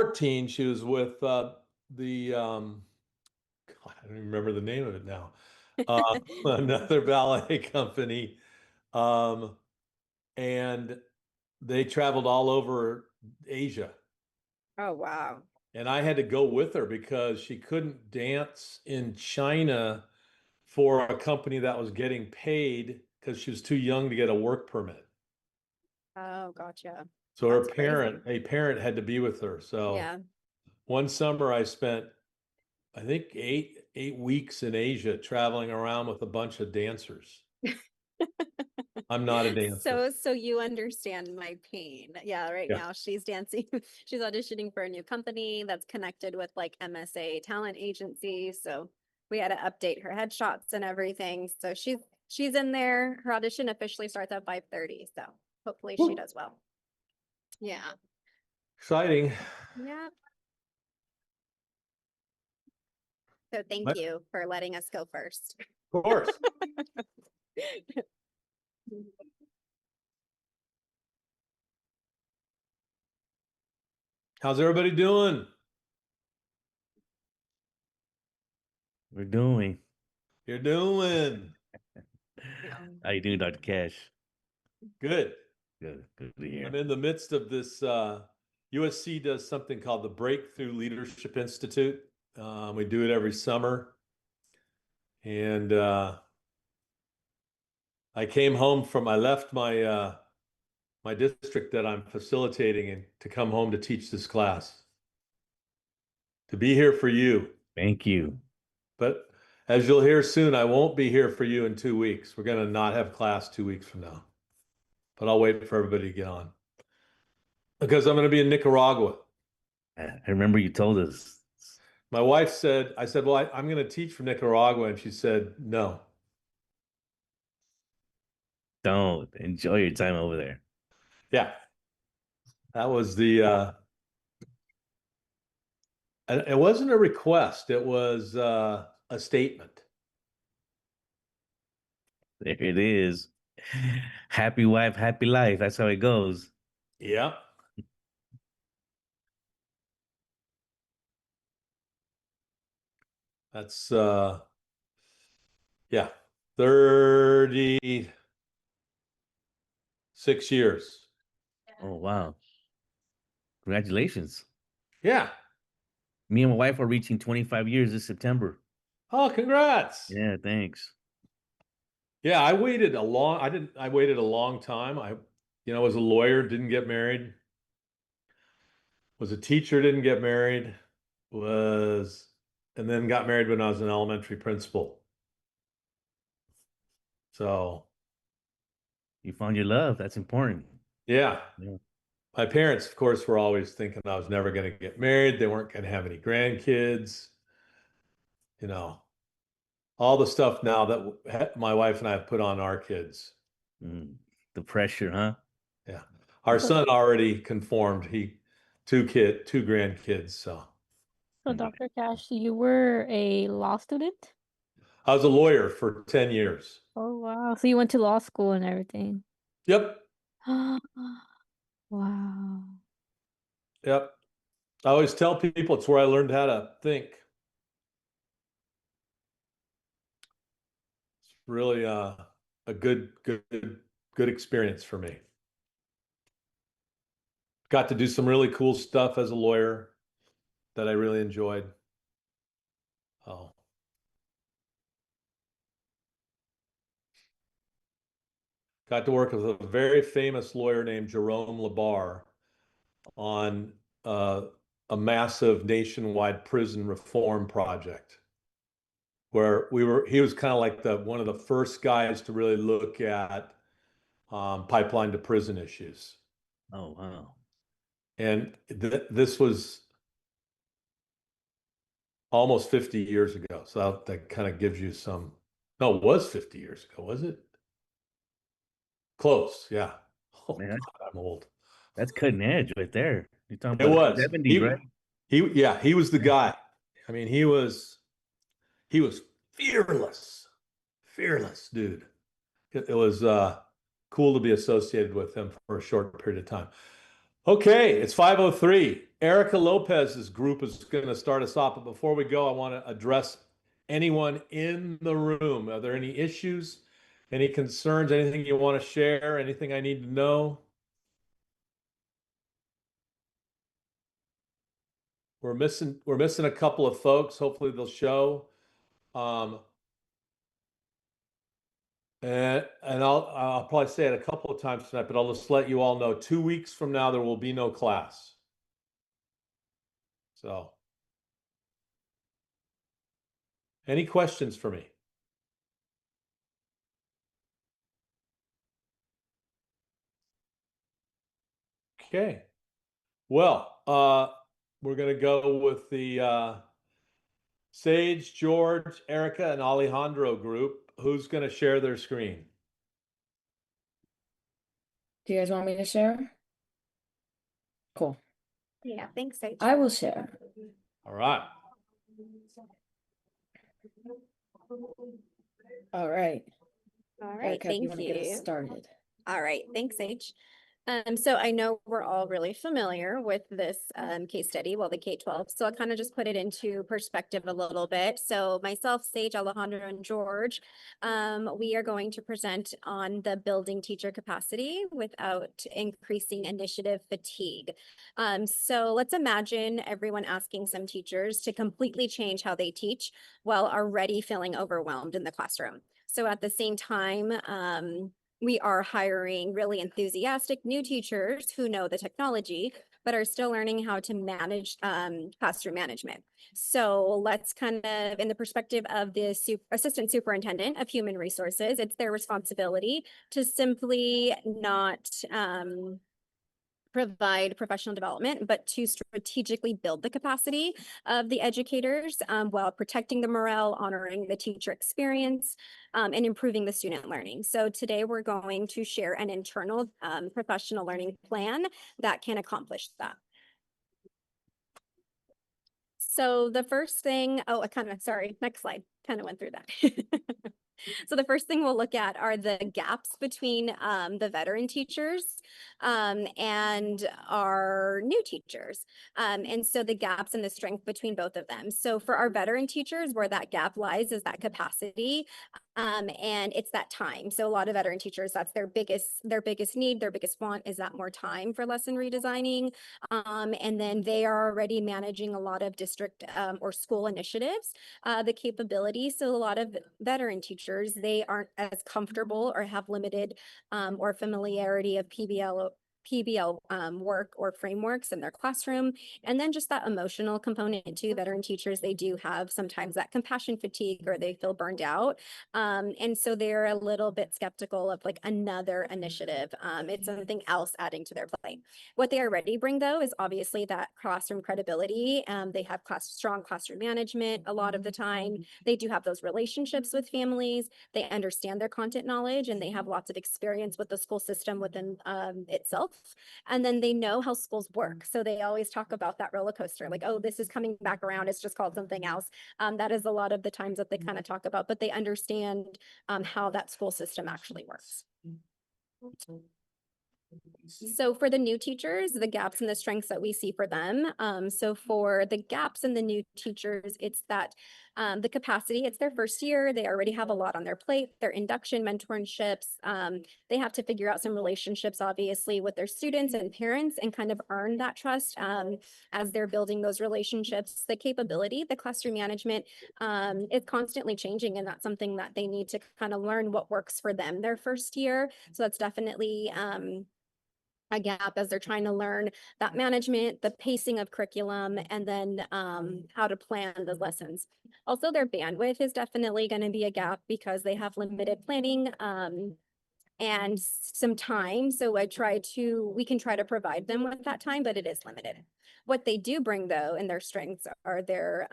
14, she was with the God, I don't even remember the name of it now. Another ballet company. Um, and they traveled all over Asia. Oh, wow. And I had to go with her because she couldn't dance in China for a company that was getting paid because she was too young to get a work permit. Oh, gotcha. So That's crazy. a parent had to be with her. So Yeah. one summer I spent, I think eight weeks in Asia traveling around with a bunch of dancers. I'm not a dancer. So you understand my pain. Yeah, right Yeah. now she's dancing. She's auditioning for a new company that's connected with like MSA talent agency. So we had to update her headshots and everything. So she's in there. Her audition officially starts at 5:30. So hopefully she Woo. does well. Yeah. Exciting. Yeah. So thank But you for letting us go first. of course. How's everybody doing? We're doing. You're doing How you doing, Dr. Cash? good. Good to hear. I'm in the midst of this. USC does something called the Breakthrough Leadership Institute. We do it every summer. And I left my district that I'm facilitating and to come home to teach this class, to be here for you. Thank you. But as you'll hear soon, I won't be here for you in 2 weeks. We're going to not have class 2 weeks from now. But I'll wait for everybody to get on because I'm going to be in Nicaragua. I remember you told us. My wife said, I said, well, I'm going to teach from Nicaragua. And she said, no. Don't enjoy your time over there. Yeah. That was it wasn't a request. It was a statement. There it is. Happy wife, happy life. That's how it goes. Yeah. That's yeah, 36 years. Oh, wow. Congratulations. Yeah. Me and my wife are reaching 25 years this September. Oh, congrats. Yeah, thanks. Yeah, I waited a long time. Was a lawyer, didn't get married. Was a teacher, didn't get married. And then got married when I was an elementary principal. So, You found your love. That's important. yeah. Yeah. My parents, of course, were always thinking I was never going to get married. They weren't going to have any grandkids. All the stuff now that my wife and I have put on our kids. The pressure, huh? Yeah. Our son already conformed. Two grandkids. So Dr. Cash, you were a law student? I was a lawyer for 10 years. Oh, wow. So you went to law school and everything. Yep. Wow. Yep. I always tell people it's where I learned how to think. It's really a good experience for me. Got to do some really cool stuff as a lawyer that I really enjoyed. Oh. Got to work with a very famous lawyer named Jerome Labar on a massive nationwide prison reform project where he was kind of like one of the first guys to really look at pipeline to prison issues. Oh, wow. And this was almost 50 years ago. So that kind of gives you no, it was 50 years ago, was it? Close, yeah. Oh, Man, God, I'm old. that's cutting edge right there. You're talking It about was. the 70s, right? He was the guy. I mean, he was fearless, dude. It was cool to be associated with him for a short period of time. Okay, it's 5:03. Erica Lopez's group is going to start us off. But before we go, I want to address anyone in the room. Are there any issues, any concerns, anything you want to share, anything I need to know? We're missing a couple of folks. Hopefully they'll show. And I'll probably say it a couple of times tonight, but I'll just let you all know 2 weeks from now there will be no class. So, any questions for me? Okay. Well, we're gonna go with the Sage, George, Erica, and Alejandro group. Who's gonna share their screen? Do you guys want me to share? Cool. Yeah, thanks, Sage. I will share. All right. All right. All right, Erica, if you thank want to get us you. started. All right, thanks, Sage. So I know we're all really familiar with this case study, well, the K-12. So I'll kind of just put it into perspective a little bit. So myself, Sage, Alejandro, and George, we are going to present on the building teacher capacity without increasing initiative fatigue. So let's imagine everyone asking some teachers to completely change how they teach while already feeling overwhelmed in the classroom. So at the same time, we are hiring really enthusiastic new teachers who know the technology, but are still learning how to manage classroom management. So let's kind of, in the perspective of the assistant superintendent of human resources, it's their responsibility to simply not provide professional development, but to strategically build the capacity of the educators while protecting the morale, honoring the teacher experience, and improving the student learning. So today we're going to share an internal professional learning plan that can accomplish that. So the first thing, sorry, next slide, kind of went through that. So the first thing we'll look at are the gaps between the veteran teachers and our new teachers. And so the gaps and the strength between both of them. So for our veteran teachers, where that gap lies is that capacity and it's that time. So a lot of veteran teachers, that's their biggest need, their biggest want is that more time for lesson redesigning. And then they are already managing a lot of district or school initiatives, the capability. So a lot of veteran teachers, they aren't as comfortable or have limited or familiarity of PBL work or frameworks in their classroom. And then just that emotional component too, veteran teachers, they do have sometimes that compassion fatigue or they feel burned out. And so they're a little bit skeptical of like another initiative. It's something else adding to their plate. What they already bring though is obviously that classroom credibility. They have strong classroom management a lot of the time. They do have those relationships with families. They understand their content knowledge and they have lots of experience with the school system within itself. And then they know how schools work. So they always talk about that roller coaster, like, oh, this is coming back around. It's just called something else. That is a lot of the times that they kind of talk about, but they understand how that school system actually works. So for the new teachers, the gaps and the strengths that we see for them. So for the gaps in the new teachers, it's that the capacity, it's their first year. They already have a lot on their plate, their induction, mentorships. They have to figure out some relationships, obviously, with their students and parents and kind of earn that trust as they're building those relationships. The capability, the classroom management is constantly changing, and that's something that they need to kind of learn what works for them their first year. So that's definitely a gap as they're trying to learn that management, the pacing of curriculum, and then how to plan the lessons. Also, their bandwidth is definitely going to be a gap because they have limited planning and some time. So we can try to provide them with that time, but it is limited. What they do bring though, and their strengths are they're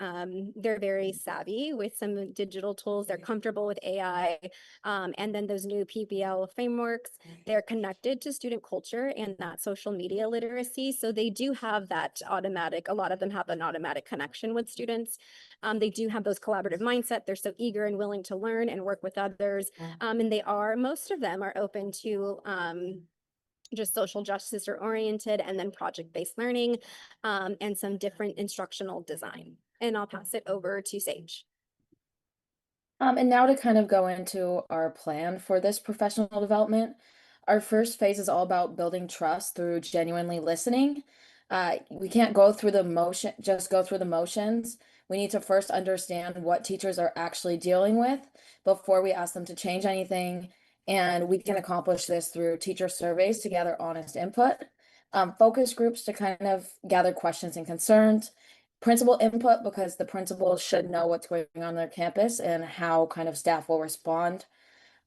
very savvy with some digital tools. They're comfortable with AI. And then those new PBL frameworks, they're connected to student culture and that social media literacy. So they do have that a lot of them have an automatic connection with students. They do have those collaborative mindset. They're so eager and willing to learn and work with others. And most of them are open to just social justice or oriented, and then project-based learning, and some different instructional design. And I'll pass it over to Sage. And now to kind of go into our plan for this professional development. Our first phase is all about building trust through genuinely listening. We can't go through the motion, just go through the motions. We need to first understand what teachers are actually dealing with before we ask them to change anything. And we can accomplish this through teacher surveys to gather honest input, focus groups to kind of gather questions and concerns, principal input because the principals should know what's going on their campus and how kind of staff will respond.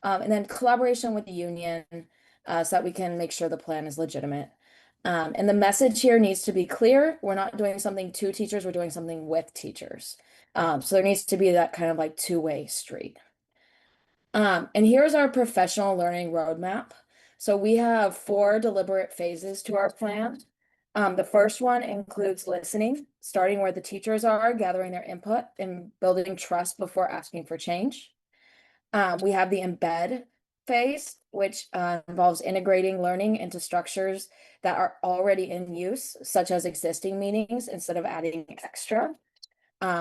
And then collaboration with the union so that we can make sure the plan is legitimate. And the message here needs to be clear. We're not doing something to teachers, we're doing something with teachers. So there needs to be that kind of like two-way street. And here's our professional learning roadmap. So we have 4 deliberate phases to our plan. The first one includes listening, starting where the teachers are, gathering their input and building trust before asking for change. We have the embed phase, which involves integrating learning into structures that are already in use, such as existing meetings instead of adding extra.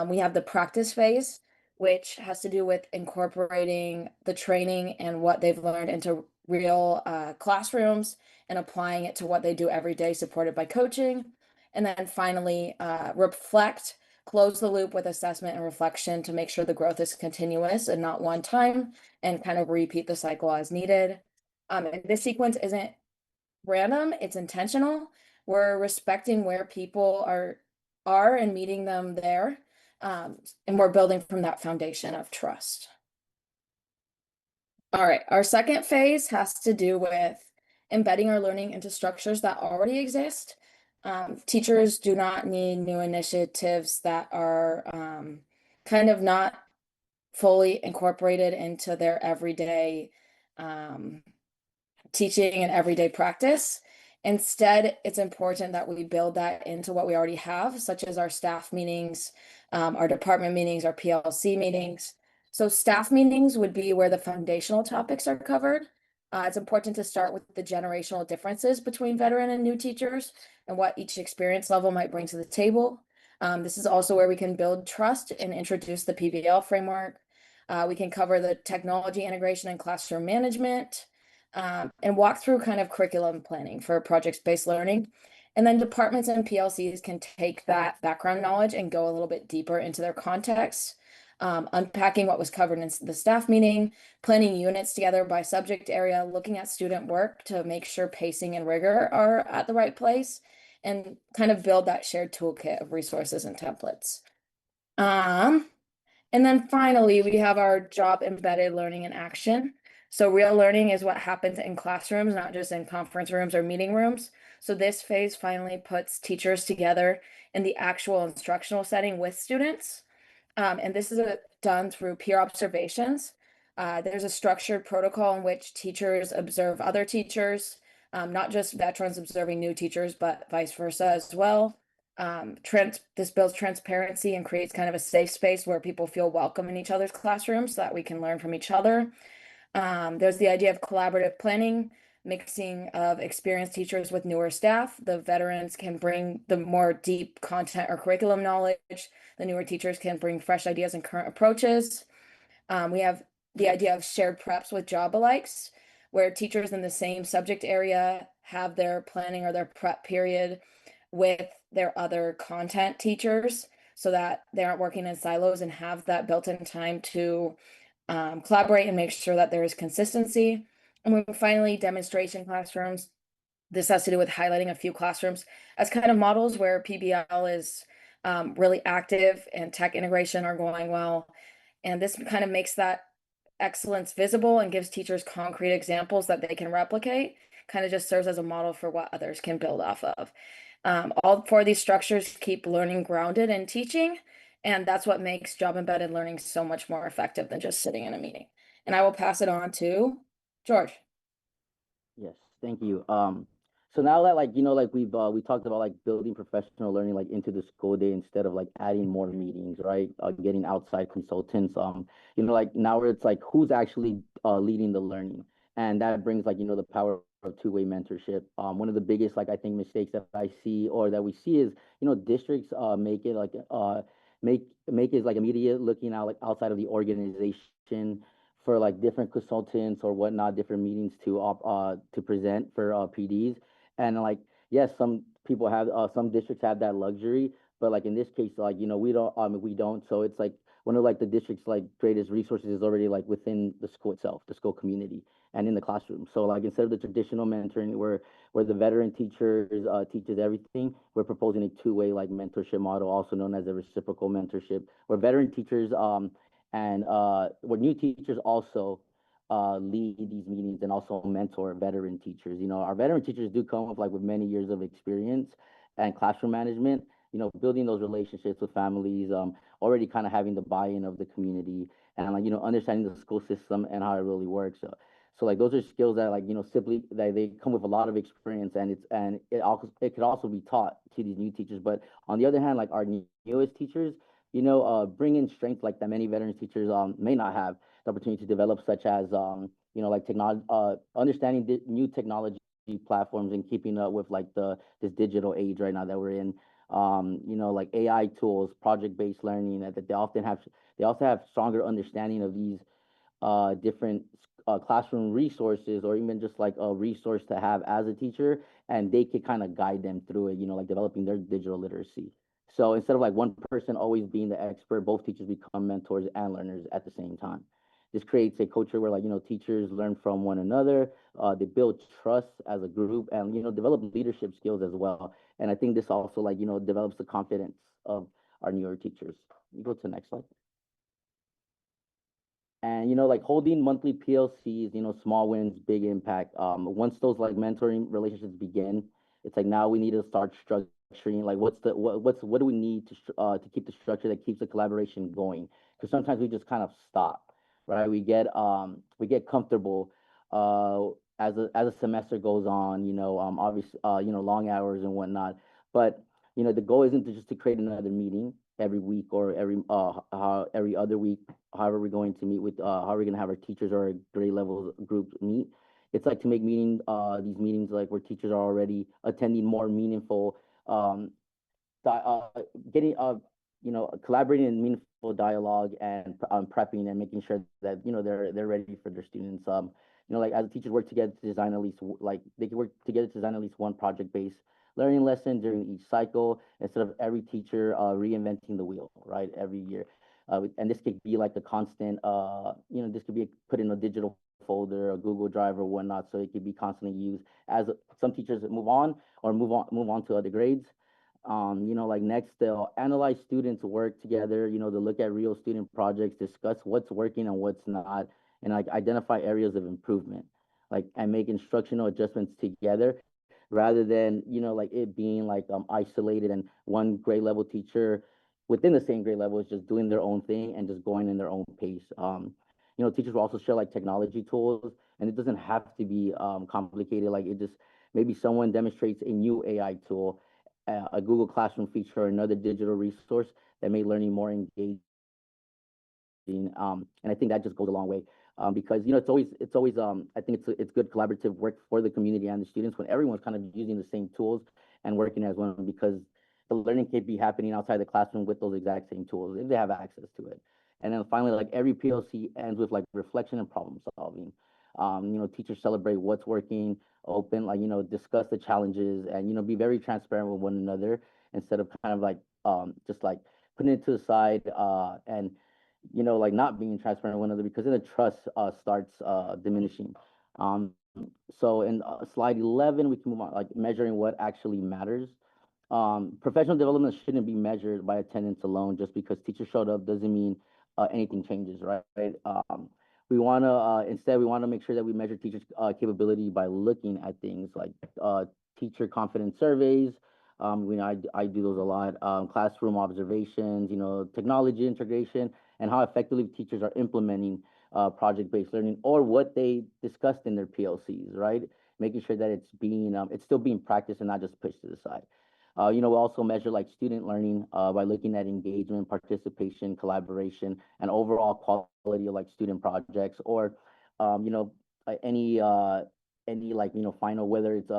We have the practice phase, which has to do with incorporating the training and what they've learned into real classrooms and applying it to what they do every day, supported by coaching. And then finally, reflect, close the loop with assessment and reflection to make sure the growth is continuous and not one time, and kind of repeat the cycle as needed. And this sequence isn't random, it's intentional. We're respecting where people are and meeting them there. And we're building from that foundation of trust. All right, our second phase has to do with embedding our learning into structures that already exist. Teachers do not need new initiatives that are kind of not fully incorporated into their everyday teaching and everyday practice. Instead, it's important that we build that into what we already have, such as our staff meetings, our department meetings, our PLC meetings. So staff meetings would be where the foundational topics are covered. It's important to start with the generational differences between veteran and new teachers and what each experience level might bring to the table. This is also where we can build trust and introduce the PBL framework. We can cover the technology integration and classroom management, and walk through kind of curriculum planning for project-based learning. And then departments and PLCs can take that background knowledge and go a little bit deeper into their context, unpacking what was covered in the staff meeting, planning units together by subject area, looking at student work to make sure pacing and rigor are at the right place, and kind of build that shared toolkit of resources and templates. And then finally, we have our job embedded learning in action. So real learning is what happens in classrooms, not just in conference rooms or meeting rooms. So this phase finally puts teachers together in the actual instructional setting with students. And this is done through peer observations. There's a structured protocol in which teachers observe other teachers, not just veterans observing new teachers, but vice versa as well. This builds transparency and creates kind of a safe space where people feel welcome in each other's classrooms so that we can learn from each other. There's the idea of collaborative planning, mixing of experienced teachers with newer staff. The veterans can bring the more deep content or curriculum knowledge. The newer teachers can bring fresh ideas and current approaches. We have the idea of shared preps with job alikes, where teachers in the same subject area have their planning or their prep period with their other content teachers so that they aren't working in silos and have that built-in time to collaborate and make sure that there is consistency. And then finally, demonstration classrooms. This has to do with highlighting a few classrooms as kind of models where PBL is really active and tech integration are going well. And this kind of makes that excellence visible and gives teachers concrete examples that they can replicate, kind of just serves as a model for what others can build off of. All 4 of these structures keep learning grounded in teaching, and that's what makes job embedded learning so much more effective than just sitting in a meeting. And I will pass it on to George. Yes, thank you. So now that like we talked about like building professional learning like into the school day instead of like adding more meetings, right? Getting outside consultants. Like now it's like who's actually leading the learning, and that brings like the power of two-way mentorship. One of the biggest, like I think, mistakes that I see or that we see is, districts make it like make it like immediate looking out like outside of the organization for like different consultants or whatnot, different meetings to present for PDs. And like, yes, some people have some districts have that luxury, but like in this case, like, we don't. So it's like one of like the district's like greatest resources is already like within the school itself, the school community, and in the classroom. So like instead of the traditional mentoring where the veteran teachers teaches everything, we're proposing a two-way like mentorship model, also known as a reciprocal mentorship, where veteran teachers and where new teachers also lead these meetings and also mentor veteran teachers. Our veteran teachers do come with many years of experience and classroom management. Building those relationships with families, already kind of having the buy-in of the community, and like understanding the school system and how it really works. So like those are skills that like simply that they come with a lot of experience, and it could also be taught to these new teachers. But on the other hand, like our newest teachers, bring in strength like that many veterans teachers may not have the opportunity to develop, such as like technology, understanding new technology platforms and keeping up with like this digital age right now that we're in. Like AI tools, project-based learning, that they also have stronger understanding of these different classroom resources, or even just like a resource to have as a teacher, and they could kind of guide them through it, like developing their digital literacy. So instead of like one person always being the expert, both teachers become mentors and learners at the same time. This creates a culture where like, teachers learn from one another, they build trust as a group, and, develop leadership skills as well. And I think this also like, develops the confidence of our newer teachers. You go to the next slide. And like holding monthly PLCs, small wins, big impact. Once those like mentoring relationships begin, it's like now we need to start structuring. Like, what do we need to keep the structure that keeps the collaboration going? Because sometimes we just kind of stop, right? We get comfortable as a semester goes on. Obviously, long hours and whatnot. But the goal isn't just to create another meeting every week or every other week, however we're going to meet with how we're going to have our teachers or our grade level groups meet. It's like to make these meetings like where teachers are already attending more meaningful, getting collaborating in meaningful dialogue and prepping and making sure that they're ready for their students. Like as teachers work together to design at least like they can work together to design at least one project-based learning lesson during each cycle, instead of every teacher reinventing the wheel, right, every year. And this could be like a constant, this could be put in a digital folder, a Google Drive or whatnot, so it could be constantly used as some teachers move on to other grades. Like next, they'll analyze students' work together, to look at real student projects, discuss what's working and what's not, and like identify areas of improvement, like, and make instructional adjustments together, rather than like it being like isolated, and one grade level teacher within the same grade level is just doing their own thing and just going in their own pace. Teachers will also share like technology tools, and it doesn't have to be complicated. Like, it just maybe someone demonstrates a new AI tool, a Google Classroom feature, or another digital resource that made learning more engaging. And I think that just goes a long way, because it's always I think it's good collaborative work for the community and the students when everyone's kind of using the same tools and working as one, because the learning can be happening outside the classroom with those exact same tools if they have access to it. And then finally, like every PLC ends with like reflection and problem solving. Teachers celebrate what's working, open, like, discuss the challenges, and, be very transparent with one another, instead of kind of like just like putting it to the side, and like not being transparent with one another, because then the trust starts diminishing. So in slide 11, we can move on, like measuring what actually matters. Professional development shouldn't be measured by attendance alone. Just because teachers showed up doesn't mean anything changes, right? We want to instead we want to make sure that we measure teachers' capability by looking at things like teacher confidence surveys. I do those a lot. Classroom observations, technology integration, and how effectively teachers are implementing project-based learning, or what they discussed in their PLCs, right? Making sure that it's still being practiced and not just pushed to the side. We also measure like student learning by looking at engagement, participation, collaboration, and overall quality of like student projects, or any any like, final, whether it's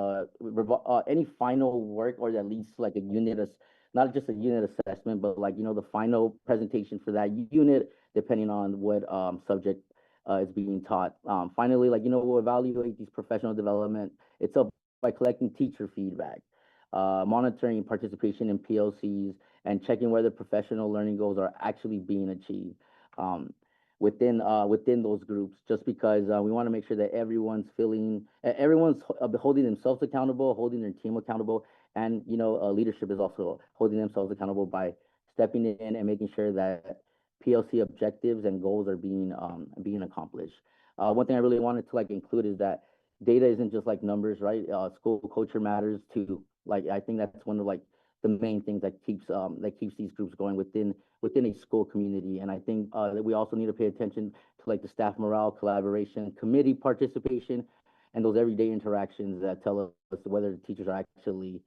any final work or that leads to like a unit, not just a unit assessment, but like, the final presentation for that unit, depending on what subject is being taught. Finally, like, we'll evaluate these professional development itself by collecting teacher feedback, monitoring participation in PLCs, and checking whether professional learning goals are actually being achieved within those groups. Just because we want to make sure that everyone's holding themselves accountable, holding their team accountable, and leadership is also holding themselves accountable by stepping in and making sure that PLC objectives and goals are being accomplished. One thing I really wanted to like include is that data isn't just like numbers, right? School culture matters too. Like, I think that's one of like the main things that keeps these groups going within a school community. And I think that we also need to pay attention to like the staff morale, collaboration, committee participation, and those everyday interactions that tell us whether the teachers are actually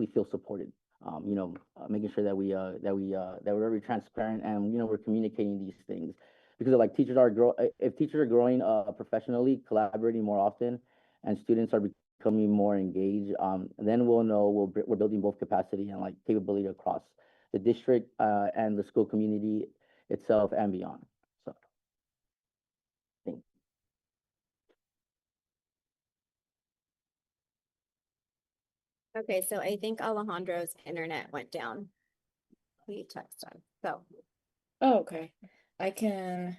feel supported. Making sure that we're very transparent, and we're communicating these things, because like if teachers are growing professionally, collaborating more often, and students are becoming more engaged, then we'll know we're building both capacity and like capability across the district and the school community itself and beyond. So, thank you. Okay, so I think Alejandro's internet went down. We text him, so Oh, okay. I can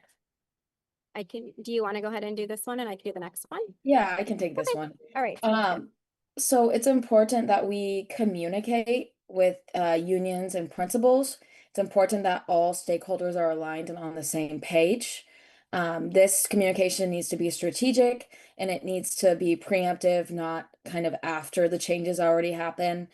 do you want to go ahead and do this one and I can do the next one? Yeah, I can take this Okay. one. All right. sounds good. So it's important that we communicate with unions and principals. It's important that all stakeholders are aligned and on the same page. This communication needs to be strategic, and it needs to be preemptive, not kind of after the changes already happen.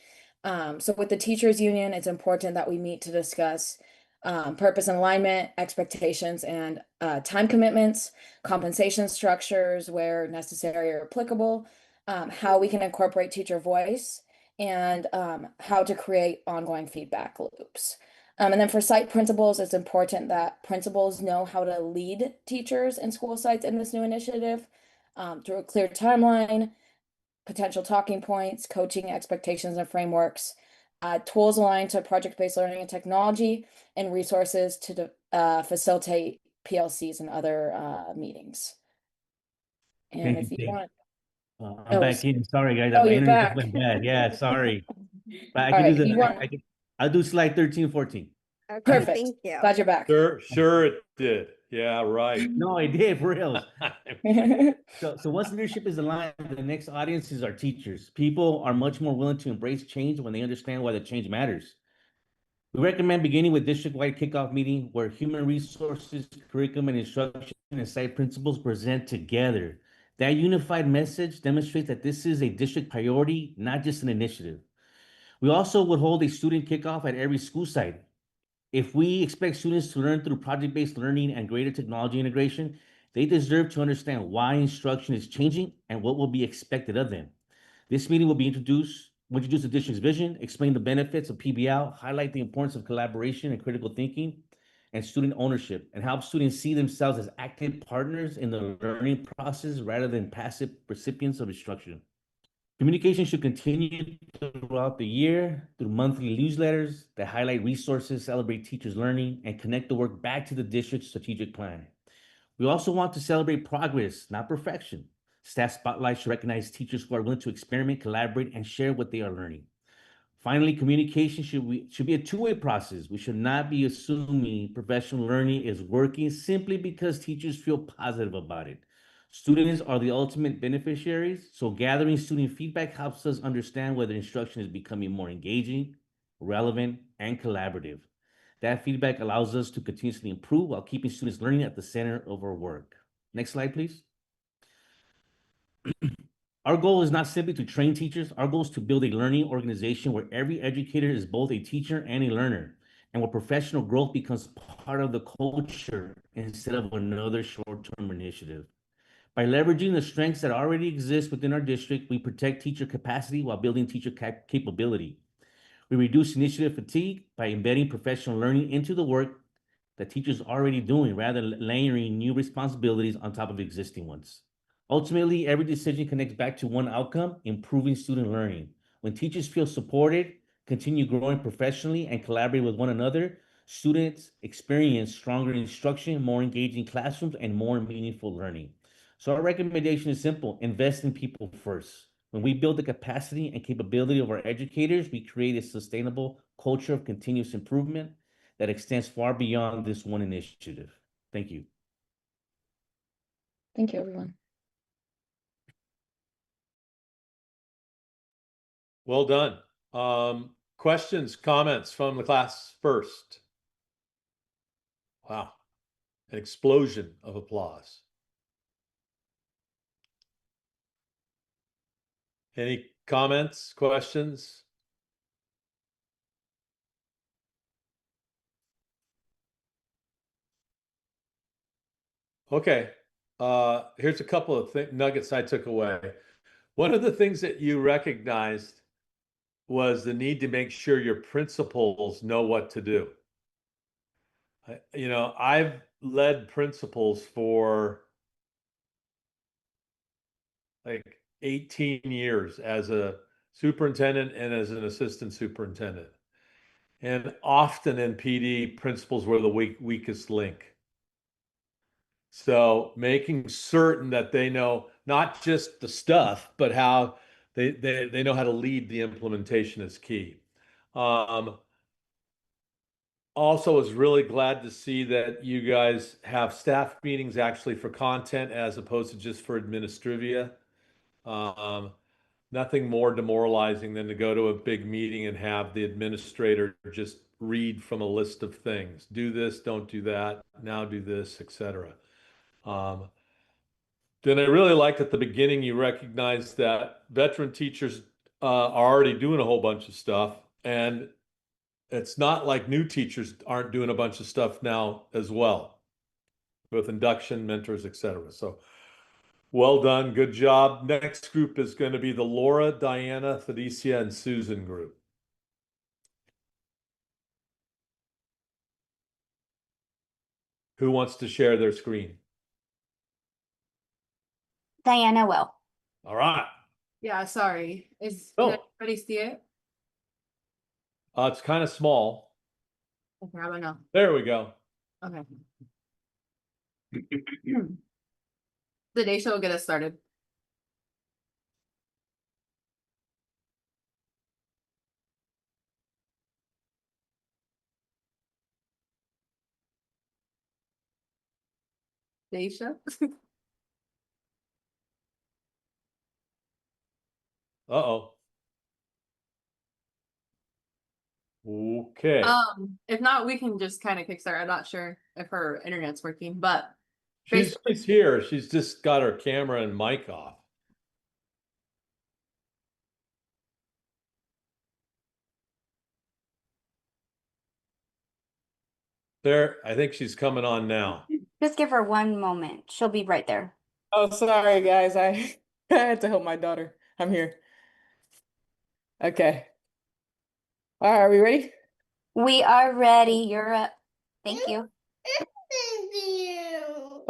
So with the teachers union, it's important that we meet to discuss purpose and alignment, expectations, and time commitments, compensation structures where necessary or applicable, how we can incorporate teacher voice, and how to create ongoing feedback loops. And then for site principals, it's important that principals know how to lead teachers and school sites in this new initiative through a clear timeline, potential talking points, coaching expectations and frameworks, tools aligned to project-based learning and technology, and resources to facilitate PLCs and other meetings. And Thank if you, you Dave. want, I'm Oh, back in. Sorry, guys. oh, My you're internet just back. went bad. Yeah, sorry. But I All can do right, you want- I'll do slide 13, 14. Okay, Perfect. thank you. Glad you're back. Sure it did. Yeah, right. No, I did, for reals. So once leadership is aligned, the next audience is our teachers. People are much more willing to embrace change when they understand why the change matters. We recommend beginning with district-wide kickoff meeting where human resources, curriculum, and instruction and site principals present together. That unified message demonstrates that this is a district priority, not just an initiative. We also would hold a student kickoff at every school site. If we expect students to learn through project-based learning and greater technology integration, they deserve to understand why instruction is changing and what will be expected of them. This meeting will introduce the district's vision, explain the benefits of PBL, highlight the importance of collaboration and critical thinking, and student ownership, and help students see themselves as active partners in the learning process rather than passive recipients of instruction. Communication should continue throughout the year through monthly newsletters that highlight resources, celebrate teachers' learning, and connect the work back to the district's strategic plan. We also want to celebrate progress, not perfection. Staff spotlight should recognize teachers who are willing to experiment, collaborate, and share what they are learning. Finally, communication should be a two-way process. We should not be assuming professional learning is working simply because teachers feel positive about it. Students are the ultimate beneficiaries, so gathering student feedback helps us understand whether instruction is becoming more engaging, relevant, and collaborative. That feedback allows us to continuously improve while keeping students learning at the center of our work. Next slide, please. Our goal is not simply to train teachers. Our goal is to build a learning organization where every educator is both a teacher and a learner, and where professional growth becomes part of the culture instead of another short-term initiative. By leveraging the strengths that already exist within our district, we protect teacher capacity while building teacher capability. We reduce initiative fatigue by embedding professional learning into the work that teachers are already doing rather than layering new responsibilities on top of existing ones. Ultimately, every decision connects back to one outcome, improving student learning. When teachers feel supported, continue growing professionally, and collaborate with one another, students experience stronger instruction, more engaging classrooms, and more meaningful learning. So our recommendation is simple: invest in people first. When we build the capacity and capability of our educators, we create a sustainable culture of continuous improvement that extends far beyond this one initiative. Thank you. Thank you, everyone. Well done. Questions, comments from the class first? Wow, an explosion of applause. Any comments, questions? Okay, here's a couple of nuggets I took away. One of the things that you recognized was the need to make sure your principals know what to do. You know, I've led principals for like 18 years as a superintendent and as an assistant superintendent. And often in PD, principals were the weakest link. So making certain that they know not just the stuff, but how they know how to lead the implementation is key. Also was really glad to see that you guys have staff meetings actually for content as opposed to just for administrivia. Nothing more demoralizing than to go to a big meeting and have the administrator just read from a list of things. Do this, don't do that, now do this, etc. Then I really liked at the beginning you recognized that veteran teachers are already doing a whole bunch of stuff, and it's not like new teachers aren't doing a bunch of stuff now as well, with induction, mentors, etc. So well done, good job. Next group is going to be the Laura, Diana, Thaddesia, and Susan group. Who wants to share their screen? Diana will. All right. Yeah, sorry. Can Oh. everybody see it? It's kind of small. Okay, how about now? There we go. Okay. The day show will get us started. Day show? Uh-oh. Okay. If not, we can just kind of kickstart. I'm not sure if her internet's working, but She's here. She's just got her camera and mic off. There, I think she's coming on now. Just give her one moment. She'll be right there. Oh, sorry, guys. I had to help my daughter. I'm here. Okay. All right, are we ready? We are ready. You're up. Thank you.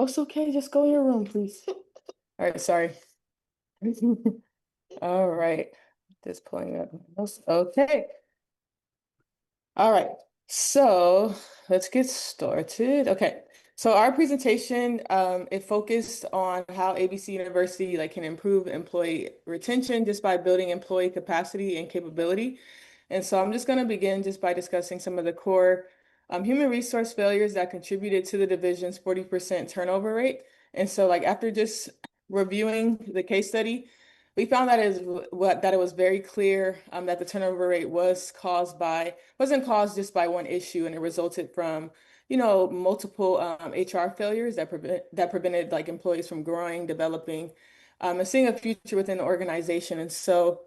Oh, it's okay. Just go in your room, please. All right, sorry. All right. Just pulling up. Okay. All right. So let's get started. Okay. So our presentation, it focused on how ABC University can improve employee retention just by building employee capacity and capability. And so I'm just going to begin just by discussing some of the core human resource failures that contributed to the division's 40% turnover rate. And so after just reviewing the case study, we found that it was very clear that the turnover rate wasn't caused just by one issue, and it resulted from multiple HR failures that prevented employees from growing, developing, and seeing a future within the organization. And so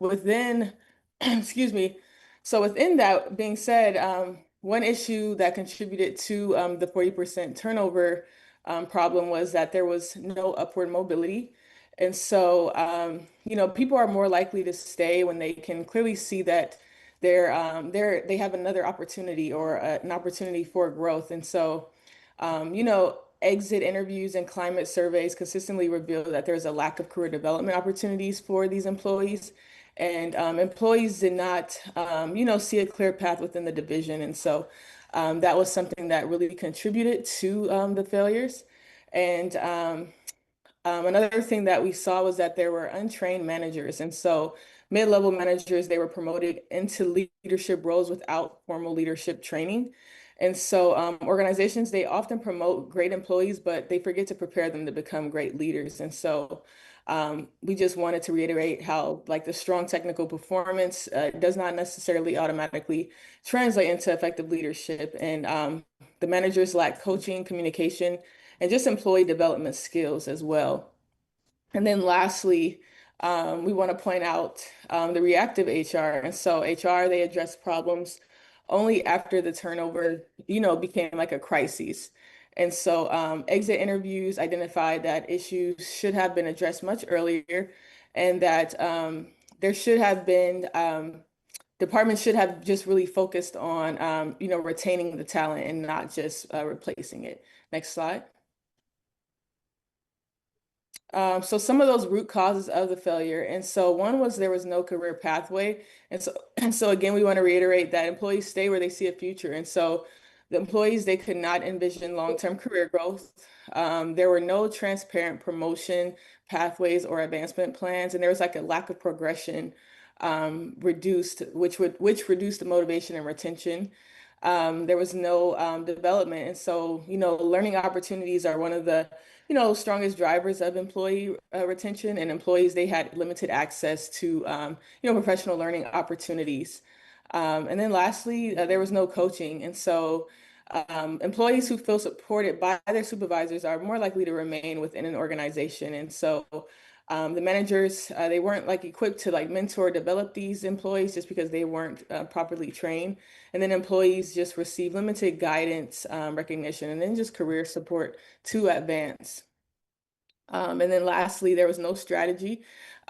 within, excuse me, so within that being said, one issue that contributed to the 40% turnover problem was that there was no upward mobility. And so, people are more likely to stay when they can clearly see that they have another opportunity or an opportunity for growth. And so, exit interviews and climate surveys consistently reveal that there's a lack of career development opportunities for these employees. And employees did not, see a clear path within the division. And so that was something that really contributed to the failures. And another thing that we saw was that there were untrained managers. And so mid-level managers, they were promoted into leadership roles without formal leadership training. And so organizations, they often promote great employees, but they forget to prepare them to become great leaders. And so we just wanted to reiterate how like the strong technical performance does not necessarily automatically translate into effective leadership. And the managers lack coaching, communication, and just employee development skills as well. And then lastly, we want to point out the reactive HR. And so HR, they address problems only after the turnover, became like a crisis. And so exit interviews identified that issues should have been addressed much earlier, and that there should have been, departments should have just really focused on, retaining the talent and not just replacing it. Next slide. So some of those root causes of the failure. And so one was there was no career pathway. And so again, we want to reiterate that employees stay where they see a future. And so the employees, they could not envision long-term career growth. There were no transparent promotion pathways or advancement plans. And there was like a lack of progression which reduced the motivation and retention. There was no development. And so, learning opportunities are one of the strongest drivers of employee retention, and employees, they had limited access to, professional learning opportunities. And then lastly, there was no coaching. And so employees who feel supported by their supervisors are more likely to remain within an organization. And so the managers, they weren't like equipped to like mentor, develop these employees just because they weren't properly trained. And then employees just receive limited guidance, recognition, and then just career support to advance. And then lastly, there was no strategy.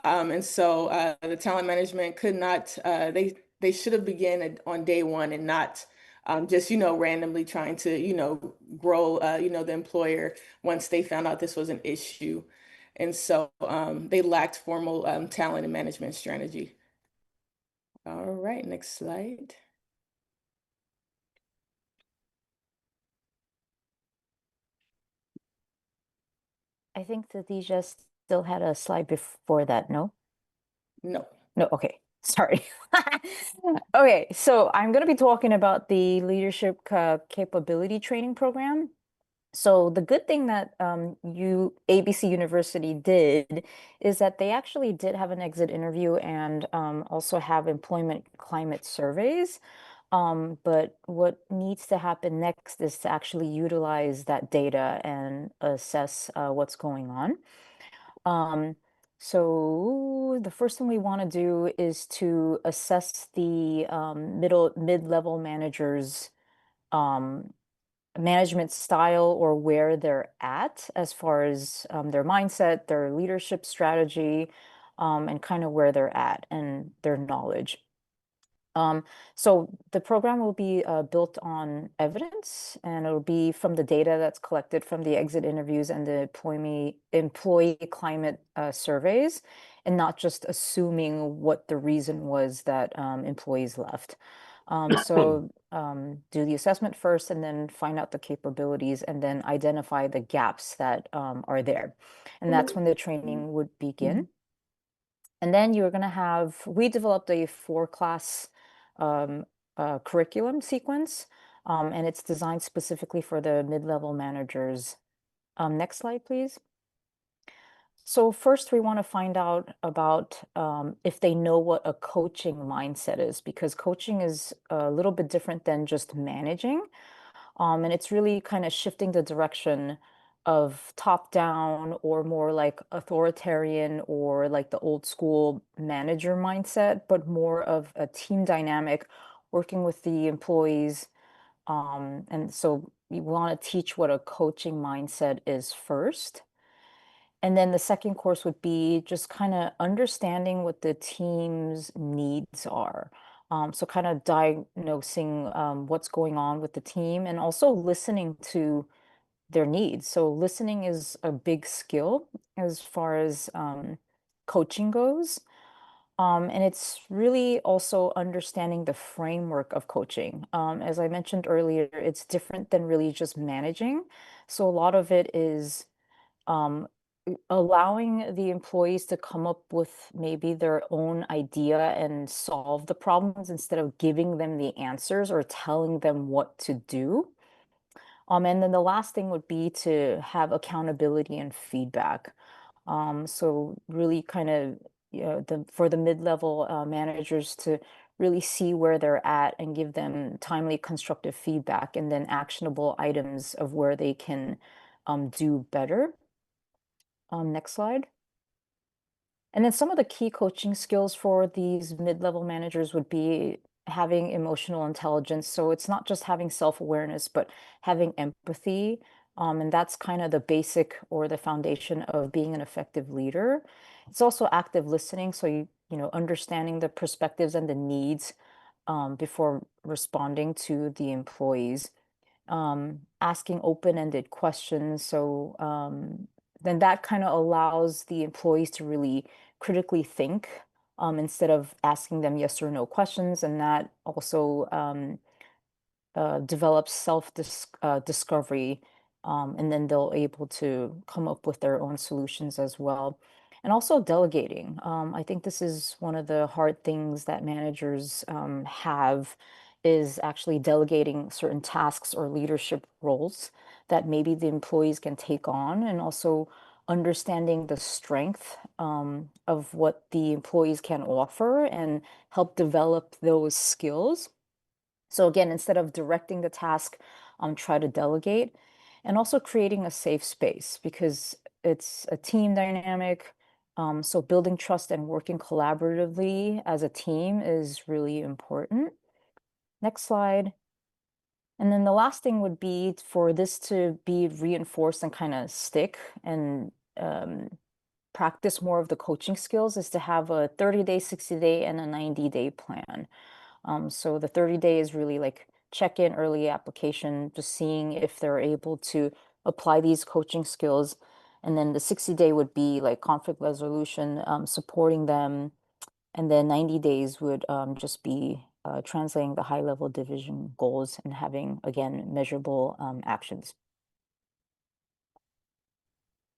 And so the talent management could not, they should have began on day one and not just, randomly trying to, grow, the employer once they found out this was an issue. And so they lacked formal talent and management strategy. All right, next slide. I think that Deja still had a slide before that, no? No. No, okay. Sorry. Okay, so I'm going to be talking about the leadership capability training program. So the good thing that ABC University did is that they actually did have an exit interview and also have employment climate surveys. But what needs to happen next is to actually utilize that data and assess what's going on. So the first thing we want to do is to assess the mid-level managers' management style, or where they're at as far as their mindset, their leadership strategy, and kind of where they're at and their knowledge. So the program will be built on evidence, and it'll be from the data that's collected from the exit interviews and the employee climate surveys, and not just assuming what the reason was that employees left. So do the assessment first, and then find out the capabilities, and then identify the gaps that are there. And that's when the training would begin. And then you're going to have, we developed a 4-class curriculum sequence, and it's designed specifically for the mid-level managers. Next slide, please. So first, we want to find out about if they know what a coaching mindset is, because coaching is a little bit different than just managing. And it's really kind of shifting the direction of top down, or more like authoritarian, or like the old school manager mindset, but more of a team dynamic, working with the employees. And so we want to teach what a coaching mindset is first. And then the second course would be just kind of understanding what the team's needs are. So kind of diagnosing what's going on with the team, and also listening to their needs. So listening is a big skill as far as coaching goes. And it's really also understanding the framework of coaching. As I mentioned earlier, it's different than really just managing. So a lot of it is allowing the employees to come up with maybe their own idea and solve the problems instead of giving them the answers or telling them what to do. And then the last thing would be to have accountability and feedback. So really kind of, for the mid-level managers to really see where they're at and give them timely, constructive feedback and then actionable items of where they can do better. Next slide. And then some of the key coaching skills for these mid-level managers would be having emotional intelligence. So it's not just having self-awareness, but having empathy. And that's kind of the basic or the foundation of being an effective leader. It's also active listening. So understanding the perspectives and the needs before responding to the employees. Asking open-ended questions. So then that kind of allows the employees to really critically think instead of asking them yes or no questions. And that also develops self-discovery, and then they'll able to come up with their own solutions as well. And also delegating. I think this is one of the hard things that managers have is actually delegating certain tasks or leadership roles that maybe the employees can take on, and also understanding the strength of what the employees can offer and help develop those skills. So again, instead of directing the task, try to delegate, and also creating a safe space because it's a team dynamic. So building trust and working collaboratively as a team is really important. Next slide. And then the last thing would be for this to be reinforced and kind of stick and practice more of the coaching skills is to have a 30-day, 60-day, and a 90-day plan. So the 30-day is really like check-in early application, just seeing if they're able to apply these coaching skills. And then the 60-day would be like conflict resolution, supporting them. And then 90 days would just be translating the high-level division goals and having, again, measurable actions.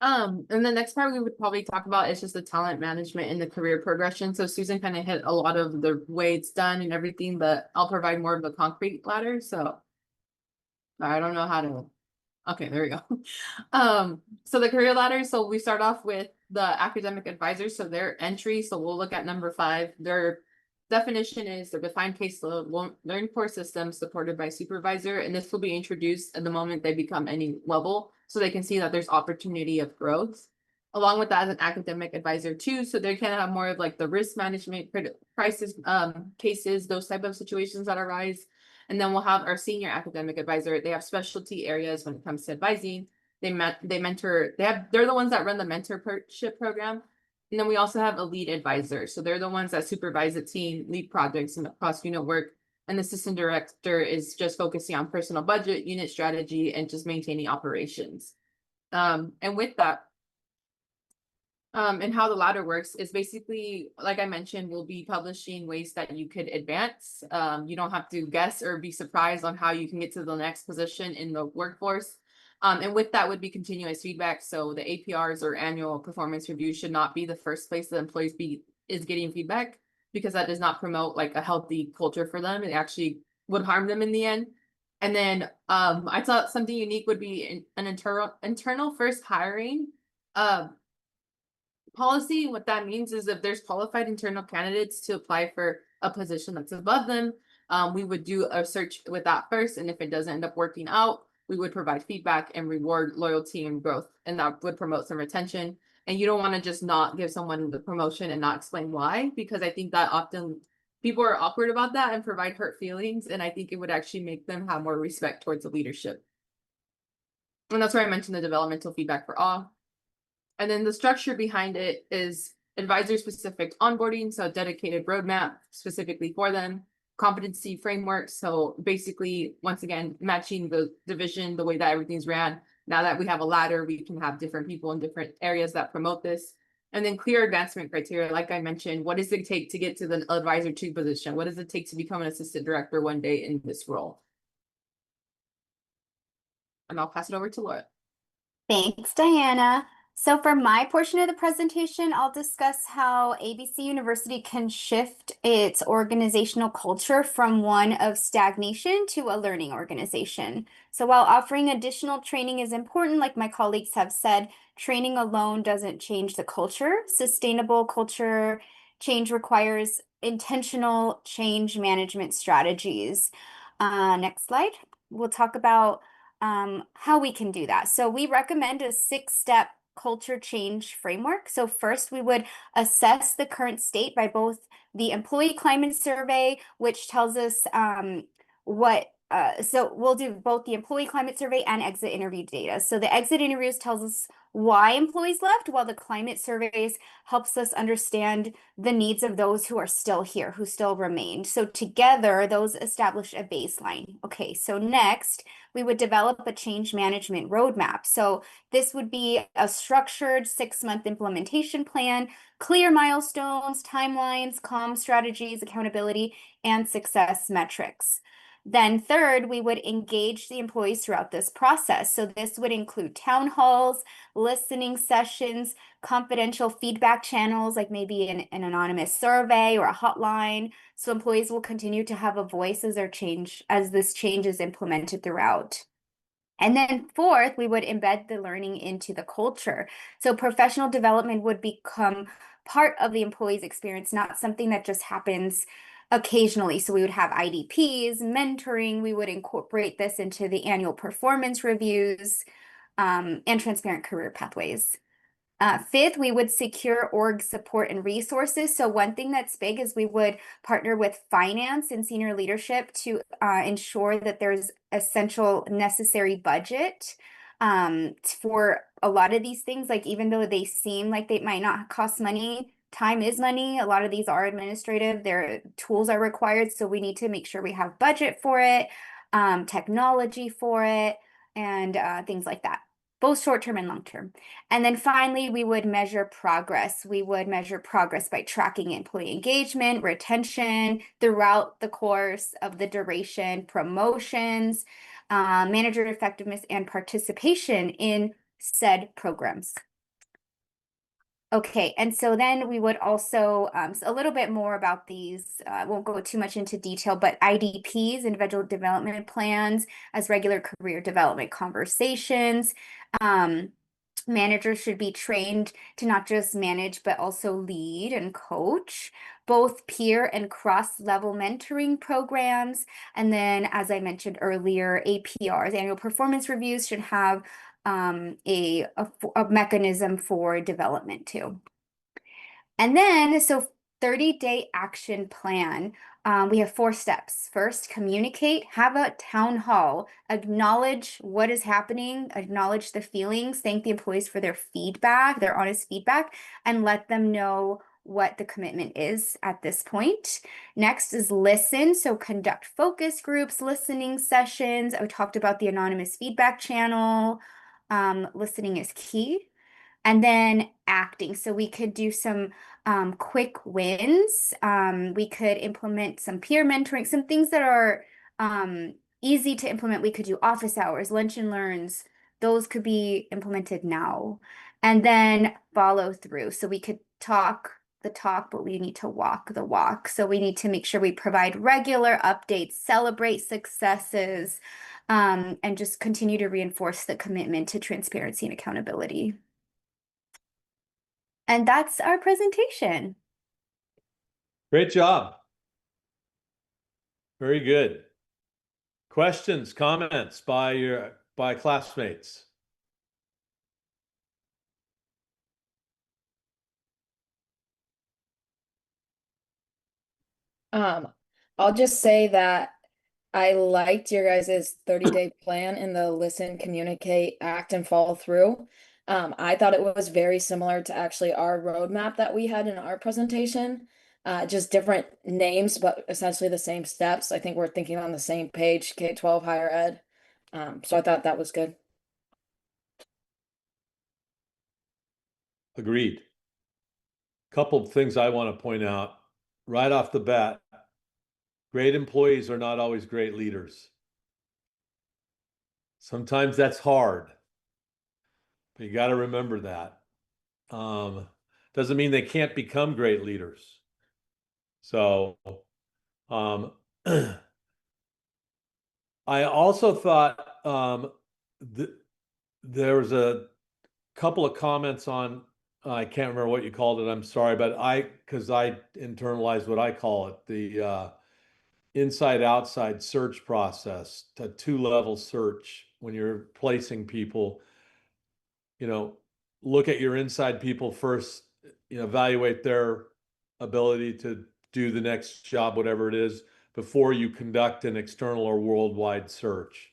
And the next part we would probably talk about is just the talent management and the career progression. So Susan kind of hit a lot of the way it's done and everything, but I'll provide more of the concrete ladder. So I don't know how to. Okay, there we go. So the career ladder. So we start off with the academic advisors. So their entry. So we'll look at number 5. Their definition is the defined caseload learned core system supported by supervisor, and this will be introduced at the moment they become any level, so they can see that there's opportunity of growth. Along with that, as an academic advisor too, so they can have more of like the risk management, crisis cases, those type of situations that arise. And then we'll have our senior academic advisor. They have specialty areas when it comes to advising. They mentor. They're the ones that run the mentorship program. And then we also have a lead advisor. So they're the ones that supervise the team, lead projects, and cross unit work. And the assistant director is just focusing on personal budget, unit strategy, and just maintaining operations. And with that, and how the ladder works is basically, like I mentioned, we'll be publishing ways that you could advance. You don't have to guess or be surprised on how you can get to the next position in the workforce. And with that would be continuous feedback. So the APRs or annual performance review should not be the first place that employees is getting feedback, because that does not promote like a healthy culture for them. It actually would harm them in the end. And then I thought something unique would be an internal first hiring policy. What that means is if there's qualified internal candidates to apply for a position that's above them, we would do a search with that first. And if it doesn't end up working out, we would provide feedback and reward loyalty and growth. And that would promote some retention. And you don't want to just not give someone the promotion and not explain why, because I think that often people are awkward about that and provide hurt feelings. And I think it would actually make them have more respect towards the leadership. And that's where I mentioned the developmental feedback for all. And then the structure behind it is advisor-specific onboarding, so a dedicated roadmap specifically for them, competency framework. So basically, once again, matching the division, the way that everything's ran Now that we have a ladder, we can have different people in different areas that promote this. And then clear advancement criteria, like I mentioned, what does it take to get to the advisor two position? What does it take to become an assistant director one day in this role? And I'll pass it over to Laura. Thanks, Diana. So for my portion of the presentation, I'll discuss how ABC University can shift its organizational culture from one of stagnation to a learning organization. So while offering additional training is important, like my colleagues have said, training alone doesn't change the culture. Sustainable culture change requires intentional change management strategies. Next slide. We'll talk about how we can do that. So we recommend a 6-step culture change framework. So first, we would assess the current state by both the employee climate survey, which tells us so we'll do both the employee climate survey and exit interview data. So the exit interviews tells us why employees left, while the climate surveys helps us understand the needs of those who are still here, who still remained. So together, those establish a baseline. Okay, so next, we would develop a change management roadmap. So this would be a structured 6-month implementation plan, clear milestones, timelines, comm strategies, accountability, and success metrics. Then third, we would engage the employees throughout this process. So this would include town halls, listening sessions, confidential feedback channels, like maybe an anonymous survey or a hotline. So employees will continue to have a voice as this change is implemented throughout. And then fourth, we would embed the learning into the culture. So professional development would become part of the employee's experience, not something that just happens occasionally. So we would have IDPs, mentoring, we would incorporate this into the annual performance reviews, and transparent career pathways. Fifth, we would secure org support and resources. So one thing that's big is we would partner with finance and senior leadership to ensure that there's essential necessary budget for a lot of these things. Like even though they seem like they might not cost money, time is money. A lot of these are administrative. Their tools are required. So we need to make sure we have budget for it, technology for it, and things like that, both short-term and long-term. And then finally, we would measure progress. We would measure progress by tracking employee engagement, retention throughout the course of the duration, promotions, manager effectiveness, and participation in said programs. Okay, and so then we would also, a little bit more about these, I won't go too much into detail, but IDPs, individual development plans, as regular career development conversations. Managers should be trained to not just manage, but also lead and coach, both peer and cross-level mentoring programs. And then, as I mentioned earlier, APRs, annual performance reviews, should have a mechanism for development too. And then, so 30-day action plan. We have 4 steps. First, communicate, have a town hall, acknowledge what is happening, acknowledge the feelings, thank the employees for their feedback, their honest feedback, and let them know what the commitment is at this point. Next is listen. So conduct focus groups, listening sessions. I talked about the anonymous feedback channel. Listening is key. And then acting. So we could do some quick wins. We could implement some peer mentoring, some things that are easy to implement. We could do office hours, lunch and learns. Those could be implemented now. And then follow through. So we could talk the talk, but we need to walk the walk. So we need to make sure we provide regular updates, celebrate successes, and just continue to reinforce the commitment to transparency and accountability. And that's our presentation. Great job. Very good. Questions, comments by classmates? I'll just say that I liked your guys' 30-day plan in the listen, communicate, act, and follow through. I thought it was very similar to actually our roadmap that we had in our presentation. Just different names, but essentially the same steps. I think we're thinking on the same page, K-12 higher ed. So I thought that was good. Agreed. Couple of things I want to point out right off the bat. Great employees are not always great leaders. Sometimes that's hard, but you got to remember that. Doesn't mean they can't become great leaders. So, I also thought there was a couple of comments on, I can't remember what you called it, I'm sorry, but because I internalized what I call it, the inside-outside search process, a two-level search when you're placing people, look at your inside people first, evaluate their ability to do the next job, whatever it is, before you conduct an external or worldwide search.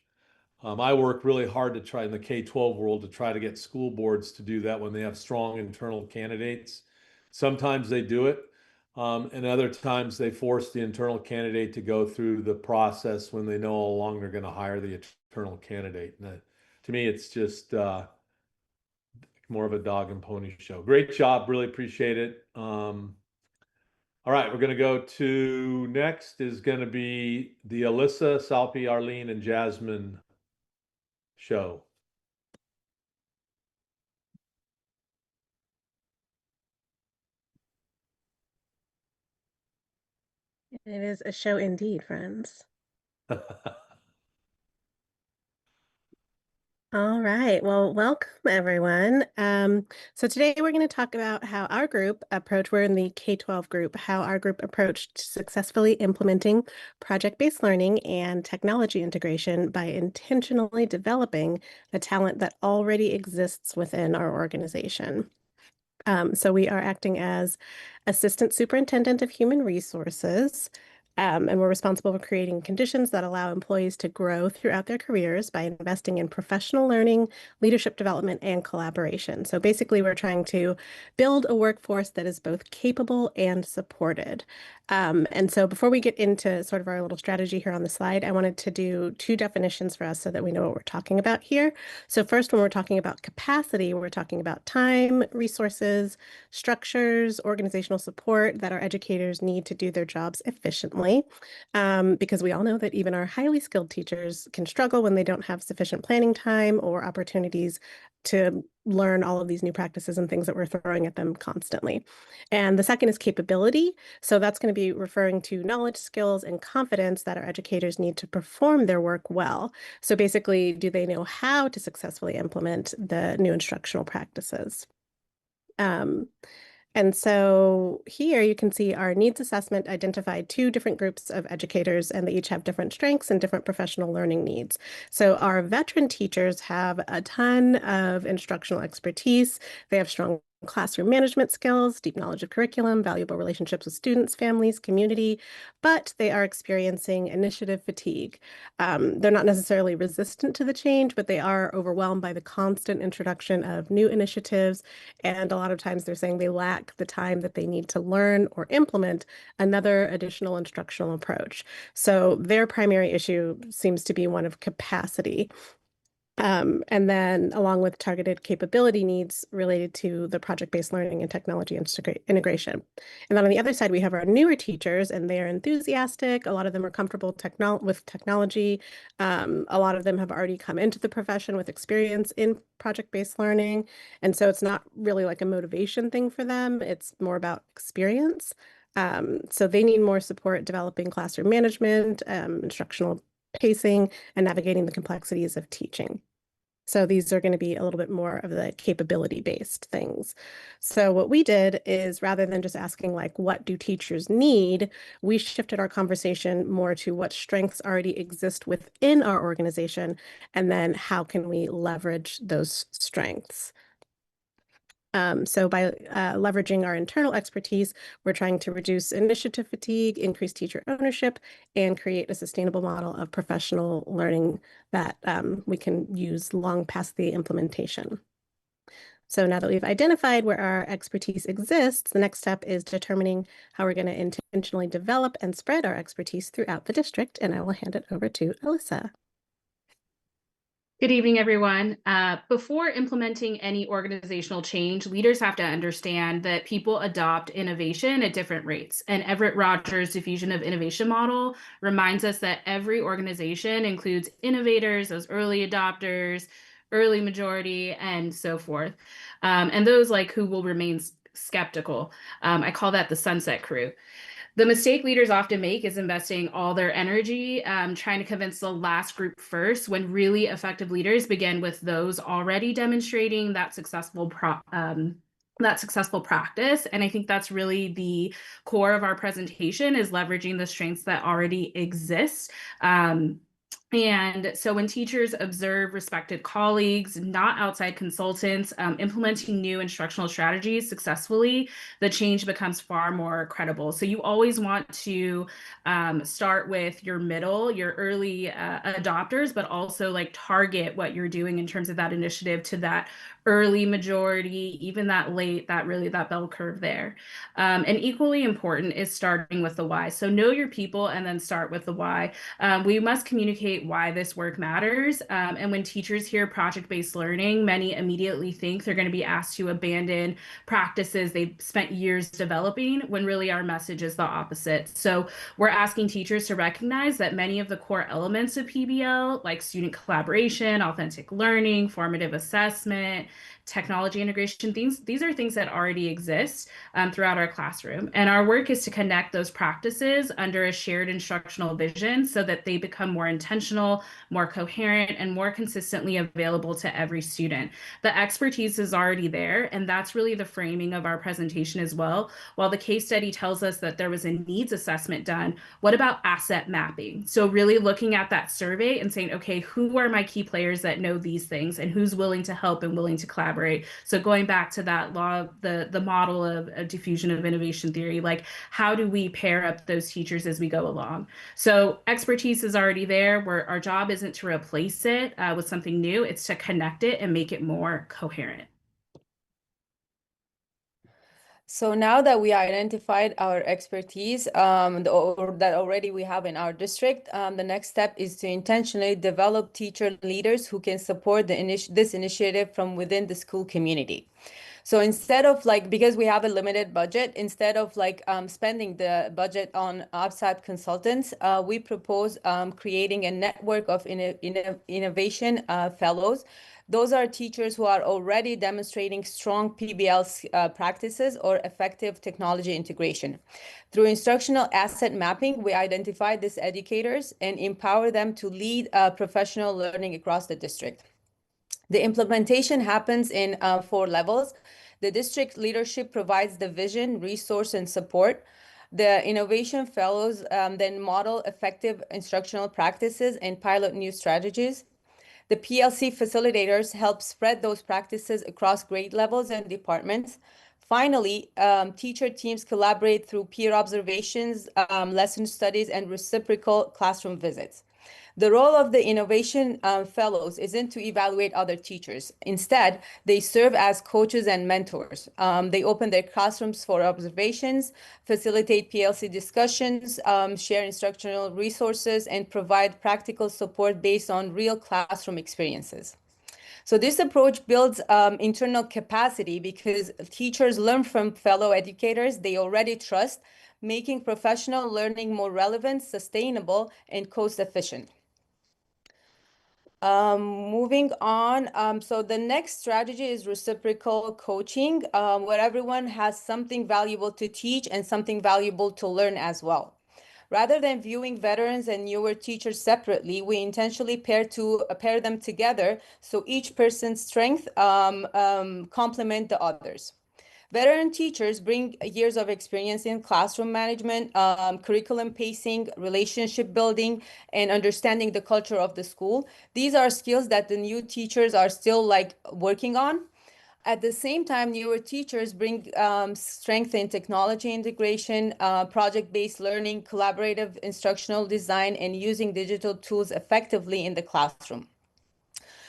I work really hard to try in the K-12 world to try to get school boards to do that when they have strong internal candidates. Sometimes they do it, and other times they force the internal candidate to go through the process when they know all along they're going to hire the internal candidate. And to me, it's just more of a dog and pony show. Great job, really appreciate it. All right, we're going to go to next is going to be the Alyssa, Salpi, Arlene, and Jasmine show. It is a show indeed, friends. All right. Well, welcome everyone. So today we're going to talk about how our group approached, we're in the K-12 group, how our group approached successfully implementing project-based learning and technology integration by intentionally developing the talent that already exists within our organization. So we are acting as Assistant Superintendent of Human Resources, and we're responsible for creating conditions that allow employees to grow throughout their careers by investing in professional learning, leadership development, and collaboration. So basically, we're trying to build a workforce that is both capable and supported. And so before we get into sort of our little strategy here on the slide, I wanted to do two definitions for us so that we know what we're talking about here. So first, when we're talking about capacity, we're talking about time, resources, structures, organizational support that our educators need to do their jobs efficiently. Because we all know that even our highly skilled teachers can struggle when they don't have sufficient planning time or opportunities to learn all of these new practices and things that we're throwing at them constantly. And the second is capability. So that's going to be referring to knowledge, skills, and confidence that our educators need to perform their work well. So basically, do they know how to successfully implement the new instructional practices? And so here you can see our needs assessment identified two different groups of educators, and they each have different strengths and different professional learning needs. So our veteran teachers have a ton of instructional expertise. They have strong classroom management skills, deep knowledge of curriculum, valuable relationships with students, families, community, but they are experiencing initiative fatigue. They're not necessarily resistant to the change, but they are overwhelmed by the constant introduction of new initiatives. And a lot of times they're saying they lack the time that they need to learn or implement another additional instructional approach. So their primary issue seems to be one of capacity. And then along with targeted capability needs related to the project-based learning and technology integration. And then on the other side, we have our newer teachers, and they're enthusiastic. A lot of them are comfortable with technology. A lot of them have already come into the profession with experience in project-based learning. And so it's not really like a motivation thing for them. It's more about experience. So they need more support developing classroom management, instructional pacing, and navigating the complexities of teaching. So these are going to be a little bit more of the capability-based things. So what we did is rather than just asking like, what do teachers need, we shifted our conversation more to what strengths already exist within our organization, and then how can we leverage those strengths. So by leveraging our internal expertise, we're trying to reduce initiative fatigue, increase teacher ownership, and create a sustainable model of professional learning that we can use long past the implementation. So now that we've identified where our expertise exists, the next step is determining how we're going to intentionally develop and spread our expertise throughout the district, and I will hand it over to Alyssa. Good evening, everyone. Before implementing any organizational change, leaders have to understand that people adopt innovation at different rates. And Everett Rogers' diffusion of innovation model reminds us that every organization includes innovators, those early adopters, early majority, and so forth. And those like who will remain skeptical. I call that the sunset crew. The mistake leaders often make is investing all their energy trying to convince the last group first, when really effective leaders begin with those already demonstrating that successful practice. And I think that's really the core of our presentation, is leveraging the strengths that already exist. And so when teachers observe respected colleagues, not outside consultants, implementing new instructional strategies successfully, the change becomes far more credible. So you always want to start with your middle, your early adopters, but also like target what you're doing in terms of that initiative to that early majority, even that late, that bell curve there. And equally important is starting with the why. So know your people and then start with the why. We must communicate why this work matters. And when teachers hear project-based learning, many immediately think they're going to be asked to abandon practices they've spent years developing, when really our message is the opposite. So we're asking teachers to recognize that many of the core elements of PBL, like student collaboration, authentic learning, formative assessment, technology integration, these are things that already exist throughout our classroom. And our work is to connect those practices under a shared instructional vision so that they become more intentional, more coherent, and more consistently available to every student. The expertise is already there, and that's really the framing of our presentation as well. While the case study tells us that there was a needs assessment done, what about asset mapping? So really looking at that survey and saying, okay, who are my key players that know these things, and who's willing to help and willing to collaborate? So going back to that law, the model of diffusion of innovation theory, like how do we pair up those teachers as we go along? So expertise is already there, where our job isn't to replace it with something new, it's to connect it and make it more coherent. So now that we identified our expertise or that already we have in our district, the next step is to intentionally develop teacher leaders who can support this initiative from within the school community. So instead of like, because we have a limited budget, instead of like spending the budget on outside consultants, we propose creating a network of innovation fellows. Those are teachers who are already demonstrating strong PBL practices or effective technology integration. Through instructional asset mapping, we identify these educators and empower them to lead professional learning across the district. The implementation happens in 4 levels. The district leadership provides the vision, resource, and support. The innovation fellows then model effective instructional practices and pilot new strategies. The PLC facilitators help spread those practices across grade levels and departments. Finally, teacher teams collaborate through peer observations, lesson studies, and reciprocal classroom visits. The role of the innovation fellows isn't to evaluate other teachers. Instead, they serve as coaches and mentors. They open their classrooms for observations, facilitate PLC discussions, share instructional resources, and provide practical support based on real classroom experiences. So this approach builds internal capacity because teachers learn from fellow educators they already trust, making professional learning more relevant, sustainable, and cost-efficient. Moving on, so the next strategy is reciprocal coaching, where everyone has something valuable to teach and something valuable to learn as well. Rather than viewing veterans and newer teachers separately, we intentionally pair them together so each person's strength complement the others. Veteran teachers bring years of experience in classroom management, curriculum pacing, relationship building, and understanding the culture of the school. These are skills that the new teachers are still like working on. At the same time, newer teachers bring strength in technology integration, project-based learning, collaborative instructional design, and using digital tools effectively in the classroom.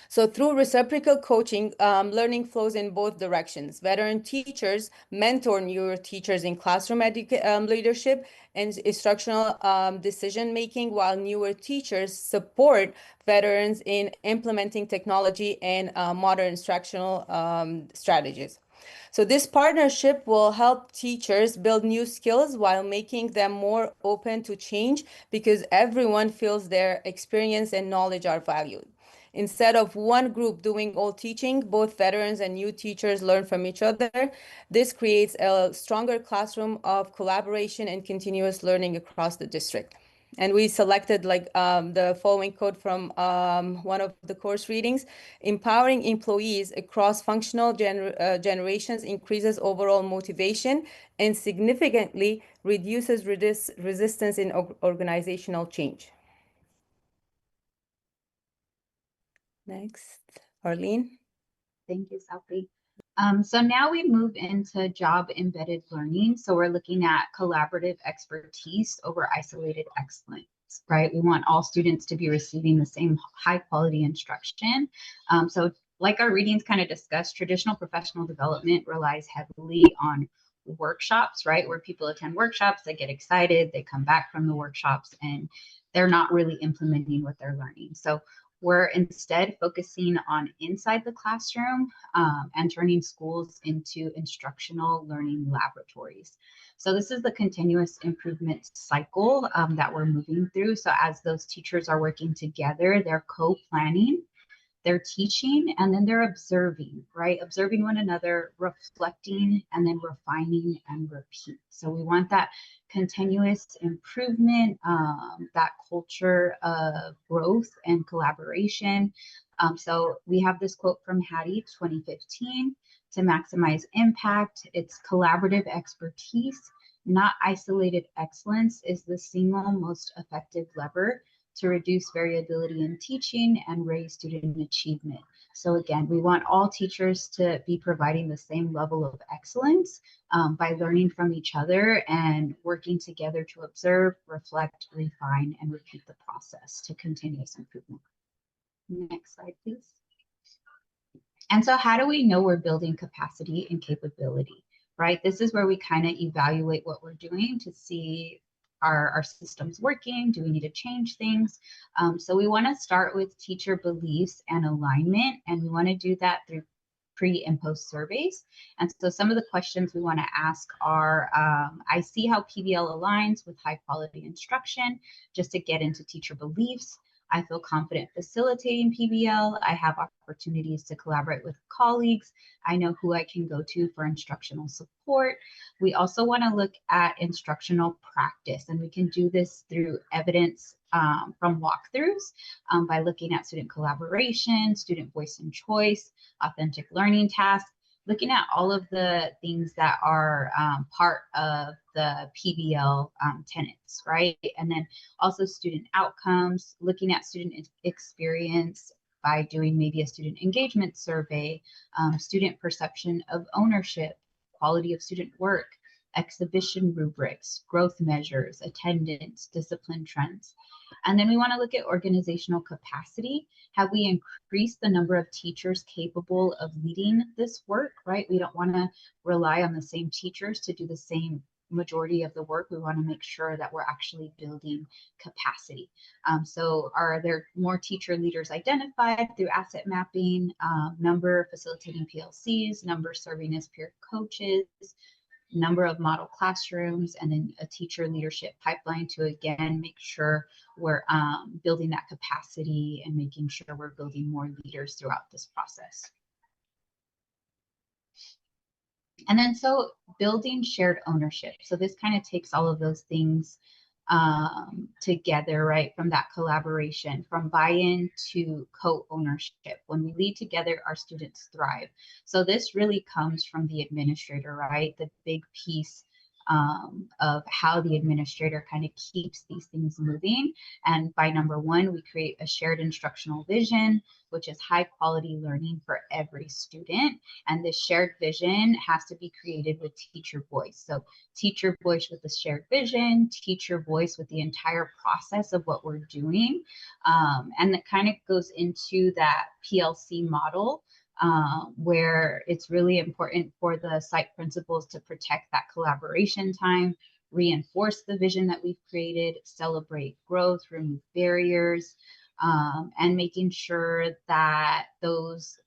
So through reciprocal coaching, learning flows in both directions. Veteran teachers mentor newer teachers in classroom leadership and instructional decision-making, while newer teachers support veterans in implementing technology and modern instructional strategies. So this partnership will help teachers build new skills while making them more open to change, because everyone feels their experience and knowledge are valued. Instead of one group doing all teaching, both veterans and new teachers learn from each other. This creates a stronger classroom of collaboration and continuous learning across the district. And we selected the following quote from one of the course readings: empowering employees across functional generations increases overall motivation and significantly reduces resistance in organizational change. Next, Arlene. Thank you, Selfie. So now we move into job embedded learning. So we're looking at collaborative expertise over isolated excellence, right? We want all students to be receiving the same high quality instruction. So like our readings kind of discussed, traditional professional development relies heavily on workshops, right? Where people attend workshops, they get excited, they come back from the workshops, and they're not really implementing what they're learning. So we're instead focusing on inside the classroom and turning schools into instructional learning laboratories. So this is the continuous improvement cycle that we're moving through. So as those teachers are working together, they're co-planning, they're teaching, and then they're observing, right? Observing one another, reflecting, and then refining and repeat. So we want that continuous improvement, that culture of growth and collaboration. So we have this quote from Hattie, 2015, to maximize impact, it's collaborative expertise, not isolated excellence, is the single most effective lever to reduce variability in teaching and raise student achievement. So again, we want all teachers to be providing the same level of excellence by learning from each other and working together to observe, reflect, refine, and repeat the process to continuous improvement. Next slide, please. And so how do we know we're building capacity and capability, right? This is where we kind of evaluate what we're doing to see, are our systems working? Do we need to change things? So we want to start with teacher beliefs and alignment, and we want to do that through pre and post surveys. And so some of the questions we want to ask are, I see how PBL aligns with high quality instruction, just to get into teacher beliefs. I feel confident facilitating PBL. I have opportunities to collaborate with colleagues. I know who I can go to for instructional support. We also want to look at instructional practice, and we can do this through evidence from walkthroughs by looking at student collaboration, student voice and choice, authentic learning tasks, looking at all of the things that are part of the PBL tenets, right? And then also student outcomes, looking at student experience by doing maybe a student engagement survey, student perception of ownership, quality of student work, exhibition rubrics, growth measures, attendance, discipline trends. And then we want to look at organizational capacity. Have we increased the number of teachers capable of leading this work, right? We don't want to rely on the same teachers to do the same majority of the work. We want to make sure that we're actually building capacity. So are there more teacher leaders identified through asset mapping, number facilitating PLCs, number serving as peer coaches, number of model classrooms, and then a teacher leadership pipeline to again make sure we're building that capacity and making sure we're building more leaders throughout this process. And then so building shared ownership. So this kind of takes all of those things together, right? From that collaboration, from buy-in to co-ownership. When we lead together, our students thrive. So this really comes from the administrator, right? The big piece of how the administrator kind of keeps these things moving. And by number one, we create a shared instructional vision, which is high quality learning for every student. And this shared vision has to be created with teacher voice. So teacher voice with the shared vision, teacher voice with the entire process of what we're doing. And that kind of goes into that PLC model, where it's really important for the site principals to protect that collaboration time, reinforce the vision that we've created, celebrate growth, remove barriers, and making sure that those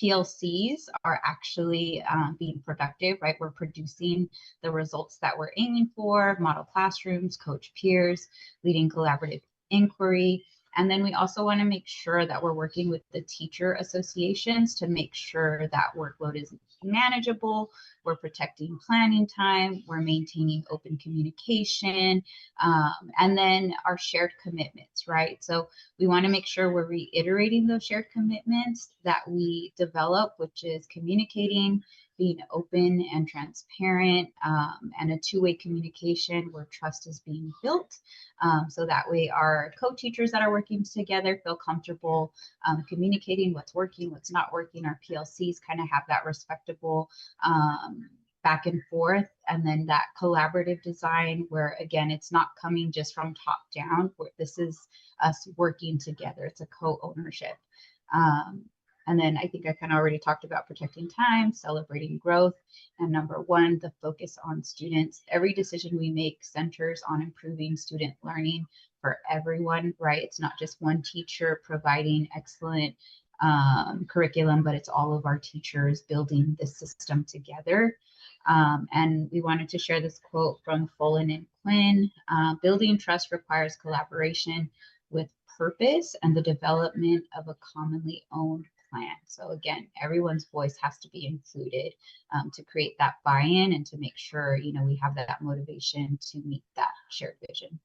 PLCs are actually being productive, right? We're producing the results that we're aiming for, model classrooms, coach peers, leading collaborative inquiry. And then we also want to make sure that we're working with the teacher associations to make sure that workload is manageable, we're protecting planning time, we're maintaining open communication, and then our shared commitments, right? So we want to make sure we're reiterating those shared commitments that we develop, which is communicating, being open and transparent, and a two-way communication where trust is being built. So that way our co-teachers that are working together feel comfortable communicating what's working, what's not working. Our PLCs kind of have that respectable back and forth, and then that collaborative design where, again, it's not coming just from top down. This is us working together. It's a co-ownership. And then I think I kind of already talked about protecting time, celebrating growth, and number one, the focus on students. Every decision we make centers on improving student learning for everyone, right? It's not just one teacher providing excellent curriculum, but it's all of our teachers building this system together. And we wanted to share this quote from Fullen and Quinn. Building trust requires collaboration with purpose and the development of a commonly owned plan. So again, everyone's voice has to be included to create that buy-in and to make sure, you know, we have that motivation to meet that shared vision.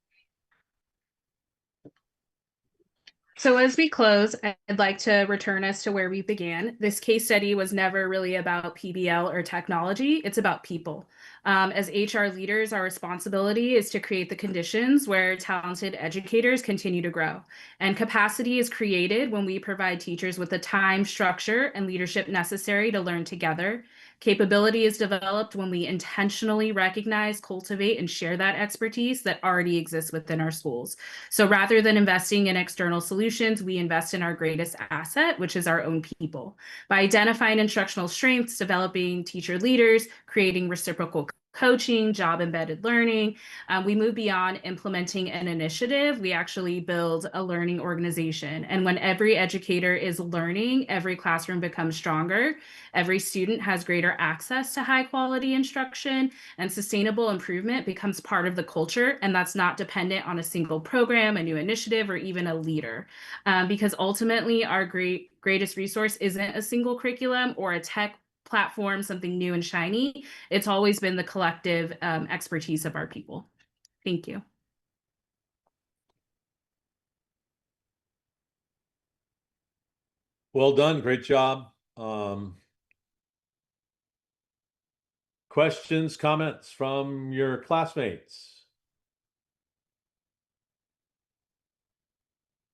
So as we close, I'd like to return us to where we began. This case study was never really about PBL or technology. It's about people. As HR leaders, our responsibility is to create the conditions where talented educators continue to grow. And capacity is created when we provide teachers with the time, structure, and leadership necessary to learn together. Capability is developed when we intentionally recognize, cultivate, and share that expertise that already exists within our schools. So rather than investing in external solutions, we invest in our greatest asset, which is our own people. By identifying instructional strengths, developing teacher leaders, creating reciprocal coaching, job embedded learning, we move beyond implementing an initiative. We actually build a learning organization. And when every educator is learning, every classroom becomes stronger. Every student has greater access to high quality instruction, and sustainable improvement becomes part of the culture. And that's not dependent on a single program, a new initiative, or even a leader. Because ultimately our greatest resource isn't a single curriculum or a tech platform, something new and shiny. It's always been the collective expertise of our people. Thank you. Well done. Great job. Questions, comments from your classmates?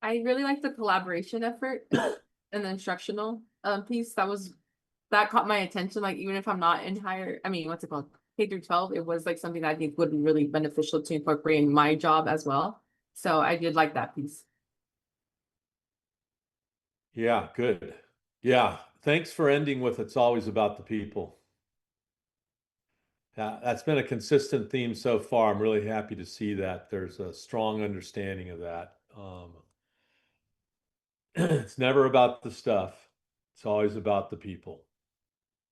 I really like the collaboration effort and the instructional piece. That caught my attention. Like, even if I'm not in what's it called? K through 12, it was like something that I think would be really beneficial to incorporate in my job as well. So I did like that piece. Yeah, good. Yeah, thanks for ending with it's always about the people. Yeah, that's been a consistent theme so far. I'm really happy to see that there's a strong understanding of that. It's never about the stuff. It's always about the people.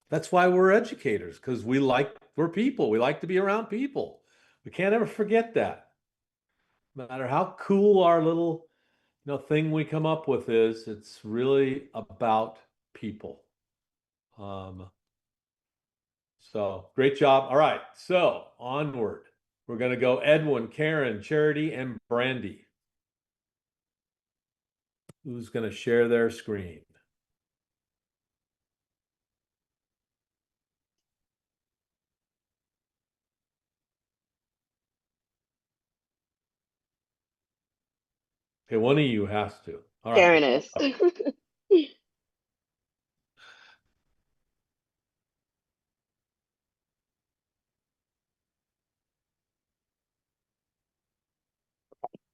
That's why we're educators, because we're people. We like to be around people. We can't ever forget that. No matter how cool our little, thing we come up with is, it's really about people. So great job. All right, so onward. We're going to go Edwin, Karen, Charity, and Brandy. Who's going to share their screen? Okay, one of you has to. All right. Fairness.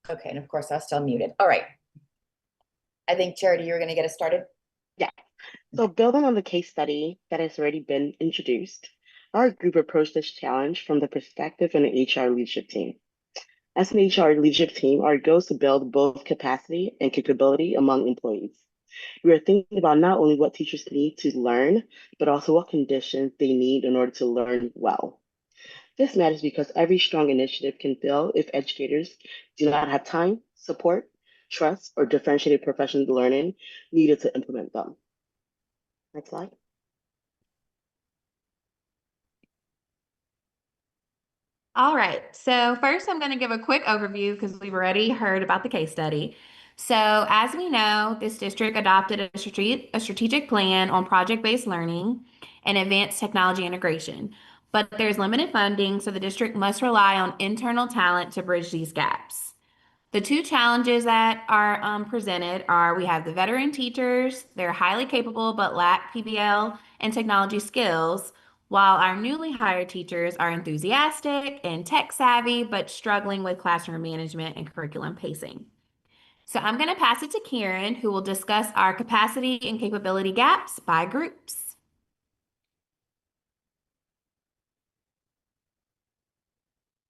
Okay, and of course, I'm still muted. All right. I think Charity, you're going to get us started. Yeah. So building on the case study that has already been introduced, our group approached this challenge from the perspective of an HR leadership team. As an HR leadership team, our goal is to build both capacity and capability among employees. We are thinking about not only what teachers need to learn, but also what conditions they need in order to learn well. This matters because every strong initiative can fail if educators do not have time, support, trust, or differentiated professional learning needed to implement them. Next slide. All right, so first I'm going to give a quick overview because we've already heard about the case study. So as we know, this district adopted a strategic plan on project-based learning and advanced technology integration. But there's limited funding, so the district must rely on internal talent to bridge these gaps. The two challenges that are presented are we have the veteran teachers, they're highly capable but lack PBL and technology skills, while our newly hired teachers are enthusiastic and tech savvy but struggling with classroom management and curriculum pacing. So I'm going to pass it to Karen, who will discuss our capacity and capability gaps by groups.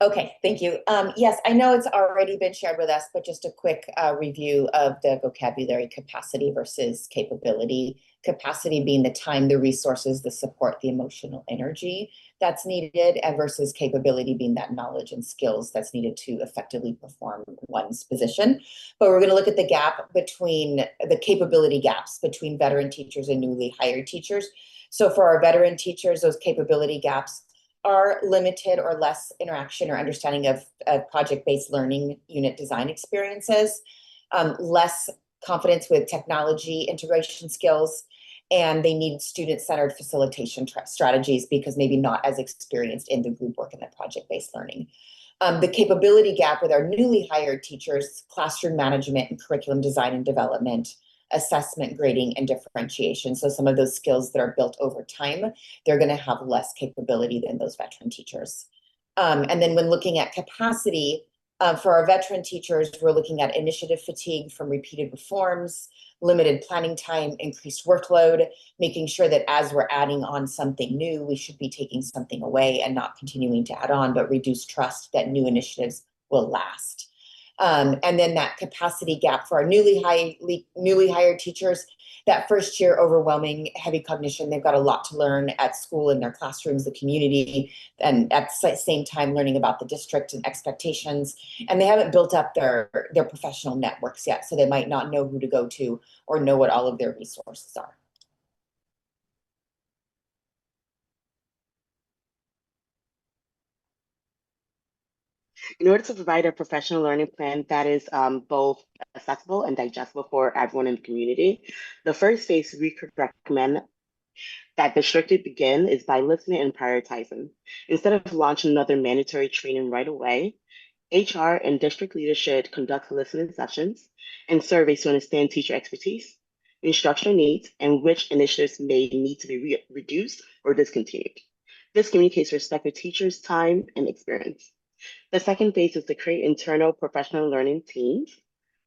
Okay, thank you. Yes, I know it's already been shared with us, but just a quick review of the vocabulary: capacity versus capability. Capacity being the time, the resources, the support, the emotional energy that's needed, and versus capability being that knowledge and skills that's needed to effectively perform one's position. But we're going to look at the gap between the capability gaps between veteran teachers and newly hired teachers. So for our veteran teachers, those capability gaps are limited or less interaction or understanding of project-based learning unit design experiences, less confidence with technology integration skills, and they need student-centered facilitation strategies because maybe not as experienced in the group work and the project-based learning. The capability gap with our newly hired teachers: classroom management and curriculum design and development, assessment, grading, and differentiation. So some of those skills that are built over time, they're going to have less capability than those veteran teachers. And then when looking at capacity, for our veteran teachers, we're looking at initiative fatigue from repeated reforms, limited planning time, increased workload, making sure that as we're adding on something new, we should be taking something away and not continuing to add on, but reduce trust that new initiatives will last. And then that capacity gap for our newly hired teachers, that first year overwhelming heavy cognition. They've got a lot to learn at school, in their classrooms, the community, and at the same time learning about the district and expectations. And they haven't built up their professional networks yet, so they might not know who to go to or know what all of their resources are. In order to provide a professional learning plan that is both accessible and digestible for everyone in the community, the first phase we could recommend that districts begin is by listening and prioritizing. Instead of launching another mandatory training right away, HR and district leaders should conduct listening sessions and surveys to understand teacher expertise, instructional needs, and which initiatives may need to be reduced or discontinued. This communicates respect for teachers' time and experience. The second phase is to create internal professional learning teams.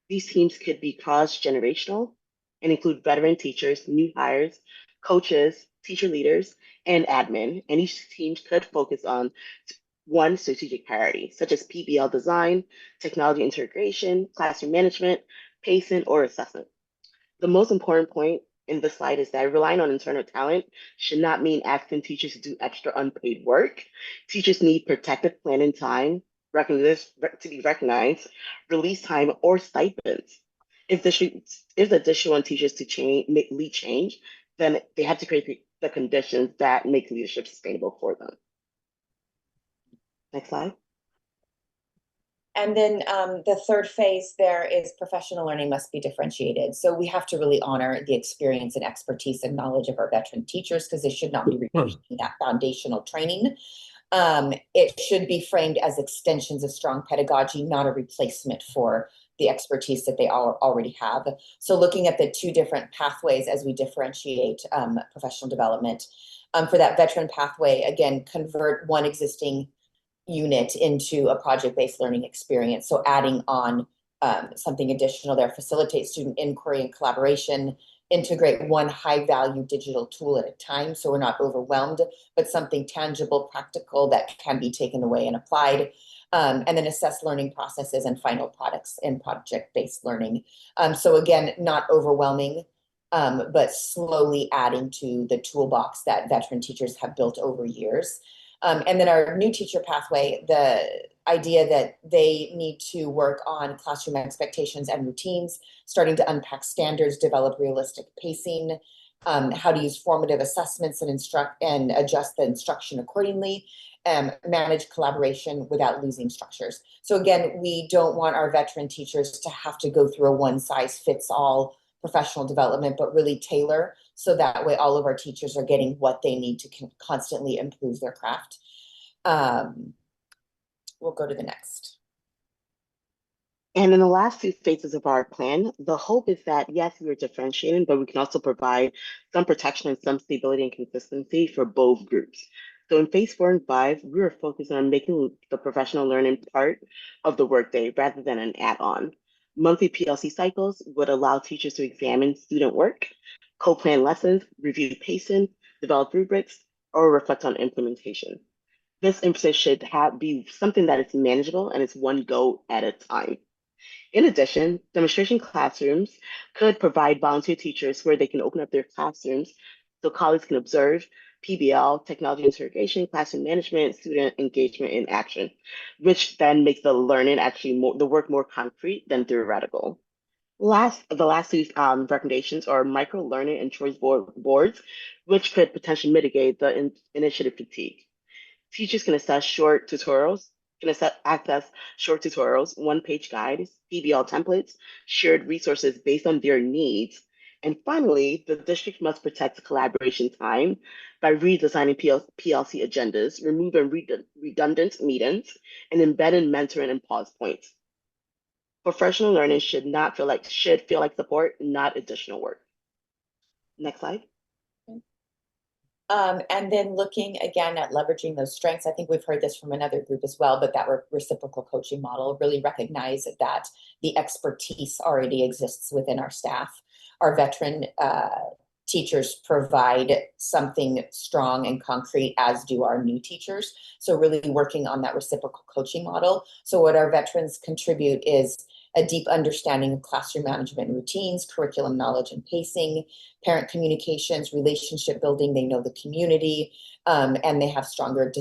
These teams could be cross-generational and include veteran teachers, new hires, coaches, teacher leaders, and admin. And each team could focus on one strategic priority, such as PBL design, technology integration, classroom management, pacing, or assessment. The most important point in the slide is that relying on internal talent should not mean asking teachers to do extra unpaid work. Teachers need protected planning time, to be recognized, release time, or stipends. If the district wants teachers to lead change, then they have to create the conditions that make leadership sustainable for them. Next slide. And then the third phase there is professional learning must be differentiated. So we have to really honor the experience and expertise and knowledge of our veteran teachers, because they should not be replacing that foundational training. It should be framed as extensions of strong pedagogy, not a replacement for the expertise that they already have. So looking at the two different pathways as we differentiate professional development. For that veteran pathway, again, convert one existing unit into a project-based learning experience. So adding on something additional there, facilitate student inquiry and collaboration, integrate one high-value digital tool at a time so we're not overwhelmed, but something tangible, practical that can be taken away and applied. And then assess learning processes and final products in project-based learning. So again, not overwhelming, but slowly adding to the toolbox that veteran teachers have built over years. And then our new teacher pathway, the idea that they need to work on classroom expectations and routines, starting to unpack standards, develop realistic pacing, how to use formative assessments and adjust the instruction accordingly, manage collaboration without losing structures. So again, we don't want our veteran teachers to have to go through a one-size-fits-all professional development, but really tailor so that way all of our teachers are getting what they need to constantly improve their craft. We'll go to the next. And in the last two phases of our plan, the hope is that, yes, we are differentiating, but we can also provide some protection and some stability and consistency for both groups. So in phase 4 and 5, we are focused on making the professional learning part of the workday rather than an add-on. Monthly PLC cycles would allow teachers to examine student work, co-plan lessons, review pacing, develop rubrics, or reflect on implementation. This emphasis should be something that is manageable and it's one go at a time. In addition, demonstration classrooms could provide volunteer teachers where they can open up their classrooms so colleagues can observe PBL, technology interrogation, classroom management, student engagement in action, which then makes the learning the work more concrete than theoretical. The last two recommendations are micro learning and choice boards, which could potentially mitigate the initiative fatigue. Teachers can access short tutorials, one-page guides, PBL templates, shared resources based on their needs. And finally, the district must protect collaboration time by redesigning PLC agendas, removing redundant meetings, and embedding mentoring and pause points. Professional learning should feel like support, not additional work. Next slide. And then looking again at leveraging those strengths, I think we've heard this from another group as well, but that reciprocal coaching model, really recognize that the expertise already exists within our staff. Our veteran teachers provide something strong and concrete, as do our new teachers. So really working on that reciprocal coaching model. So what our veterans contribute is a deep understanding of classroom management routines, curriculum knowledge and pacing, parent communications, relationship building. They know the community, and they have stronger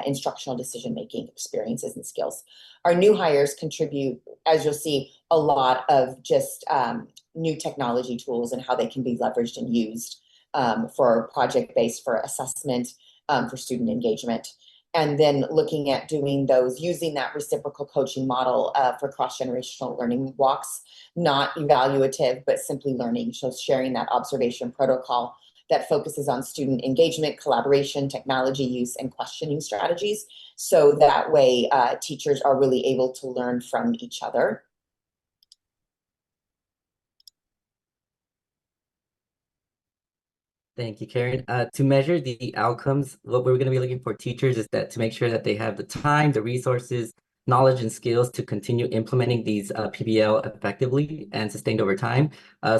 instructional decision-making experiences and skills. Our new hires contribute, as you'll see, a lot of just new technology tools and how they can be leveraged and used for project-based, for assessment, for student engagement. And then looking at doing those, using that reciprocal coaching model for cross-generational learning walks, not evaluative, but simply learning. So sharing that observation protocol that focuses on student engagement, collaboration, technology use, and questioning strategies. So that way teachers are really able to learn from each other. Thank you, Karen. To measure the outcomes, what we're going to be looking for teachers is that to make sure that they have the time, the resources, knowledge, and skills to continue implementing these PBL effectively and sustained over time.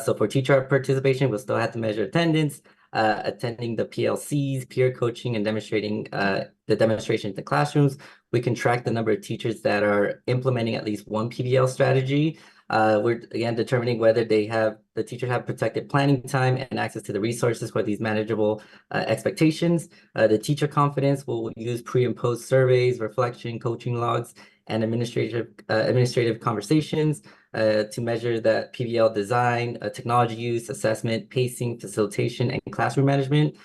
So for teacher participation, we'll still have to measure attendance, attending the PLCs, peer coaching, and demonstrating the demonstration in the classrooms. We can track the number of teachers that are implementing at least one PBL strategy. We're again determining whether the teachers have protected planning time and access to the resources for these manageable expectations. The teacher confidence will use pre and post surveys, reflection, coaching logs, and administrative conversations to measure that PBL design, technology use, assessment, pacing, facilitation, and classroom management.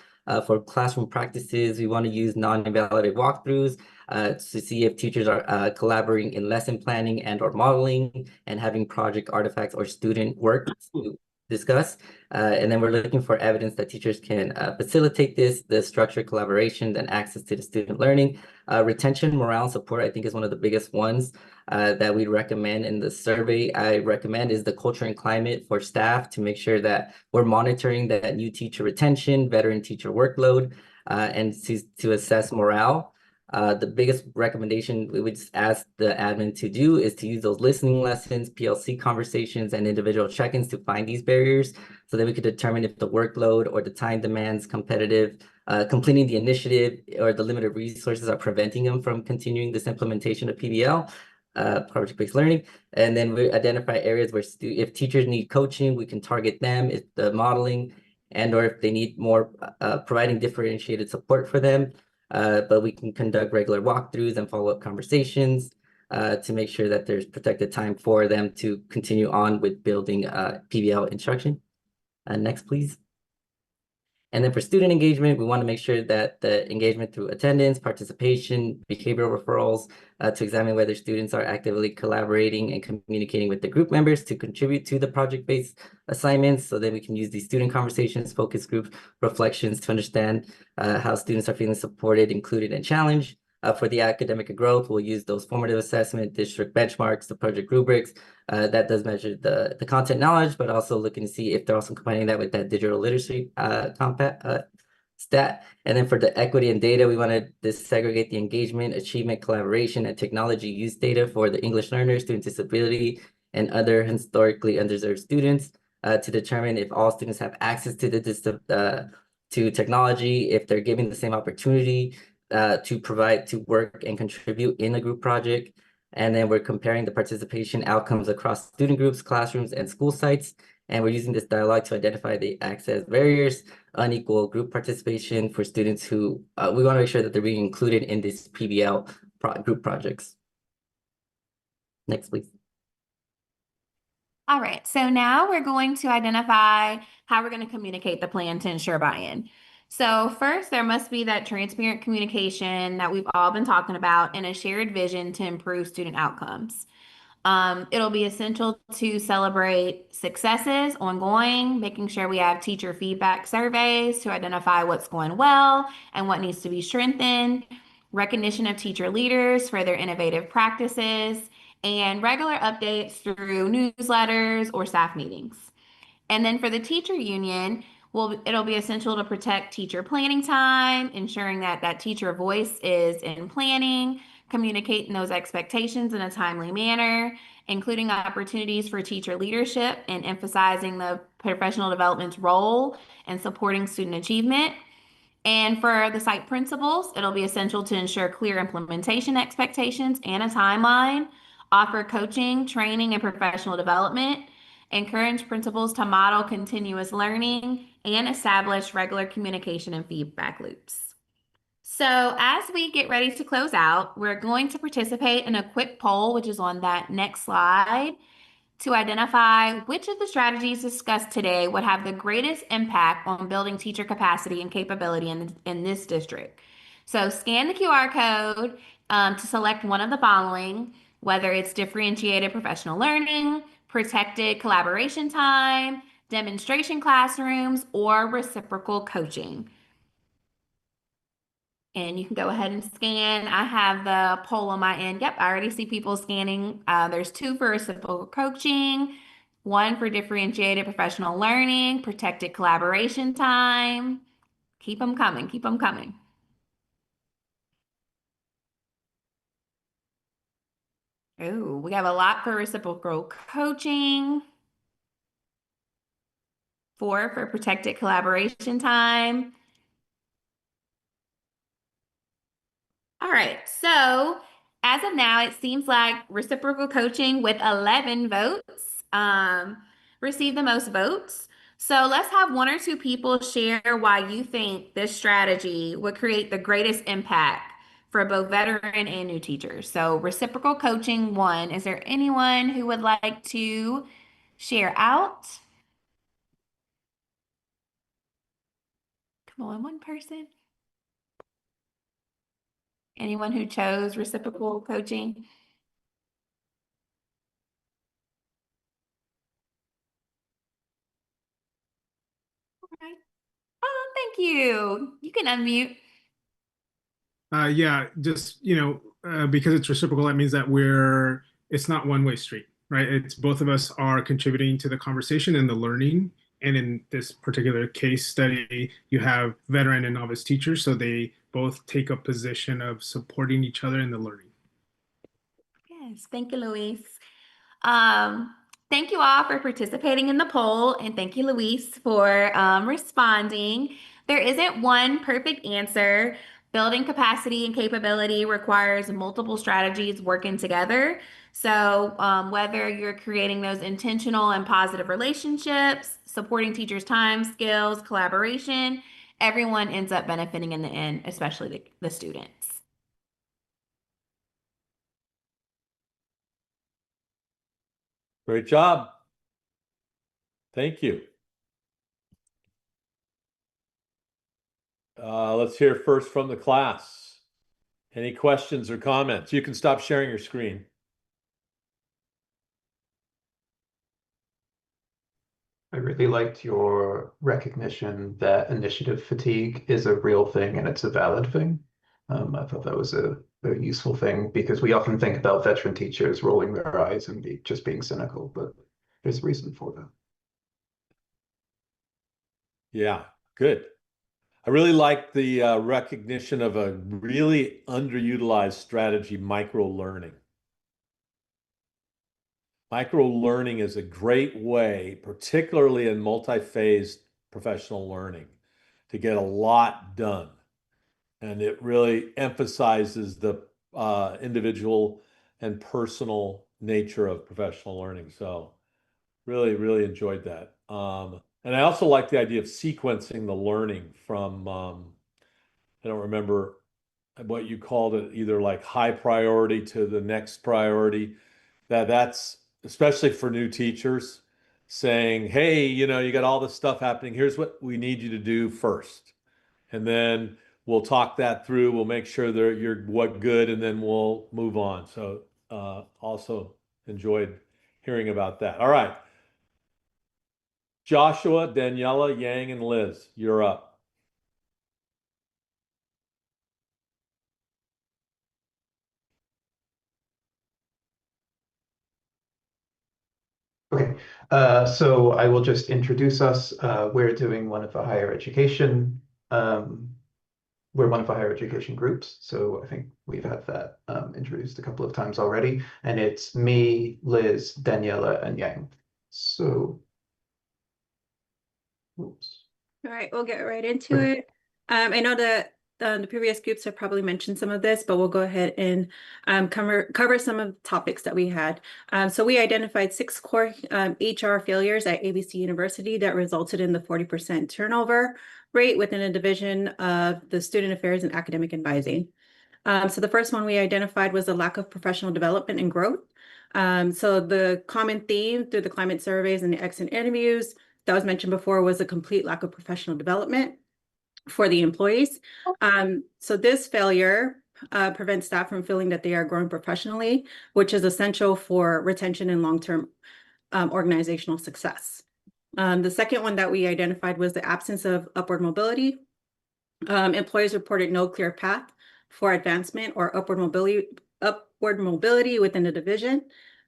For classroom practices, we want to use non-evaluative walkthroughs to see if teachers are collaborating in lesson planning and or modeling and having project artifacts or student work to discuss. And then we're looking for evidence that teachers can facilitate this, the structured collaboration and access to the student learning. Retention, morale, and support, I think is one of the biggest ones that we recommend in the survey. I recommend is the culture and climate for staff to make sure that we're monitoring that new teacher retention, veteran teacher workload, and to assess morale. The biggest recommendation we would ask the admin to do is to use those listening lessons, PLC conversations, and individual check-ins to find these barriers so that we could determine if the workload or the time demands competitive, completing the initiative or the limited resources are preventing them from continuing this implementation of PBL. Project-based learning, and then we identify areas where if teachers need coaching, we can target them, if the modeling and or if they need more providing differentiated support for them. But we can conduct regular walkthroughs and follow-up conversations to make sure that there's protected time for them to continue on with building PBL instruction. Next, please. And then for student engagement, we want to make sure that the engagement through attendance, participation, behavioral referrals to examine whether students are actively collaborating and communicating with the group members to contribute to the project-based assignments. So then we can use these student conversations, focus groups, reflections to understand how students are feeling supported, included, and challenged. For the academic growth, we'll use those formative assessment, district benchmarks, the project rubrics. That does measure the content knowledge, but also looking to see if they're also combining that with that digital literacy stat. And then for the equity and data, we want to disaggregate the engagement, achievement, collaboration, and technology use data for the English learners, student disability, and other historically underserved students to determine if all students have access to to technology, if they're given the same opportunity to work and contribute in a group project. And then we're comparing the participation outcomes across student groups, classrooms, and school sites. And we're using this dialogue to identify the access barriers, unequal group participation for students who we want to make sure that they're being included in this PBL group projects. Next, please. All right, so now we're going to identify how we're going to communicate the plan to ensure buy-in. So first, there must be that transparent communication that we've all been talking about and a shared vision to improve student outcomes. It'll be essential to celebrate successes ongoing, making sure we have teacher feedback surveys to identify what's going well and what needs to be strengthened, recognition of teacher leaders for their innovative practices, and regular updates through newsletters or staff meetings. And then for the teacher union, it'll be essential to protect teacher planning time, ensuring that that teacher voice is in planning, communicating those expectations in a timely manner, including opportunities for teacher leadership and emphasizing the professional development's role in supporting student achievement. And for the site principals, it'll be essential to ensure clear implementation expectations and a timeline, offer coaching, training, and professional development, encourage principals to model continuous learning, and establish regular communication and feedback loops. So as we get ready to close out, we're going to participate in a quick poll, which is on that next slide, to identify which of the strategies discussed today would have the greatest impact on building teacher capacity and capability in this district. So scan the QR code to select one of the following, whether it's differentiated professional learning, protected collaboration time, demonstration classrooms, or reciprocal coaching. And you can go ahead and scan. I have the poll on my end. Yep, I already see people scanning. There's 2 for reciprocal coaching, 1 for differentiated professional learning, protected collaboration time. Keep them coming, keep them coming. Oh, we have a lot for reciprocal coaching. 4 for protected collaboration time. All right, so as of now, it seems like reciprocal coaching with 11 votes received the most votes. So let's have 1 or 2 people share why you think this strategy would create the greatest impact for both veteran and new teachers. So reciprocal coaching 1. Is there anyone who would like to share out? Come on, 1 person. Anyone who chose reciprocal coaching? Oh, thank you. You can unmute. Yeah, just, because it's reciprocal, that means that it's not one-way street, right? It's both of us are contributing to the conversation and the learning. And in this particular case study, you have veteran and novice teachers, so they both take a position of supporting each other in the learning. Yes, thank you, Luis. Thank you all for participating in the poll, and thank you, Luis, for responding. There isn't one perfect answer. Building capacity and capability requires multiple strategies working together. So whether you're creating those intentional and positive relationships, supporting teachers' time, skills, collaboration, everyone ends up benefiting in the end, especially the students. Great job. Thank you. Let's hear first from the class. Any questions or comments? You can stop sharing your screen. I really liked your recognition that initiative fatigue is a real thing and it's a valid thing. I thought that was a very useful thing because we often think about veteran teachers rolling their eyes and just being cynical, but there's a reason for that. Yeah, good. I really like the recognition of a really underutilized strategy, micro-learning. Micro-learning is a great way, particularly in multi-phase professional learning, to get a lot done. And it really emphasizes the individual and personal nature of professional learning. So really, really enjoyed that. And I also like the idea of sequencing the learning from, I don't remember what you called it, either like high priority to the next priority. That's especially for new teachers saying, hey, you got all this stuff happening. Here's what we need you to do first. And then we'll talk that through. We'll make sure that you're what good, and then we'll move on. So also enjoyed hearing about that. All right. Joshua, Daniela, Yang, and Liz, you're up. Okay, so I will just introduce us. We're doing one of the higher education. We're one of the higher education groups, so I think we've had that introduced a couple of times already. And it's me, Liz, Daniela, and Yang. So, oops. All right, we'll get right into it. I know that the previous groups have probably mentioned some of this, but we'll go ahead and cover some of the topics that we had. So we identified 6 core HR failures at ABC University that resulted in the 40% turnover rate within a division of the Student Affairs and Academic Advising. So the first one we identified was the lack of professional development and growth. So the common theme through the climate surveys and the exit interviews that was mentioned before was a complete lack of professional development for the employees. So this failure prevents staff from feeling that they are growing professionally, which is essential for retention and long-term organizational success. The second one that we identified was the absence of upward mobility. Employees reported no clear path for advancement or upward mobility within the division.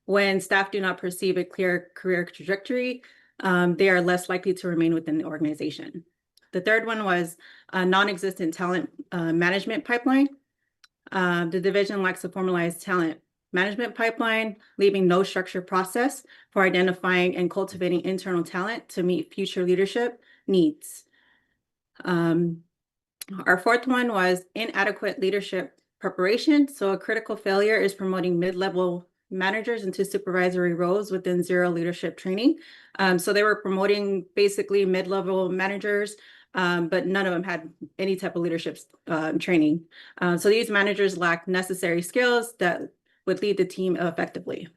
When staff do not perceive a clear career trajectory, they are less likely to remain within the organization. The third one was a non-existent talent management pipeline. The division lacks a formalized talent management pipeline, leaving no structured process for identifying and cultivating internal talent to meet future leadership needs. Our fourth one was inadequate leadership preparation. So a critical failure is promoting mid-level managers into supervisory roles within zero leadership training. So they were promoting basically mid-level managers, but none of them had any type of leadership training. So these managers lack necessary skills that would lead the team effectively.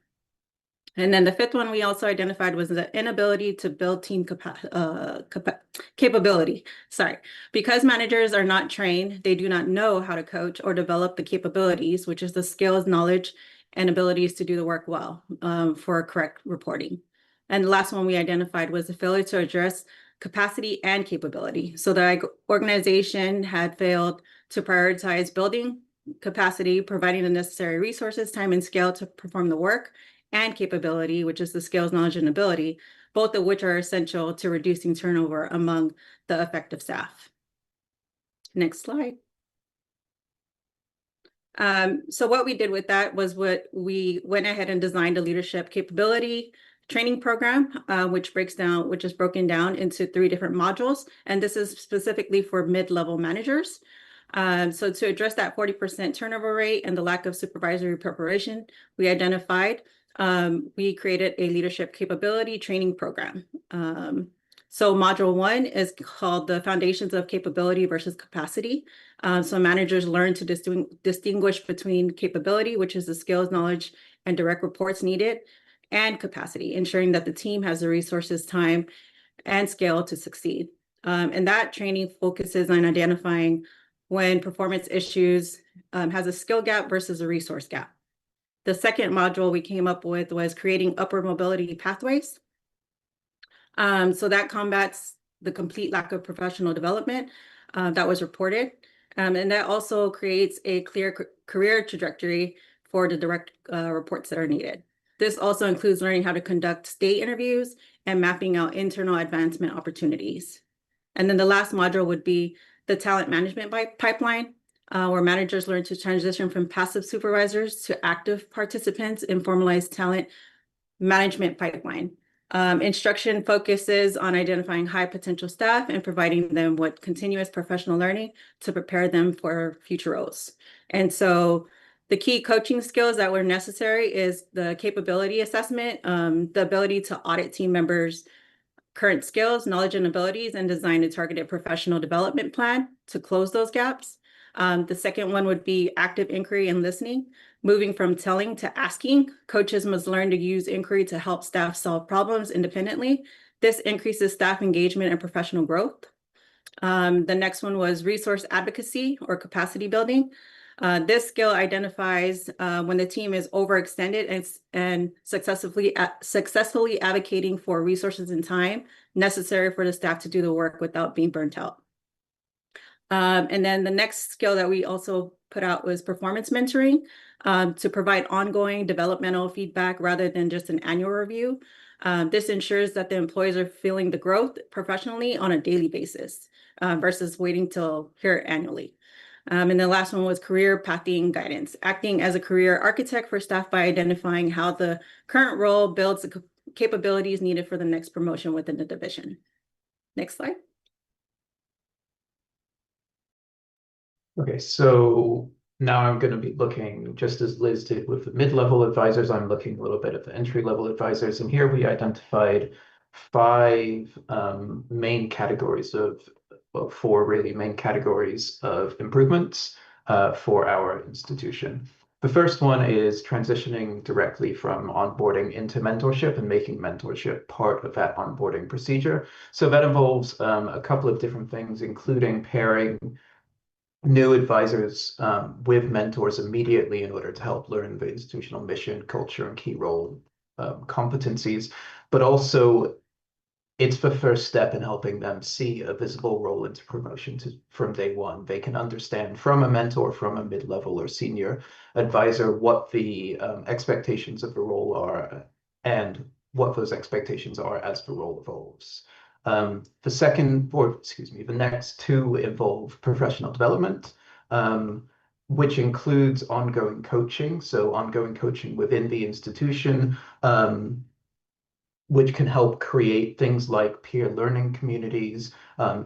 And then the fifth one we also identified was the inability to build team capability. Sorry, because managers are not trained, they do not know how to coach or develop the capabilities, which is the skills, knowledge, and abilities to do the work well for correct reporting. And the last one we identified was the failure to address capacity and capability. So the organization had failed to prioritize building capacity, providing the necessary resources, time, and scale to perform the work, and capability, which is the skills, knowledge, and ability, both of which are essential to reducing turnover among the effective staff. Next slide. So what we did with that was we went ahead and designed a leadership capability training program, which is broken down into 3 different modules. And this is specifically for mid-level managers. So to address that 40% turnover rate and the lack of supervisory preparation, we identified, we created a leadership capability training program. So module 1 is called the Foundations of Capability versus Capacity. So managers learn to distinguish between capability, which is the skills, knowledge, and direct reports needed, and capacity, ensuring that the team has the resources, time, and scale to succeed. And that training focuses on identifying when performance issues has a skill gap versus a resource gap. The second module we came up with was creating upward mobility pathways. So that combats the complete lack of professional development that was reported. And that also creates a clear career trajectory for the direct reports that are needed. This also includes learning how to conduct state interviews and mapping out internal advancement opportunities. And then the last module would be the talent management pipeline, where managers learn to transition from passive supervisors to active participants in formalized talent management pipeline. Instruction focuses on identifying high potential staff and providing them with continuous professional learning to prepare them for future roles. And so the key coaching skills that were necessary is the capability assessment, the ability to audit team members' current skills, knowledge, and abilities, and design a targeted professional development plan to close those gaps. The second one would be active inquiry and listening. Moving from telling to asking, coaches must learn to use inquiry to help staff solve problems independently. This increases staff engagement and professional growth. The next one was resource advocacy or capacity building. This skill identifies when the team is overextended and successfully advocating for resources and time necessary for the staff to do the work without being burnt out. And then the next skill that we also put out was performance mentoring to provide ongoing developmental feedback rather than just an annual review. This ensures that the employees are feeling the growth professionally on a daily basis versus waiting till here annually. And the last one was career pathing guidance, acting as a career architect for staff by identifying how the current role builds the capabilities needed for the next promotion within the division. Next slide. Okay, so now I'm going to be looking, just as Liz did with the mid-level advisors, I'm looking a little bit at the entry-level advisors. And here we identified 5 main categories of, well, 4 really main categories of improvements for our institution. The first one is transitioning directly from onboarding into mentorship and making mentorship part of that onboarding procedure. So that involves a couple of different things, including pairing new advisors with mentors immediately in order to help learn the institutional mission, culture, and key role competencies, but also it's the first step in helping them see a visible role into promotion from day one. They can understand from a mentor, from a mid-level or senior advisor, what the expectations of the role are and what those expectations are as the role evolves. The next 2 involve professional development, which includes ongoing coaching. So ongoing coaching within the institution, which can help create things like peer learning communities,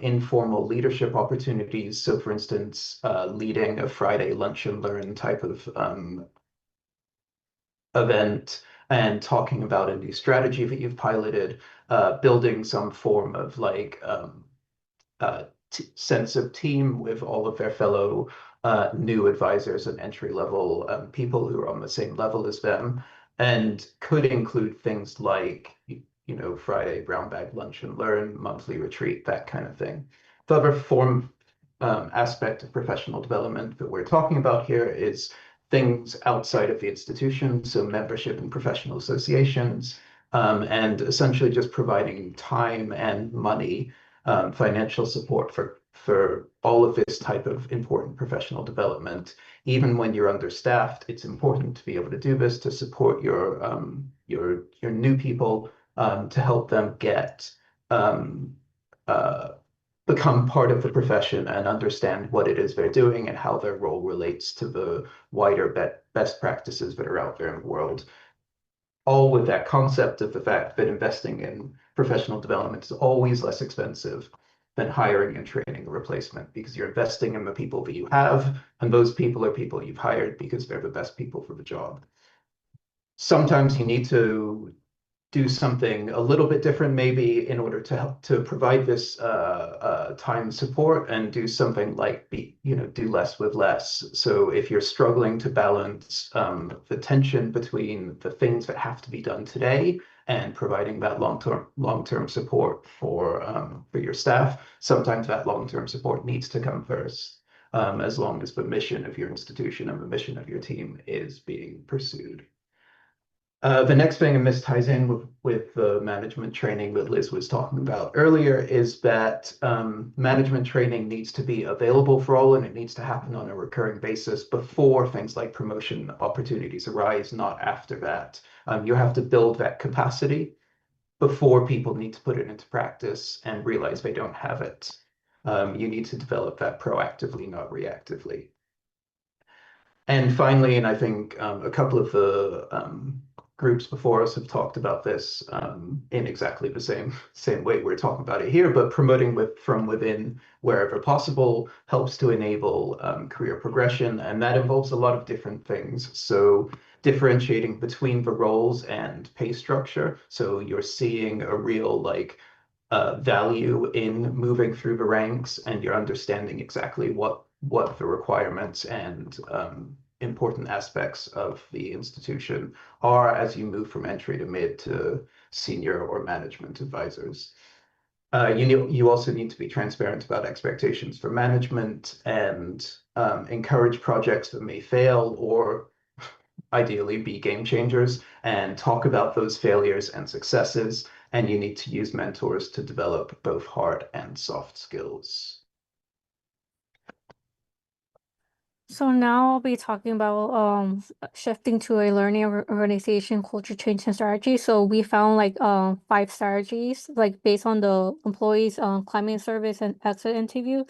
informal leadership opportunities. So for instance, leading a Friday lunch and learn type of event and talking about a new strategy that you've piloted, building some form of like sense of team with all of their fellow new advisors and entry-level people who are on the same level as them, and could include things like, you know, Friday brown bag lunch and learn, monthly retreat, that kind of thing. The other aspect of professional development that we're talking about here is things outside of the institution, so membership in professional associations, and essentially just providing time and money financial support for all of this type of important professional development. Even when you're understaffed, it's important to be able to do this to support your new people, to help them get become part of the profession and understand what it is they're doing and how their role relates to the wider best practices that are out there in the world. All with that concept of the fact that investing in professional development is always less expensive than hiring and training a replacement, because you're investing in the people that you have, and those people are people you've hired because they're the best people for the job. Sometimes you need to do something a little bit different, maybe, in order to help to provide this time support, and do something like do less with less. So if you're struggling to balance the tension between the things that have to be done today and providing that long-term support for your staff, sometimes that long-term support needs to come first, as long as the mission of your institution and the mission of your team is being pursued. The next thing, and this ties in with the management training that Liz was talking about earlier, is that management training needs to be available for all, and it needs to happen on a recurring basis before things like promotion opportunities arise, not after that. You have to build that capacity before people need to put it into practice and realize they don't have it. You need to develop that proactively, not reactively. And finally, and I think a couple of the groups before us have talked about this in exactly the same way we're talking about it here, but promoting from within wherever possible helps to enable career progression, and that involves a lot of different things. So differentiating between the roles and pay structure, so you're seeing a real value in moving through the ranks, and you're understanding exactly what the requirements and important aspects of the institution are as you move from entry to mid to senior or management advisors. You also need to be transparent about expectations for management, and encourage projects that may fail or ideally be game changers, and talk about those failures and successes. And you need to use mentors to develop both hard and soft skills. So now I'll be talking about shifting to a learning organization culture change and strategy. So we found 5 strategies based on the employees climate service and exit interview.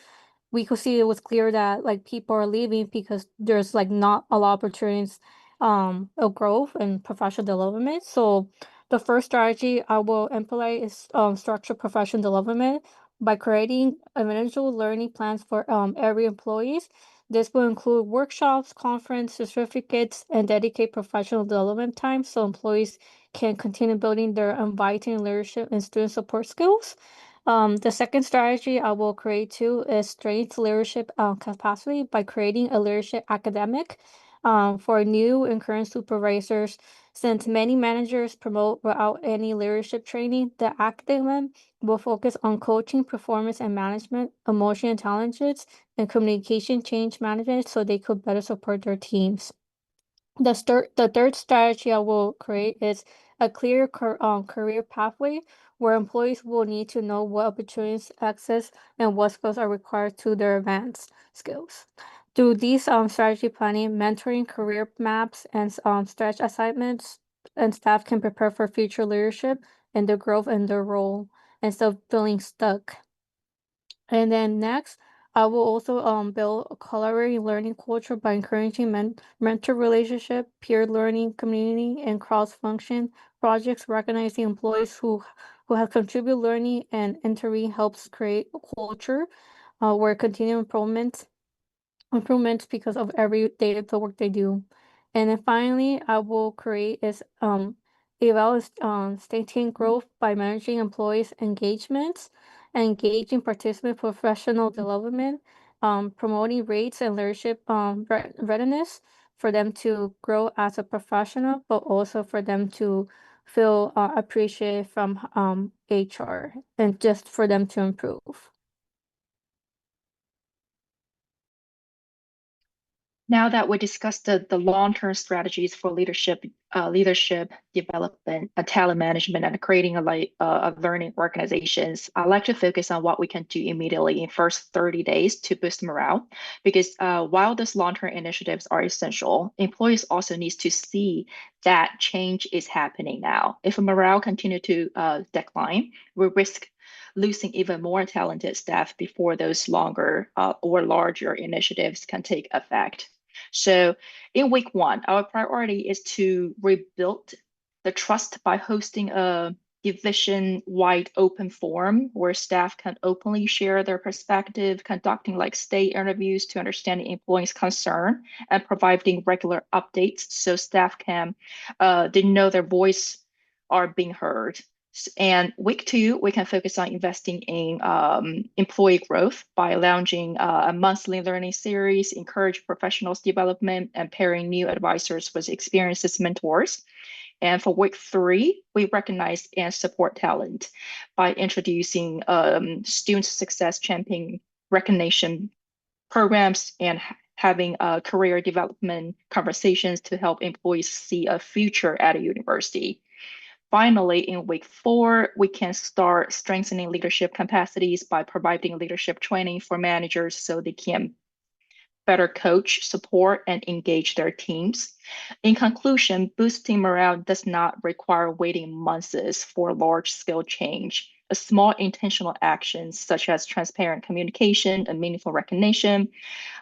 We could see it was clear that people are leaving because there's not a lot of opportunities of growth and professional development. So the first strategy I will implement is structured professional development by creating individual learning plans for every employees. This will include workshops, conference, certificates, and dedicate professional development time so employees can continue building their inviting leadership and student support skills. The second strategy I will create too is strength leadership capacity by creating a leadership academic for new and current supervisors. Since many managers promote without any leadership training, the academic will focus on coaching, performance and management, emotion intelligence, and communication change management so they could better support their teams. The third strategy I will create is a clear career pathway where employees will need to know what opportunities access and what skills are required to their advanced skills. Through these strategy planning, mentoring, career maps, and stretch assignments, and staff can prepare for future leadership and their growth in their role instead of feeling stuck. And then next, I will also build a collaborating learning culture by encouraging mentor relationship, peer learning community, and cross-function projects, recognizing employees who have contributed learning and entering helps create a culture where continuous improvements because of every day of the work they do. And then finally, I will create is evaluate stating growth by managing employees' engagements, engaging participant professional development, promoting rates and leadership readiness for them to grow as a professional, but also for them to feel appreciated from HR and just for them to improve. Now that we discussed the long-term strategies for leadership development, talent management, and creating a learning organizations, I'd like to focus on what we can do immediately in first 30 days to boost morale. Because while these long-term initiatives are essential, employees also need to see that change is happening now. If morale continue to decline, we risk losing even more talented staff before those longer or larger initiatives can take effect. So in week one, our priority is to rebuild the trust by hosting a division-wide open forum where staff can openly share their perspective, conducting like state interviews to understand the employees' concern, and providing regular updates so staff can they know their voice are being heard. And week two, we can focus on investing in employee growth by launching a monthly learning series, encourage professionals development, and pairing new advisors with experienced mentors. And for week three, we recognize and support talent by introducing student success champion recognition programs and having career development conversations to help employees see a future at a university. Finally, in week four, we can start strengthening leadership capacities by providing leadership training for managers so they can better coach, support, and engage their teams. In conclusion, boosting morale does not require waiting months for large-scale change. A small intentional actions such as transparent communication and meaningful recognition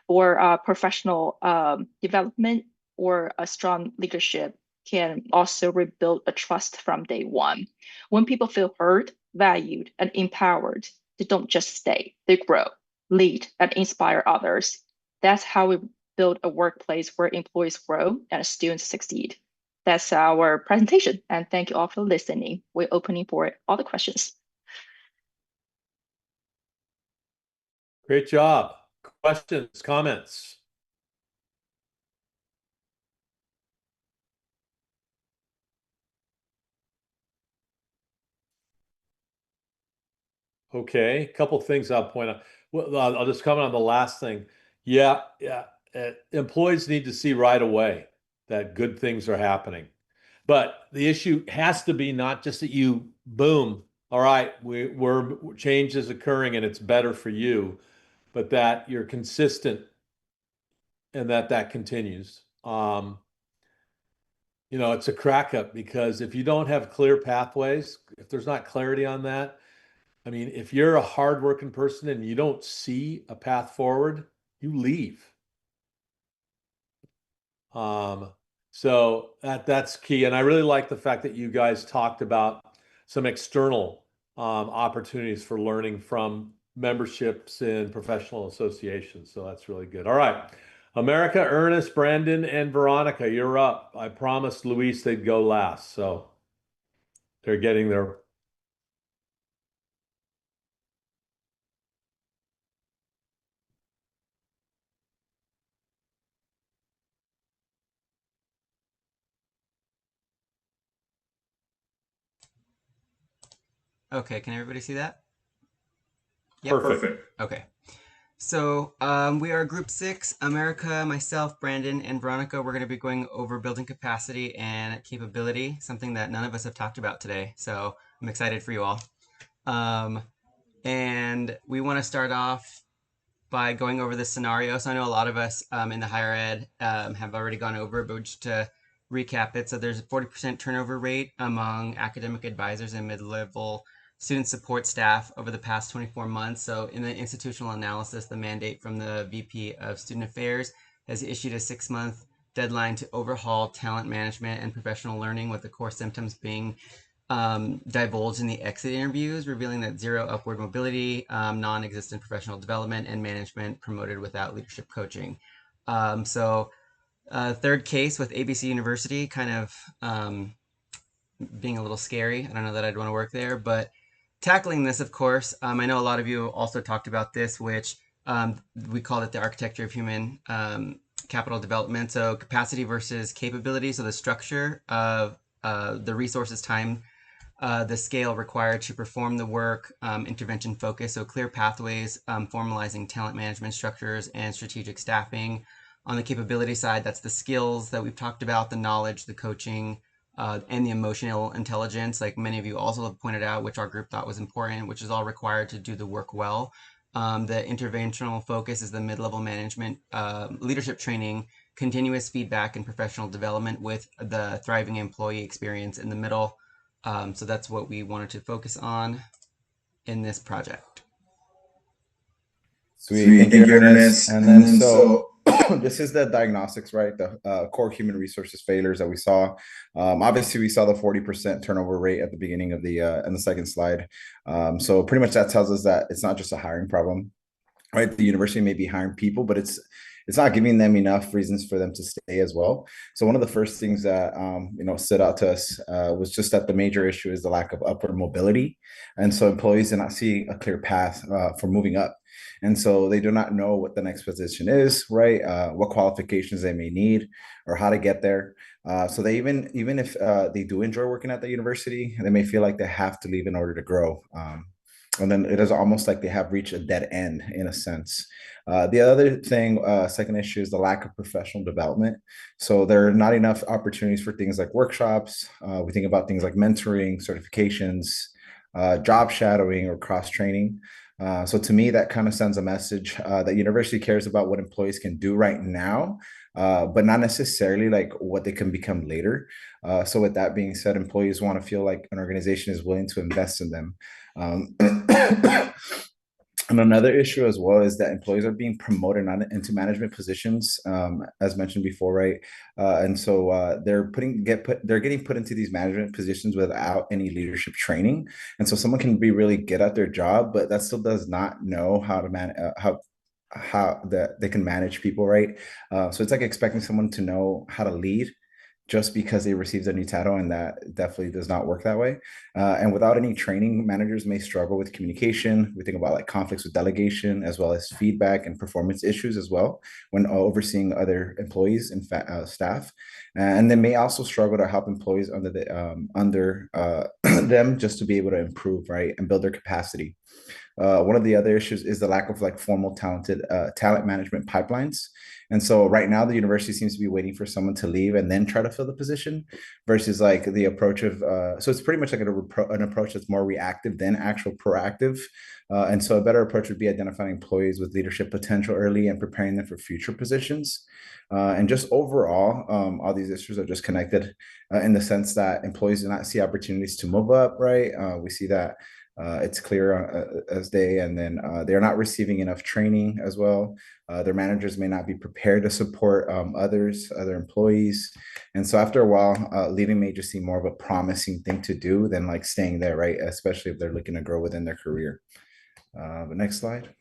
or professional development or a strong leadership can also rebuild a trust from day one. When people feel heard, valued, and empowered, they don't just stay, they grow, lead, and inspire others. That's how we build a workplace where employees grow and students succeed. That's our presentation, and thank you all for listening. We're opening for all the questions. Great job. Questions, comments? Okay, a couple things I'll point out. Well, I'll just comment on the last thing. Yeah, employees need to see right away that good things are happening. But the issue has to be not just that you, boom, all right, we're change is occurring and it's better for you, but that you're consistent and that continues. It's a crack up because if you don't have clear pathways, if there's not clarity on that, I mean, if you're a hardworking person and you don't see a path forward, you leave. So that's key. And I really like the fact that you guys talked about some external opportunities for learning from memberships in professional associations. So that's really good. All right. America, Ernest, Brandon, and Veronica, you're up. I promised Luis they'd go last. So they're getting their Okay, can everybody see that? Perfect. Okay. So we are group 6, America, myself, Brandon, and Veronica. We're going to be going over building capacity and capability, something that none of us have talked about today. So I'm excited for you all. And we want to start off by going over this scenario. So I know a lot of us in the higher ed have already gone over it, but just to recap it. So there's a 40% turnover rate among academic advisors and mid-level student support staff over the past 24 months. So in the institutional analysis, the mandate from the VP of Student Affairs has issued a 6-month deadline to overhaul talent management and professional learning, with the core symptoms being divulged in the exit interviews, revealing that zero upward mobility, non-existent professional development, and management promoted without leadership coaching. Third case with ABC University, kind of being a little scary. I don't know that I'd want to work there, but tackling this, of course, I know a lot of you also talked about this, which we call it the architecture of human capital development. So capacity versus capability. So the structure of the resources, time, the scale required to perform the work, intervention focus, so clear pathways, formalizing talent management structures and strategic staffing. On the capability side, that's the skills that we've talked about, the knowledge, the coaching, and the emotional intelligence, like many of you also have pointed out, which our group thought was important, which is all required to do the work well. The interventional focus is the mid-level management leadership training, continuous feedback and professional development with the thriving employee experience in the middle. So that's what we wanted to focus on in this project. Sweet, thank you, Ernest. And then so this is the diagnostics, right? The core human resources failures that we saw. Obviously, we saw the 40% turnover rate at the beginning of the in the second slide. So pretty much that tells us that it's not just a hiring problem, right? The university may be hiring people, but it's not giving them enough reasons for them to stay as well. So one of the first things that stood out to us was just that the major issue is the lack of upward mobility, and so employees do not see a clear path for moving up, and so they do not know what the next position is, right? What qualifications they may need or how to get there. So they even if they do enjoy working at the university, they may feel like they have to leave in order to grow. And then it is almost like they have reached a dead end in a sense. The other thing, second issue, is the lack of professional development. So there are not enough opportunities for things like workshops. We think about things like mentoring, certifications, job shadowing, or cross training. So to me, that kind of sends a message that university cares about what employees can do right now, but not necessarily like what they can become later. So with that being said, employees want to feel like an organization is willing to invest in them. And another issue as well is that employees are being promoted into management positions, as mentioned before, right? And so they're getting put into these management positions without any leadership training. And so someone can be really good at their job, but that still does not know how to manage how they can manage people, right? So it's like expecting someone to know how to lead just because they received a new title, and that definitely does not work that way. And without any training, managers may struggle with communication. We think about like conflicts with delegation, as well as feedback and performance issues as well when overseeing other employees and staff. And they may also struggle to help employees under them just to be able to improve, right, and build their capacity. One of the other issues is the lack of like formal talent management pipelines. And so right now the university seems to be waiting for someone to leave and then try to fill the position versus like the approach of, so it's pretty much like an approach that's more reactive than actual proactive. And so a better approach would be identifying employees with leadership potential early and preparing them for future positions. And just overall, all these issues are just connected in the sense that employees do not see opportunities to move up, right? We see that it's clear as day, and then they're not receiving enough training as well. Their managers may not be prepared to support other employees. And so after a while, leaving may just seem more of a promising thing to do than like staying there, right? Especially if they're looking to grow within their career. The next slide.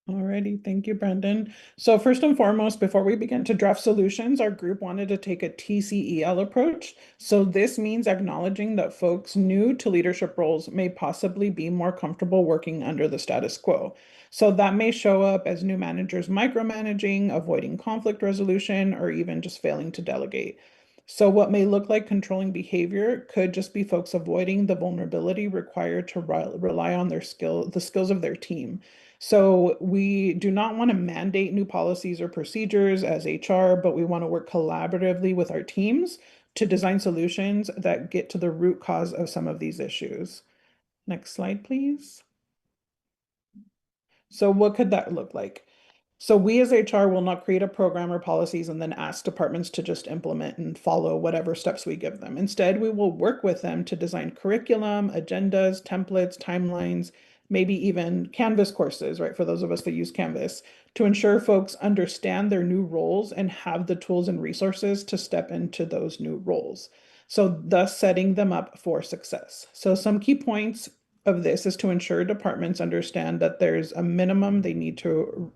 Alrighty, thank you, Brendan. So first and foremost, before we begin to draft solutions, our group wanted to take a TCEL approach. So this means acknowledging that folks new to leadership roles may possibly be more comfortable working under the status quo. So that may show up as new managers micromanaging, avoiding conflict resolution, or even just failing to delegate. So what may look like controlling behavior could just be folks avoiding the vulnerability required to rely on the skills of their team. So we do not want to mandate new policies or procedures as HR, but we want to work collaboratively with our teams to design solutions that get to the root cause of some of these issues. Next slide, please. So what could that look like? So we as HR will not create a program or policies and then ask departments to just implement and follow whatever steps we give them. Instead, we will work with them to design curriculum, agendas, templates, timelines, maybe even Canvas courses, right? For those of us that use Canvas, to ensure folks understand their new roles and have the tools and resources to step into those new roles. So thus setting them up for success. So some key points of this is to ensure departments understand that there's a minimum they need to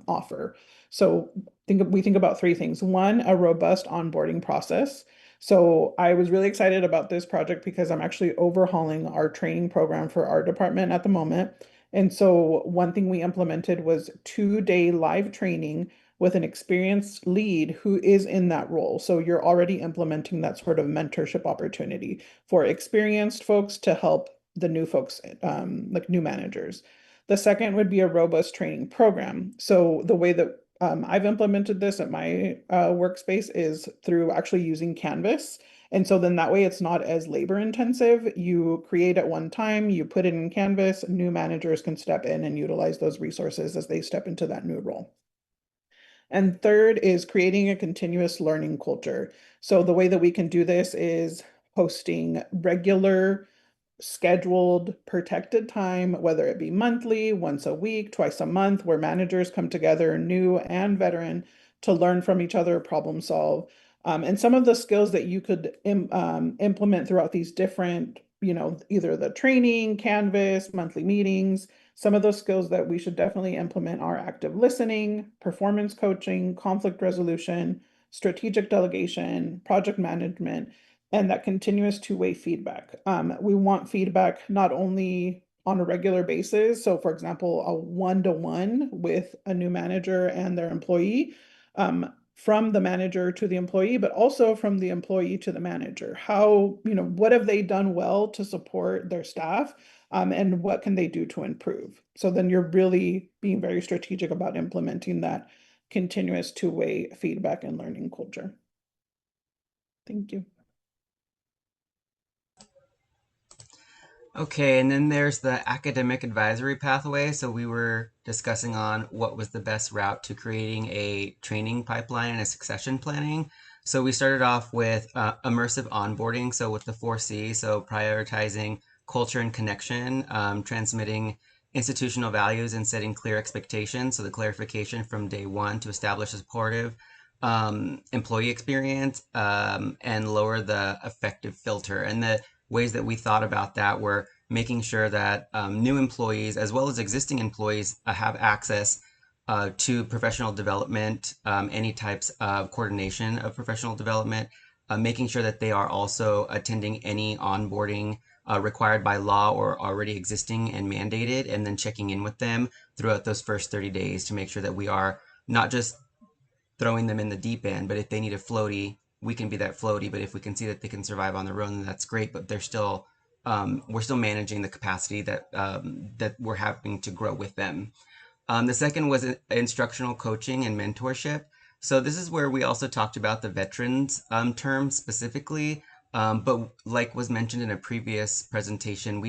offer. So we think about three things. One, a robust onboarding process. So I was really excited about this project because I'm actually overhauling our training program for our department at the moment. And so one thing we implemented was 2-day live training with an experienced lead who is in that role. So you're already implementing that sort of mentorship opportunity for experienced folks to help the new folks, like new managers. The second would be a robust training program. So the way that I've implemented this at my workspace is through actually using Canvas. And so then that way it's not as labor intensive. You create at one time, you put it in Canvas, new managers can step in and utilize those resources as they step into that new role. And third is creating a continuous learning culture. So the way that we can do this is posting regular scheduled, protected time, whether it be monthly, once a week, twice a month, where managers come together, new and veteran, to learn from each other, problem solve. And some of the skills that you could implement throughout these different, either the training, Canvas, monthly meetings, some of those skills that we should definitely implement are active listening, performance coaching, conflict resolution, strategic delegation, project management, and that continuous two-way feedback. We want feedback not only on a regular basis, so for example, a one-to-one with a new manager and their employee, from the manager to the employee, but also from the employee to the manager. How, what have they done well to support their staff, and what can they do to improve? So then you're really being very strategic about implementing that continuous two-way feedback and learning culture. Thank you. Okay, and then there's the academic advisory pathway. So we were discussing on what was the best route to creating a training pipeline and a succession planning. So we started off with immersive onboarding. So with the 4C, so prioritizing culture and connection, transmitting institutional values and setting clear expectations. So the clarification from day one to establish a supportive employee experience, and lower the effective filter. And the ways that we thought about that were making sure that new employees as well as existing employees have access to professional development, any types of coordination of professional development, making sure that they are also attending any onboarding required by law or already existing and mandated, and then checking in with them throughout those first 30 days to make sure that we are not just throwing them in the deep end, but if they need a floaty, we can be that floaty. But if we can see that they can survive on their own, then that's great. But they're still, we're still managing the capacity that that we're having to grow with them. The second was instructional coaching and mentorship. So this is where we also talked about the veterans term specifically. But like was mentioned in a previous presentation,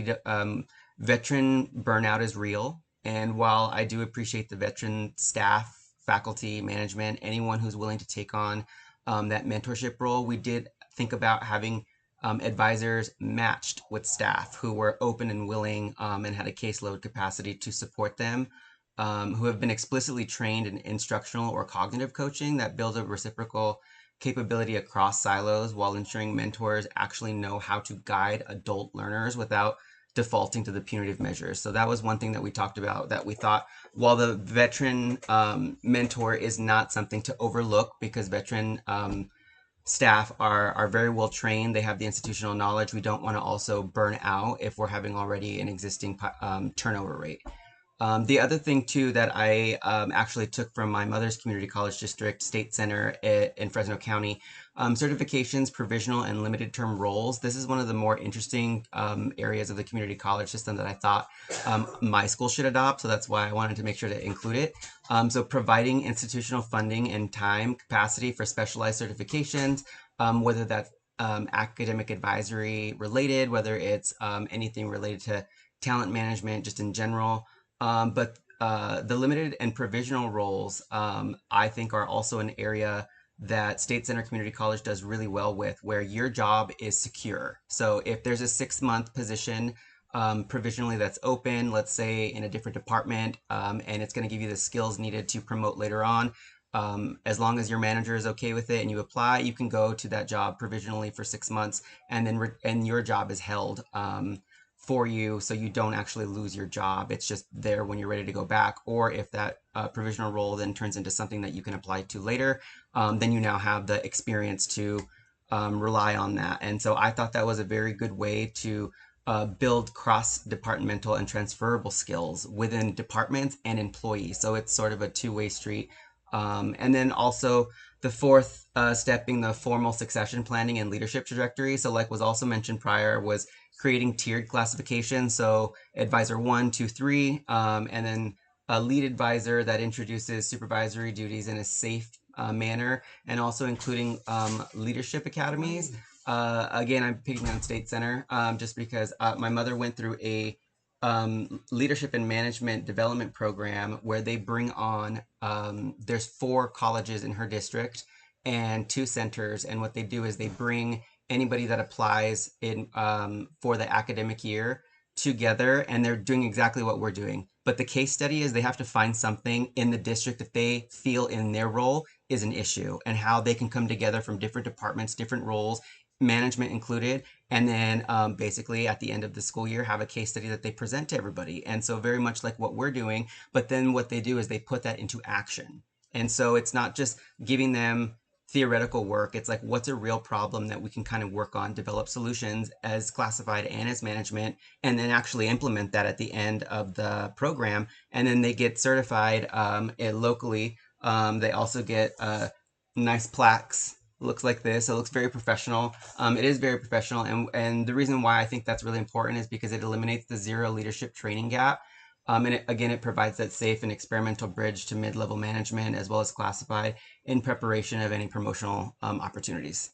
veteran burnout is real. And while I do appreciate the veteran staff, faculty, management, anyone who's willing to take on that mentorship role, we did think about having advisors matched with staff who were open and willing and had a caseload capacity to support them, who have been explicitly trained in instructional or cognitive coaching that builds a reciprocal capability across silos while ensuring mentors actually know how to guide adult learners without defaulting to the punitive measures. So that was one thing that we talked about, that we thought while the veteran mentor is not something to overlook, because veteran staff are very well trained, they have the institutional knowledge, we don't want to also burn out if we're having already an existing turnover rate. The other thing too that I actually took from my mother's community college district, State Center in Fresno County, certifications, provisional and limited term roles. This is one of the more interesting areas of the community college system that I thought my school should adopt. So that's why I wanted to make sure to include it. So providing institutional funding and time capacity for specialized certifications, whether that's academic advisory related, whether it's anything related to talent management just in general. But the limited and provisional roles, I think, are also an area that State Center Community College does really well with, where your job is secure. So if there's a 6-month position provisionally that's open, let's say in a different department, and it's going to give you the skills needed to promote later on, as long as your manager is okay with it and you apply, you can go to that job provisionally for 6 months, and then and your job is held for you, so you don't actually lose your job. It's just there when you're ready to go back. Or if that provisional role then turns into something that you can apply to later, then you now have the experience to rely on that. And so I thought that was a very good way to build cross-departmental and transferable skills within departments and employees. So it's sort of a two-way street. And then also The fourth step being the formal succession planning and leadership trajectory. So like was also mentioned prior, was creating tiered classification. So advisor 1, 2, 3, and then a lead advisor that introduces supervisory duties in a safe manner, and also including leadership academies. Again, I'm picking on State Center just because my mother went through a leadership and management development program where they bring on, there's 4 colleges in her district and 2 centers. And what they do is they bring anybody that applies in for the academic year together, and they're doing exactly what we're doing. But the case study is they have to find something in the district that they feel in their role is an issue, and how they can come together from different departments, different roles, management included, and then basically at the end of the school year have a case study that they present to everybody. And so very much like what we're doing, but then what they do is they put that into action. And so it's not just giving them theoretical work, it's like what's a real problem that we can kind of work on, develop solutions as classified and as management, and then actually implement that at the end of the program. And then they get certified locally. They also get nice plaques. Looks like this. It looks very professional. It is very professional, and the reason why I think that's really important is because it eliminates the 0 leadership training gap. And it provides that safe and experimental bridge to mid-level management as well as classified in preparation of any promotional opportunities.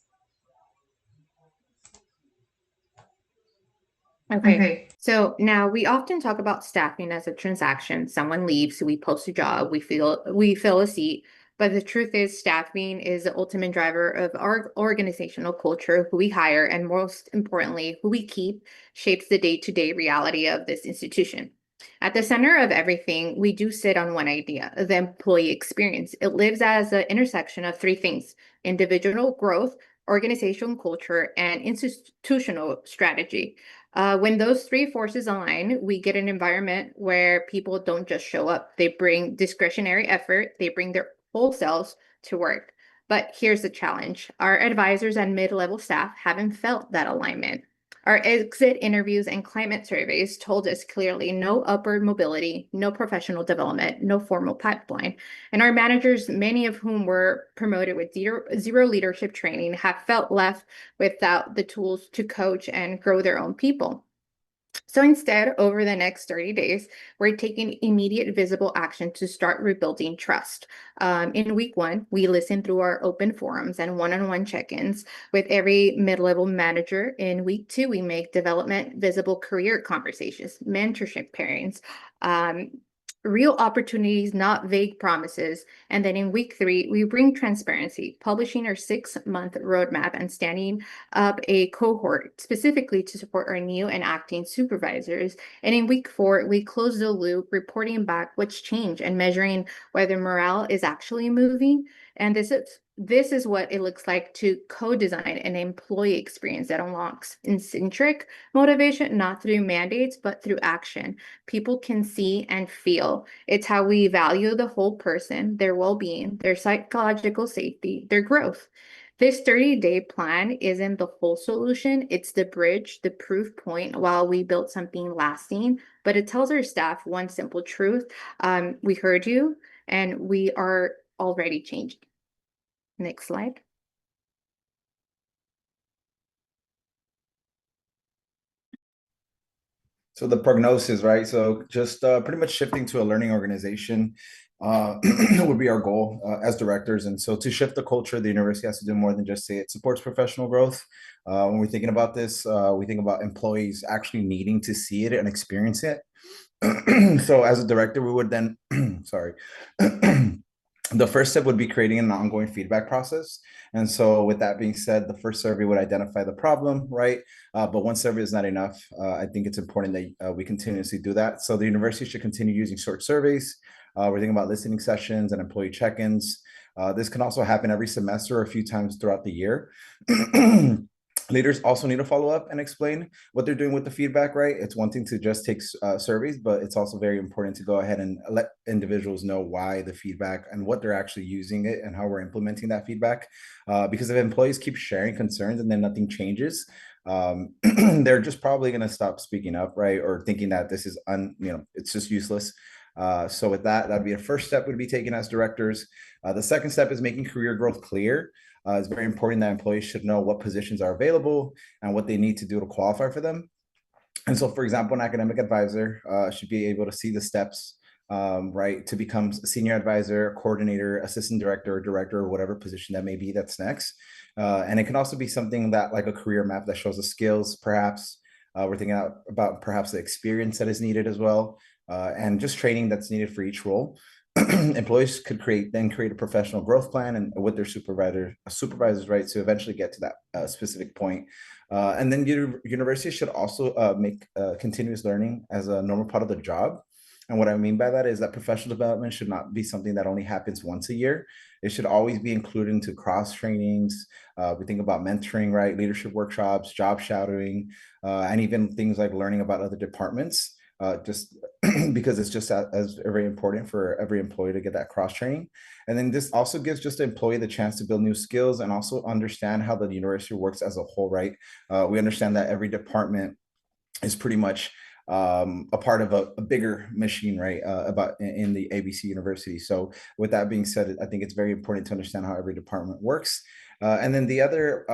Okay, so now we often talk about staffing as a transaction. Someone leaves, we post a job, we fill a seat. But the truth is, staffing is the ultimate driver of our organizational culture. Who we hire, and most importantly, who we keep, shapes the day-to-day reality of this institution. At the center of everything, we do sit on one idea, the employee experience. It lives as an intersection of 3 things: individual growth, organizational culture, and institutional strategy. When those 3 forces align, we get an environment where people don't just show up. They bring discretionary effort, they bring their whole selves to work. But here's the challenge. Our advisors and mid-level staff haven't felt that alignment. Our exit interviews and climate surveys told us clearly no upward mobility, no professional development, no formal pipeline. And our managers, many of whom were promoted with zero leadership training, have felt left without the tools to coach and grow their own people. So instead, over the next 30 days, we're taking immediate visible action to start rebuilding trust. In week 1, we listen through our open forums and one-on-one check-ins with every mid-level manager. In week 2, we make development visible career conversations, mentorship pairings, real opportunities, not vague promises. And then in week 3, we bring transparency, publishing our 6-month roadmap and standing up a cohort specifically to support our new and acting supervisors. And in week 4, we close the loop, reporting back what's changed and measuring whether morale is actually moving. And this is what it looks like to co-design an employee experience that unlocks intrinsic motivation, not through mandates, but through action. People can see and feel. It's how we value the whole person, their well-being, their psychological safety, their growth. This 30-day plan isn't the full solution. It's the bridge, the proof point while we build something lasting. But it tells our staff one simple truth. We heard you, and we are already changing. Next slide. So the prognosis, right? So just pretty much shifting to a learning organization would be our goal as directors. And so to shift the culture, the university has to do more than just say it supports professional growth. When we're thinking about this, we think about employees actually needing to see it and experience it. So as a director, we would then, sorry, the first step would be creating an ongoing feedback process. And so with that being said, the first survey would identify the problem, right? But one survey is not enough. I think it's important that we continuously do that. So the university should continue using short surveys. We're thinking about listening sessions and employee check-ins. This can also happen every semester or a few times throughout the year. Leaders also need to follow up and explain what they're doing with the feedback, right? It's one thing to just take surveys, but it's also very important to go ahead and let individuals know why the feedback and what they're actually using it and how we're implementing that feedback. Because if employees keep sharing concerns and then nothing changes, they're just probably going to stop speaking up, right? Or thinking that this is, it's just useless. So with that, that'd be a first step would be taken as directors. The second step is making career growth clear. It's very important that employees should know what positions are available and what they need to do to qualify for them. And so, for example, an academic advisor should be able to see the steps, right, to become a senior advisor, coordinator, assistant director, or director, or whatever position that may be that's next. And it can also be something that like a career map that shows the skills, perhaps. We're thinking about perhaps the experience that is needed as well, and just training that's needed for each role. Employees could create a professional growth plan and with their supervisors, right, to eventually get to that specific point. And then universities should also make continuous learning as a normal part of the job. And what I mean by that is that professional development should not be something that only happens once a year. It should always be included into cross trainings. We think about mentoring, right? Leadership workshops, job shadowing, and even things like learning about other departments. Just because it's just as very important for every employee to get that cross training. And then this also gives just the employee the chance to build new skills and also understand how the university works as a whole, right? We understand that every department is pretty much a part of a bigger machine, right? About in the ABC University. So with that being said, I think it's very important to understand how every department works. And then the other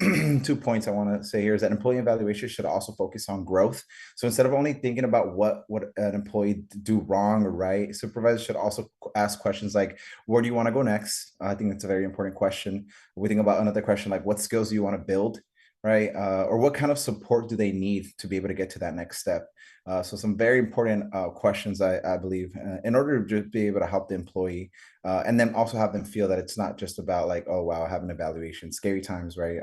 2 points I want to say here is that employee evaluation should also focus on growth. So instead of only thinking about what an employee do wrong or right, supervisors should also ask questions like, where do you want to go next? I think that's a very important question. We think about another question like, what skills do you want to build? Right? Or what kind of support do they need to be able to get to that next step? So some very important questions, I believe, in order to just be able to help the employee and then also have them feel that it's not just about like, oh, wow, I have an evaluation, scary times, right?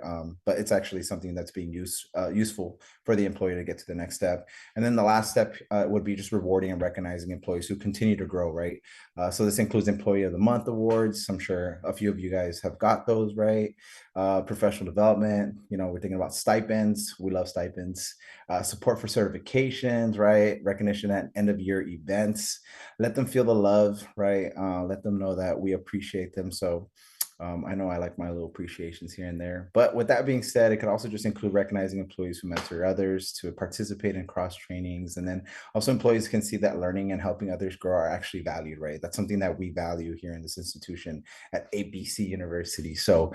But it's actually something that's being useful for the employee to get to the next step. And then the last step would be just rewarding and recognizing employees who continue to grow, right? So this includes Employee of the Month awards. I'm sure a few of you guys have got those, right? Professional development, we're thinking about stipends. We love stipends. Support for certifications, right? Recognition at end of year events. Let them feel the love, right? Let them know that we appreciate them. So I know I like my little appreciations here and there. But with that being said, it could also just include recognizing employees who mentor others, to participate in cross trainings. And then also employees can see that learning and helping others grow are actually valued, right? That's something that we value here in this institution at ABC University. So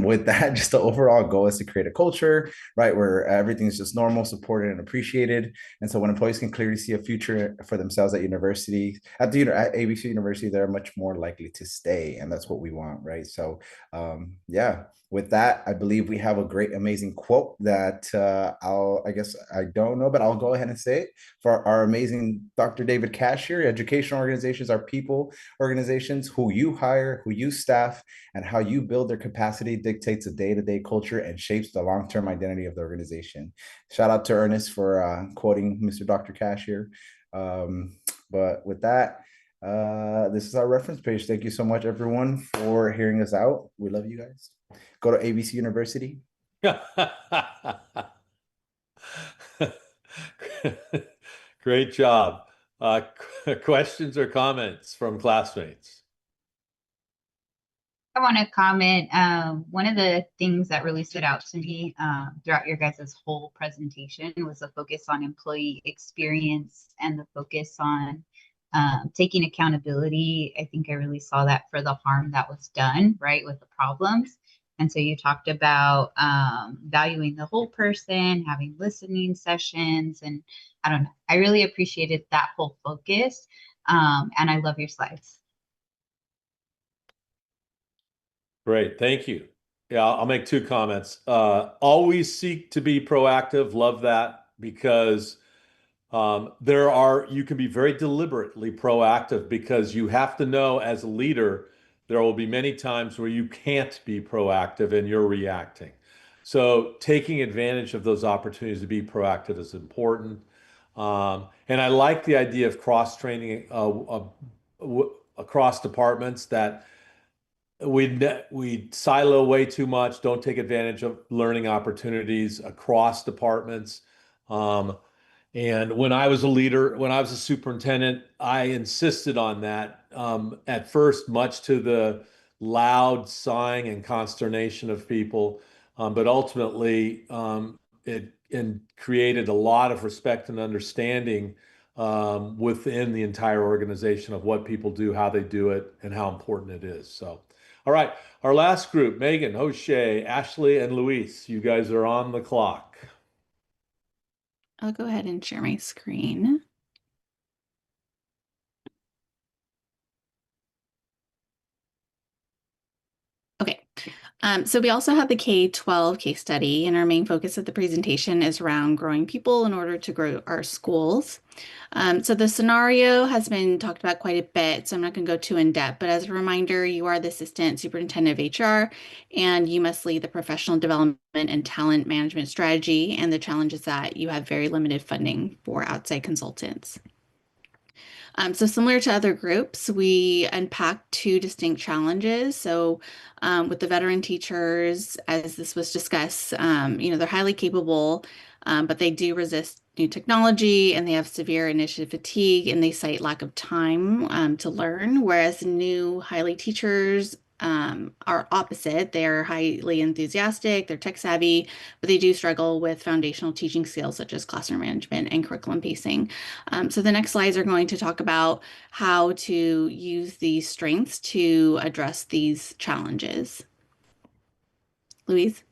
with that, just the overall goal is to create a culture, right, where everything's just normal, supported, and appreciated. And so when employees can clearly see a future for themselves at university, at ABC University, they're much more likely to stay. And that's what we want, right? So yeah, with that, I believe we have a great, amazing quote that I guess I don't know, but I'll go ahead and say it for our amazing Dr. David Cashier. Educational organizations are people organizations who you hire, who you staff, and how you build their capacity dictates the day-to-day culture and shapes the long-term identity of the organization. Shout out to Ernest for quoting Mr. Dr. Cashier. But with that, this is our reference page. Thank you so much, everyone, for hearing us out. We love you guys. Go to ABC University. Great job. Questions or comments from classmates? I want to comment. One of the things that really stood out to me throughout your guys' whole presentation was the focus on employee experience and the focus on taking accountability. I think I really saw that for the harm that was done, right, with the problems. And so you talked about valuing the whole person, having listening sessions, and I don't know, I really appreciated that whole focus. And I love your slides. Great, thank you. Yeah, I'll make 2 comments. Always seek to be proactive. Love that, because you can be very deliberately proactive, because you have to know as a leader, there will be many times where you can't be proactive and you're reacting. So taking advantage of those opportunities to be proactive is important. And I like the idea of cross-training across departments, that we silo way too much, don't take advantage of learning opportunities across departments. And when I was a leader, when I was a superintendent, I insisted on that at first, much to the loud sighing and consternation of people. But ultimately, it created a lot of respect and understanding within the entire organization of what people do, how they do it, and how important it is. So, all right, our last group, Megan, O'Shea, Ashley, and Luis, you guys are on the clock. I'll go ahead and share my screen. Okay, so we also have the K-12 case study, and our main focus of the presentation is around growing people in order to grow our schools. So the scenario has been talked about quite a bit, so I'm not going to go too in depth, but as a reminder, you are the assistant superintendent of HR, and you must lead the professional development and talent management strategy, and the challenge is that you have very limited funding for outside consultants. So similar to other groups, we unpacked two distinct challenges. So with the veteran teachers, as this was discussed, they're highly capable, but they do resist new technology and they have severe initiative fatigue and they cite lack of time to learn, whereas new highly teachers are opposite. They're highly enthusiastic, they're tech savvy, but they do struggle with foundational teaching skills such as classroom management and curriculum pacing. So the next slides are going to talk about how to use these strengths to address these challenges. Luis?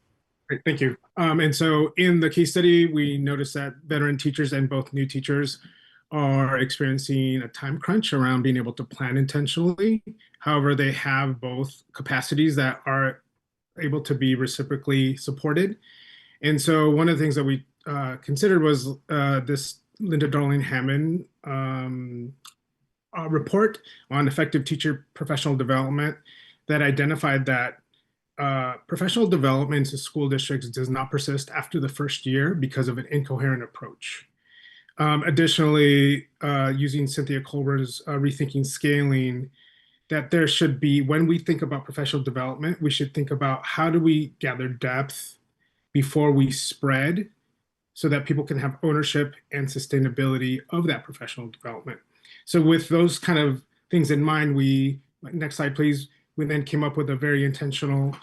Great, thank you. And so in the case study, we noticed that veteran teachers and both new teachers are experiencing a time crunch around being able to plan intentionally. However, they have both capacities that are able to be reciprocally supported. And so one of the things that we considered was this Linda Darling-Hammond report on effective teacher professional development that identified that professional development in school districts does not persist after the first year because of an incoherent approach. Additionally, using Cynthia Colburn's Rethinking Scaling, that there should be, when we think about professional development, we should think about how do we gather depth before we spread so that people can have ownership and sustainability of that professional development. So with those kind of things in mind, next slide, please, we then came up with a very intentional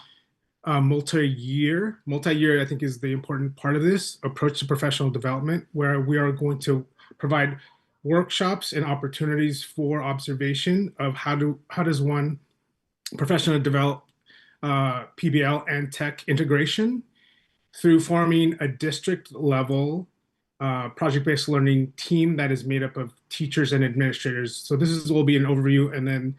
multi-year, I think is the important part of this, approach to professional development, where we are going to provide workshops and opportunities for observation of how does one professionally develop PBL and tech integration through forming a district level project-based learning team that is made up of teachers and administrators. So will be an overview, and then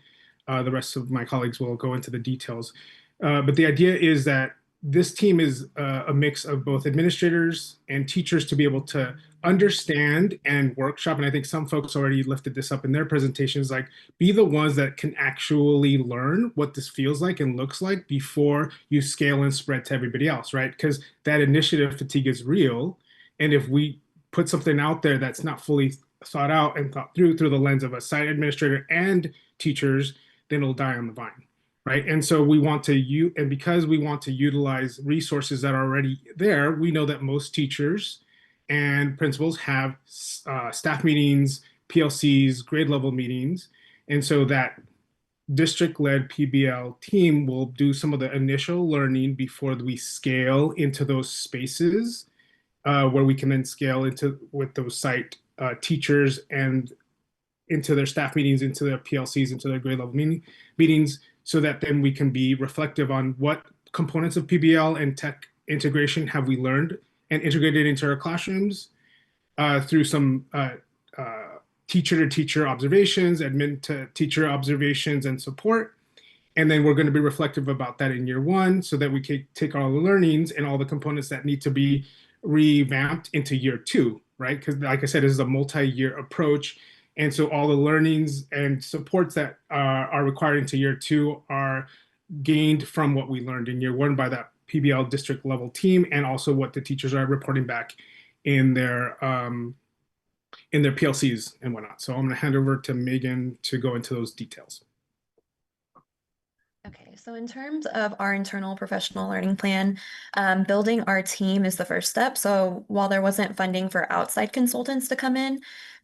the rest of my colleagues will go into the details. But the idea is that this team is a mix of both administrators and teachers to be able to understand and workshop. And I think some folks already lifted this up in their presentations, like be the ones that can actually learn what this feels like and looks like before you scale and spread to everybody else, right? Because that initiative fatigue is real. And if we put something out there that's not fully thought out and thought through the lens of a site administrator and teachers, then it'll die on the vine. Right. And so because we want to utilize resources that are already there, we know that most teachers and principals have staff meetings, PLCs, grade level meetings. And so that district-led PBL team will do some of the initial learning before we scale into those spaces where we can then scale with those site teachers and into their staff meetings, into their PLCs, into their grade level meetings, so that then we can be reflective on what components of PBL and tech integration have we learned and integrated into our classrooms through some teacher-to-teacher observations, admin-to-teacher observations and support. And then we're going to be reflective about that in year one so that we can take all the learnings and all the components that need to be revamped into year two, right? Because like I said, this is a multi-year approach. And so all the learnings and supports that are required into year two are gained from what we learned in year one by that PBL district level team, and also what the teachers are reporting back in their PLCs and whatnot. So I'm going to hand over to Megan to go into those details. Okay, so in terms of our internal professional learning plan, building our team is the first step. So while there wasn't funding for outside consultants to come in,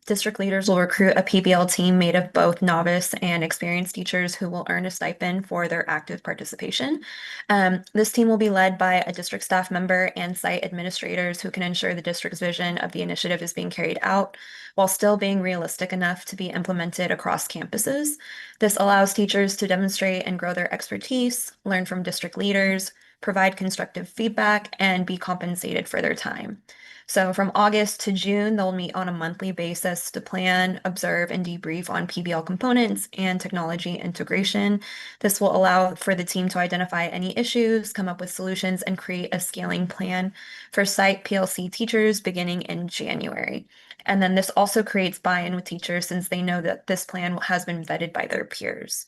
district leaders will recruit a PBL team made of both novice and experienced teachers who will earn a stipend for their active participation. This team will be led by a district staff member and site administrators who can ensure the district's vision of the initiative is being carried out while still being realistic enough to be implemented across campuses. This allows teachers to demonstrate and grow their expertise, learn from district leaders, provide constructive feedback, and be compensated for their time. So from August to June, they'll meet on a monthly basis to plan, observe, and debrief on PBL components and technology integration. This will allow for the team to identify any issues, come up with solutions, and create a scaling plan for site PLC teachers beginning in January. And then this also creates buy-in with teachers since they know that this plan has been vetted by their peers.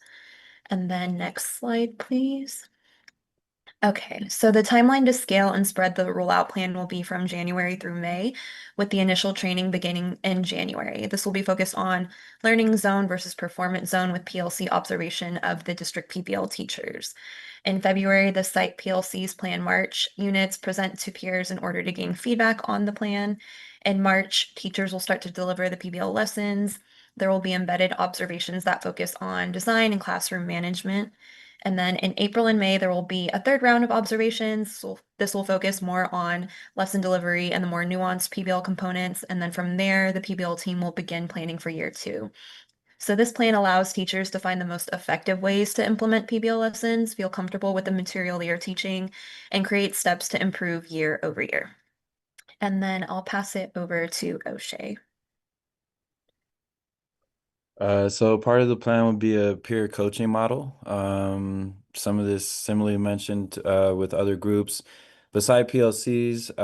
And then next slide, please. Okay, so the timeline to scale and spread the rollout plan will be from January through May, with the initial training beginning in January. This will be focused on learning zone versus performance zone with PLC observation of the district PBL teachers. In February, the site PLCs plan March units present to peers in order to gain feedback on the plan. In March, teachers will start to deliver the PBL lessons. There will be embedded observations that focus on design and classroom management. And then in April and May, there will be a third round of observations. So this will focus more on lesson delivery and the more nuanced PBL components. And then from there, the PBL team will begin planning for year 2. So this plan allows teachers to find the most effective ways to implement PBL lessons, feel comfortable with the material they are teaching, and create steps to improve year over year. And then I'll pass it over to O'Shea. So part of the plan would be a peer coaching model. Some of this similarly mentioned with other groups. Beside PLCs,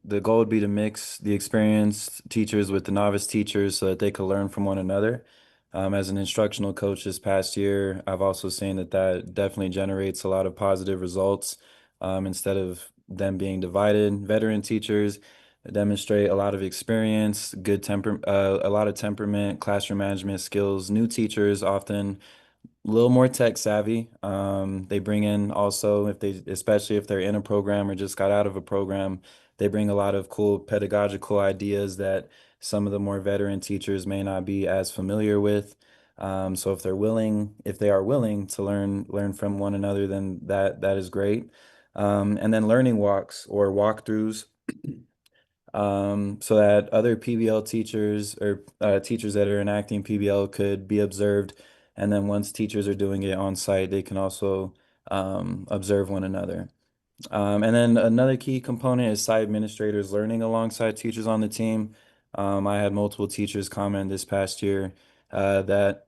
the goal would be to mix the experienced teachers with the novice teachers so that they could learn from one another. As an instructional coach this past year, I've also seen that definitely generates a lot of positive results. Instead of them being divided, veteran teachers demonstrate a lot of experience, a lot of temperament, classroom management skills. New teachers often a little more tech savvy. They bring in also, especially if they're in a program or just got out of a program, they bring a lot of cool pedagogical ideas that some of the more veteran teachers may not be as familiar with. So if they are willing to learn from one another, then that is great. And then learning walks or walkthroughs so that other PBL teachers or teachers that are enacting PBL could be observed. And then once teachers are doing it on site, they can also observe one another. And then another key component is site administrators learning alongside teachers on the team. I had multiple teachers comment this past year that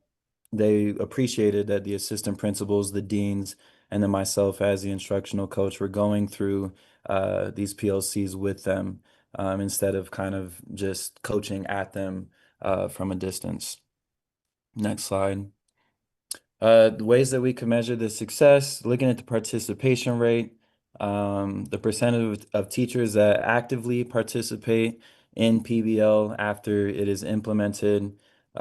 they appreciated that the assistant principals, the deans, and then myself as the instructional coach were going through these PLCs with them instead of kind of just coaching at them from a distance. Next slide. The ways that we can measure the success, looking at the participation rate, the percentage of teachers that actively participate in PBL after it is implemented,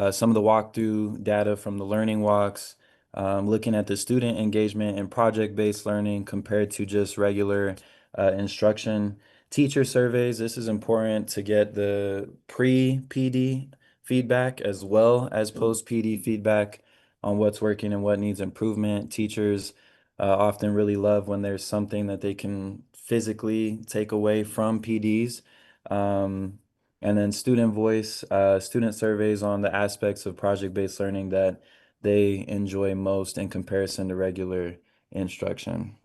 some of the walkthrough data from the learning walks, looking at the student engagement and project-based learning compared to just regular instruction. Teacher surveys, this is important to get the pre-PD feedback as well as post-PD feedback on what's working and what needs improvement. Teachers often really love when there's something that they can physically take away from PDs. And then student voice, student surveys on the aspects of project-based learning that they enjoy most in comparison to regular instruction.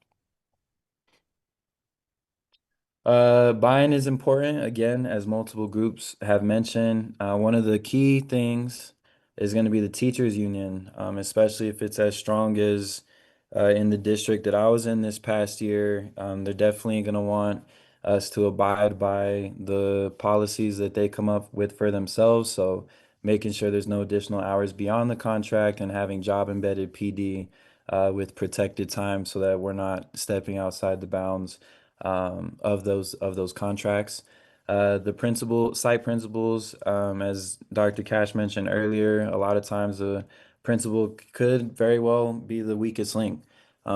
Buy-in is important, again, as multiple groups have mentioned. One of the key things is going to be the teachers union, especially if it's as strong as in the district that I was in this past year. They're definitely going to want us to abide by the policies that they come up with for themselves. So making sure there's no additional hours beyond the contract and having job embedded PD with protected time so that we're not stepping outside the bounds of those contracts. The site principals, as Dr. Cash mentioned earlier, a lot of times the principal could very well be the weakest link.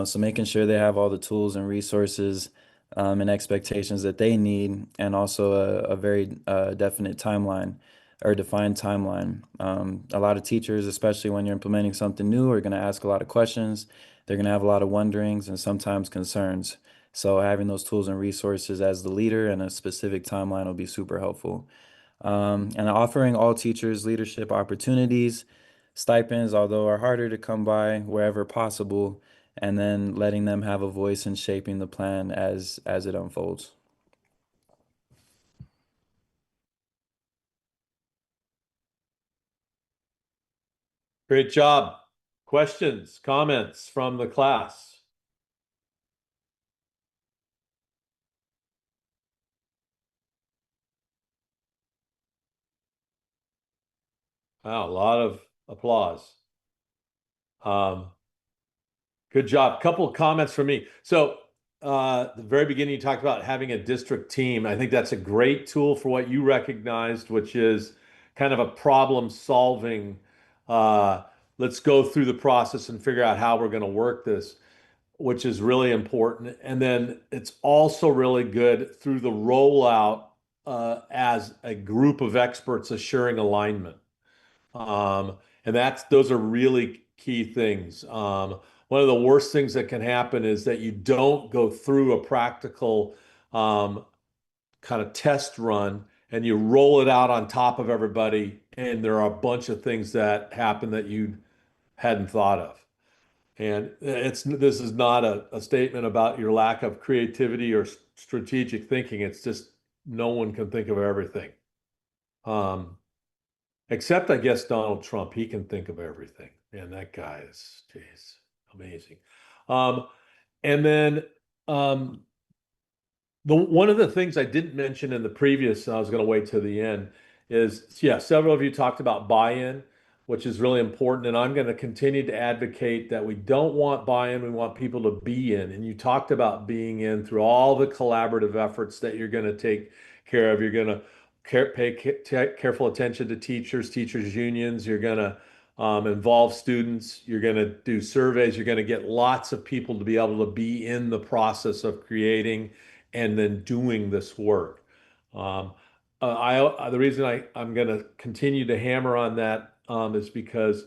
So making sure they have all the tools and resources and expectations that they need, and also a very definite timeline. or defined timeline. A lot of teachers, especially when you're implementing something new, are going to ask a lot of questions. They're going to have a lot of wonderings and sometimes concerns. So having those tools and resources as the leader and a specific timeline will be super helpful. And offering all teachers leadership opportunities, stipends, although are harder to come by wherever possible, and then letting them have a voice in shaping the plan as it unfolds. Great job. Questions, comments from the class? Wow, a lot of applause. Good job. Couple of comments from me. So, the very beginning, you talked about having a district team. I think that's a great tool for what you recognized, which is kind of a problem solving. Let's go through the process and figure out how we're going to work this, which is really important. And then it's also really good through the rollout as a group of experts assuring alignment. And those are really key things. One of the worst things that can happen is that you don't go through a practical kind of test run and you roll it out on top of everybody, and there are a bunch of things that happen that you hadn't thought of. And this is not a statement about your lack of creativity or strategic thinking. It's just no one can think of everything. Except, I guess, Donald Trump. He can think of everything. Man, that guy is, geez, amazing. And then one of the things I didn't mention in the previous, I was going to wait till the end, is, yeah, several of you talked about buy-in, which is really important. And I'm going to continue to advocate that we don't want buy-in, we want people to be in. And you talked about being in through all the collaborative efforts that you're going to take care of. You're going to pay careful attention to teachers unions. You're going to involve students. You're going to do surveys. You're going to get lots of people to be able to be in the process of creating and then doing this work. The reason I'm going to continue to hammer on that is because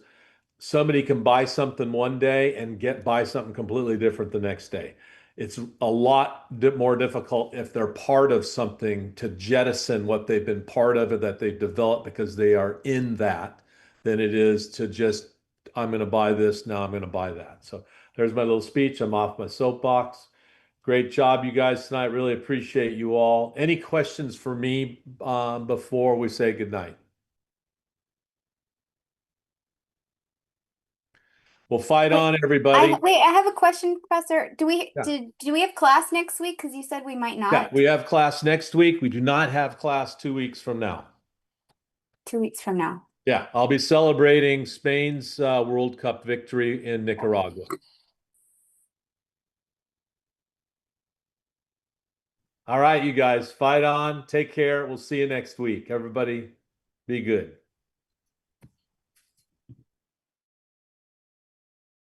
somebody can buy something one day and buy something completely different the next day. It's a lot more difficult if they're part of something to jettison what they've been part of and that they've developed because they are in that than it is to just, I'm going to buy this, now I'm going to buy that. So there's my little speech. I'm off my soapbox. Great job, you guys, tonight. Really appreciate you all. Any questions for me before we say goodnight? Well, fight on, everybody. Wait, I have a question, Professor. Do we Yeah. do we have class next week? Because you said we might not. Yeah, we have class next week. We do not have class 2 weeks from now. 2 weeks from now. Yeah, I'll be celebrating Spain's World Cup victory in Nicaragua. All right, you guys, fight on. Take care. We'll see you next week. Everybody, be good.